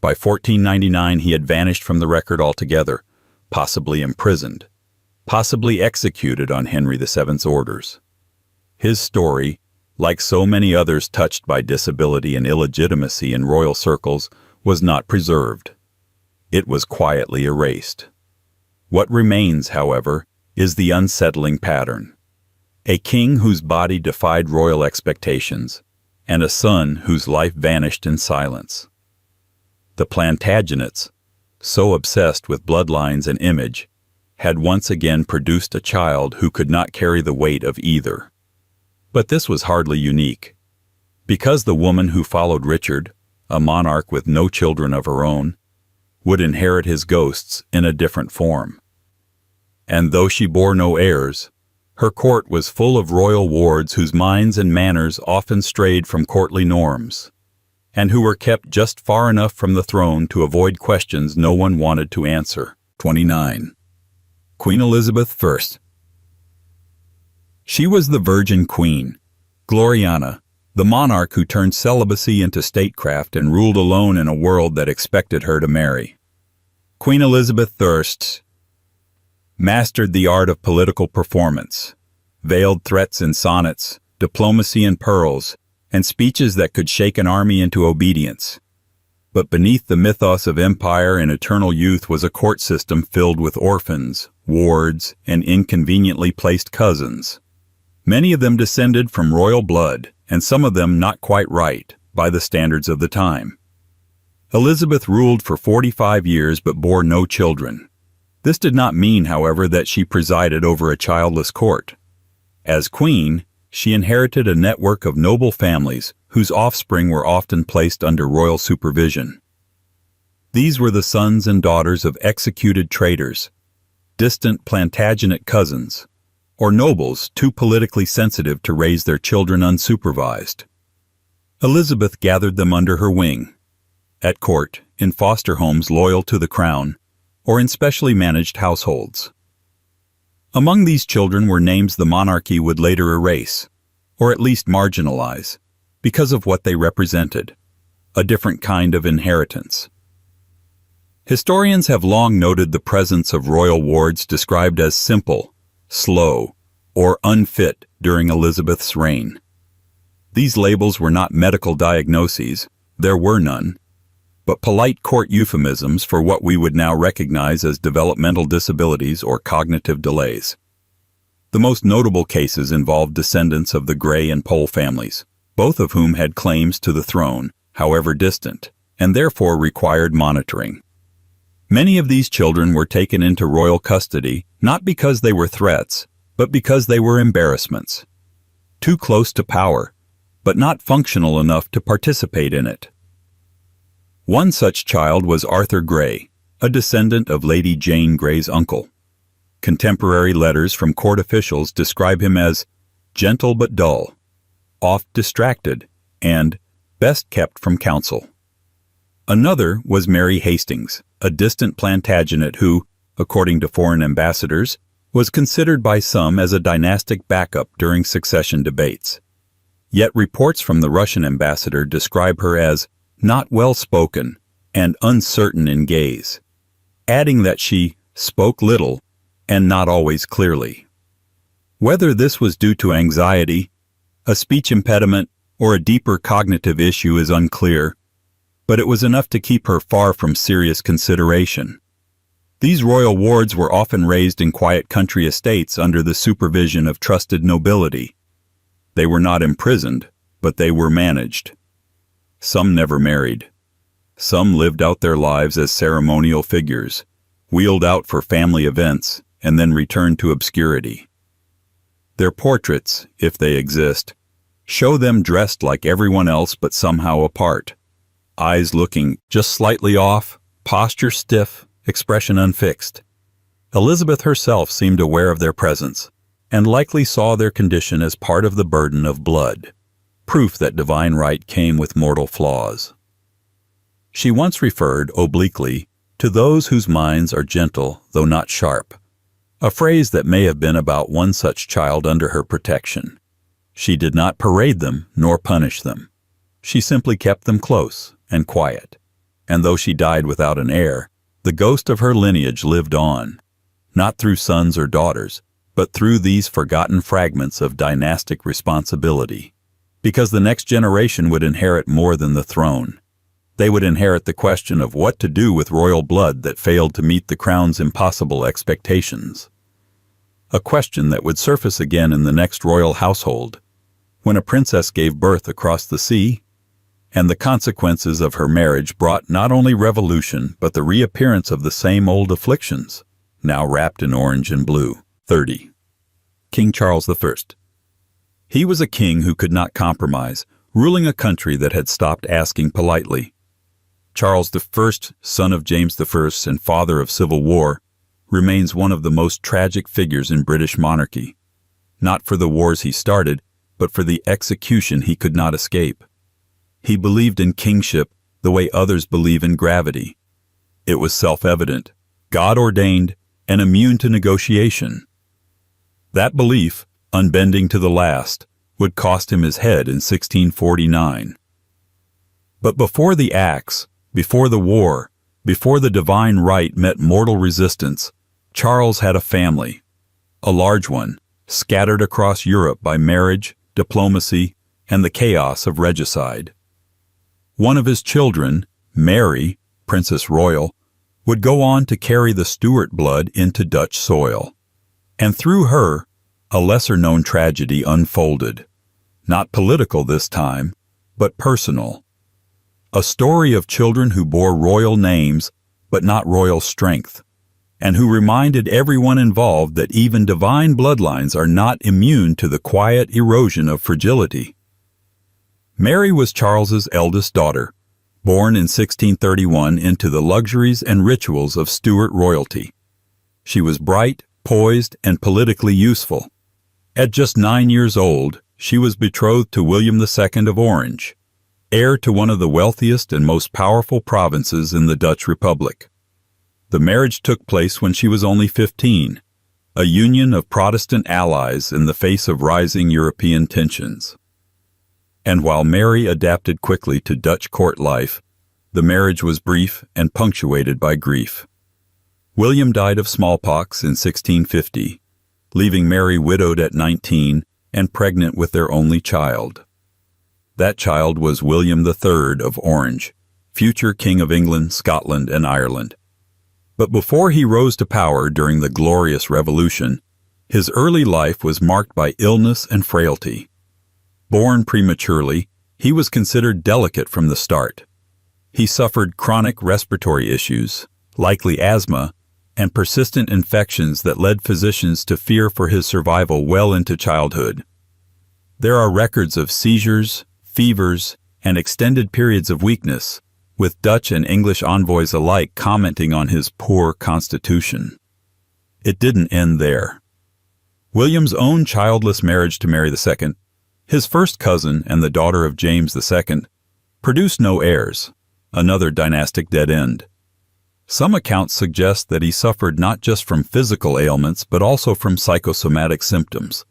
By 1499 he had vanished from the record altogether, possibly imprisoned, possibly executed on Henry VII's orders. His story, like so many others touched by disability and illegitimacy in royal circles, was not preserved. It was quietly erased. What remains, however, is the unsettling pattern. A king whose body defied royal expectations, and a son whose life vanished in silence. The Plantagenets, so obsessed with bloodlines and image, had once again produced a child who could not carry the weight of either. But this was hardly unique. Because the woman who followed Richard, a monarch with no children of her own, would inherit his ghosts in a different form. And though she bore no heirs, her court was full of royal wards whose minds and manners often strayed from courtly norms, and who were kept just far enough from the throne to avoid questions no one wanted to answer. 29. Queen Elizabeth I. She was the Virgin Queen, Gloriana, the monarch who turned celibacy into statecraft and ruled alone in a world that expected her to marry. Queen Elizabeth I mastered the art of political performance, veiled threats in sonnets, diplomacy in pearls, and speeches that could shake an army into obedience. But beneath the mythos of empire and eternal youth was a court system filled with orphans, wards, and inconveniently placed cousins. Many of them descended from royal blood, and some of them not quite right, by the standards of the time. Elizabeth ruled for 45 years but bore no children. This did not mean, however, that she presided over a childless court. As queen, she inherited a network of noble families whose offspring were often placed under royal supervision. These were the sons and daughters of executed traitors, distant Plantagenet cousins, or nobles too politically sensitive to raise their children unsupervised. Elizabeth gathered them under her wing, at court, in foster homes loyal to the crown, or in specially managed households. Among these children were names the monarchy would later erase, or at least marginalize, because of what they represented, a different kind of inheritance. Historians have long noted the presence of royal wards described as simple, slow, or unfit during Elizabeth's reign. These labels were not medical diagnoses, there were none, but polite court euphemisms for what we would now recognize as developmental disabilities or cognitive delays. The most notable cases involved descendants of the Grey and Pole families, both of whom had claims to the throne, however distant, and therefore required monitoring. Many of these children were taken into royal custody not because they were threats, but because they were embarrassments. Too close to power, but not functional enough to participate in it. One such child was Arthur Grey, a descendant of Lady Jane Grey's uncle. Contemporary letters from court officials describe him as gentle but dull, oft distracted, and best kept from counsel. Another was Mary Hastings, a distant Plantagenet who, according to foreign ambassadors, was considered by some as a dynastic backup during succession debates. Yet reports from the Russian ambassador describe her as not well-spoken and uncertain in gaze, adding that she spoke little and not always clearly. Whether this was due to anxiety, a speech impediment, or a deeper cognitive issue is unclear, but it was enough to keep her far from serious consideration. These royal wards were often raised in quiet country estates under the supervision of trusted nobility. They were not imprisoned, but they were managed. Some never married. Some lived out their lives as ceremonial figures, wheeled out for family events, and then returned to obscurity. Their portraits, if they exist, show them dressed like everyone else but somehow apart. Eyes looking just slightly off, posture stiff, expression unfixed. Elizabeth herself seemed aware of their presence, and likely saw their condition as part of the burden of blood, proof that divine right came with mortal flaws. She once referred, obliquely, to those whose minds are gentle though not sharp, a phrase that may have been about one such child under her protection. She did not parade them nor punish them. She simply kept them close and quiet, and though she died without an heir, the ghost of her lineage lived on, not through sons or daughters, but through these forgotten fragments of dynastic responsibility. Because the next generation would inherit more than the throne. They would inherit the question of what to do with royal blood that failed to meet the crown's impossible expectations. A question that would surface again in the next royal household, when a princess gave birth across the sea, and the consequences of her marriage brought not only revolution but the reappearance of the same old afflictions, now wrapped in orange and blue. 30. King Charles I. He was a king who could not compromise, ruling a country that had stopped asking politely. Charles I, son of James I and father of civil war, remains one of the most tragic figures in British monarchy, not for the wars he started, but for the execution he could not escape. He believed in kingship the way others believe in gravity. It was self-evident, God-ordained, and immune to negotiation. That belief, unbending to the last, would cost him his head in 1649. But before the axe, before the war, before the divine right met mortal resistance, Charles had a family, a large one, scattered across Europe by marriage, diplomacy, and the chaos of regicide. One of his children, Mary, Princess Royal, would go on to carry the Stuart blood into Dutch soil. And through her, a lesser-known tragedy unfolded. Not political this time, but personal. A story of children who bore royal names, but not royal strength, and who reminded everyone involved that even divine bloodlines are not immune to the quiet erosion of fragility. Mary was Charles's eldest daughter, born in 1631 into the luxuries and rituals of Stuart royalty. She was bright, poised, and politically useful. At just 9 years old, she was betrothed to William II of Orange, heir to one of the wealthiest and most powerful provinces in the Dutch Republic. The marriage took place when she was only 15, a union of Protestant allies in the face of rising European tensions. And while Mary adapted quickly to Dutch court life, the marriage was brief and punctuated by grief. William died of smallpox in 1650, leaving Mary widowed at 19 and pregnant with their only child. That child was William III of Orange, future King of England, Scotland, and Ireland. But before he rose to power during the Glorious Revolution, his early life was marked by illness and frailty. Born prematurely, he was considered delicate from the start. He suffered chronic respiratory issues, likely asthma, and persistent infections that led physicians to fear for his survival well into childhood. There are records of seizures, fevers, and extended periods of weakness, with Dutch and English envoys alike commenting on his poor constitution. It didn't end there. William's own childless marriage to Mary II, his first cousin and the daughter of James II, produced no heirs, another dynastic dead end. Some accounts suggest that he suffered not just from physical ailments but also from psychosomatic symptoms,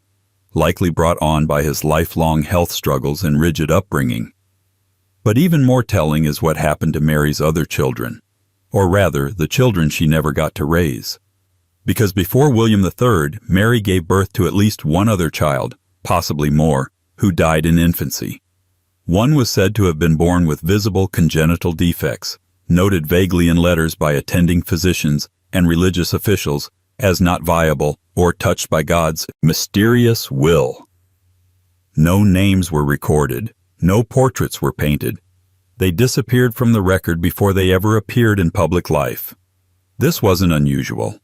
likely brought on by his lifelong health struggles and rigid upbringing. But even more telling is what happened to Mary's other children, or rather, the children she never got to raise. Because before William III, Mary gave birth to at least one other child, possibly more, who died in infancy. One was said to have been born with visible congenital defects, noted vaguely in letters by attending physicians and religious officials as not viable or touched by God's mysterious will. No names were recorded, no portraits were painted. They disappeared from the record before they ever appeared in public life. This wasn't unusual.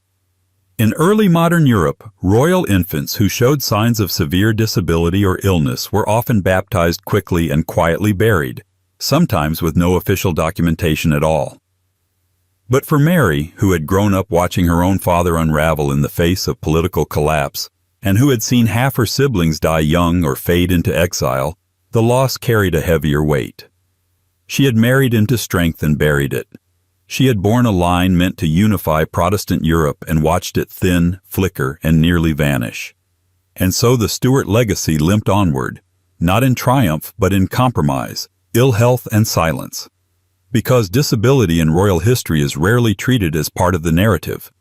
In early modern Europe, royal infants who showed signs of severe disability or illness were often baptized quickly and quietly buried, sometimes with no official documentation at all. But for Mary, who had grown up watching her own father unravel in the face of political collapse, and who had seen half her siblings die young or fade into exile, the loss carried a heavier weight. She had married into strength and buried it. She had borne a line meant to unify Protestant Europe and watched it thin, flicker, and nearly vanish. And so the Stuart legacy limped onward, not in triumph but in compromise, ill health, and silence. Because disability in royal history is rarely treated as part of the narrative.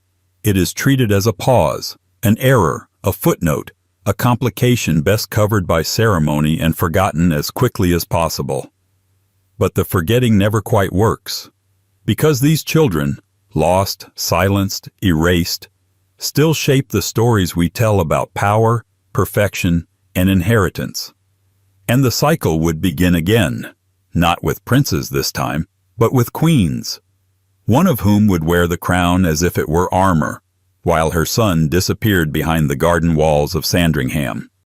It is treated as a pause, an error, a footnote, a complication best covered by ceremony and forgotten as quickly as possible. But the forgetting never quite works. Because these children, lost, silenced, erased, still shape the stories we tell about power, perfection, and inheritance. And the cycle would begin again, not with princes this time, but with queens, one of whom would wear the crown as if it were armor, while her son disappeared behind the garden walls of Sandringham.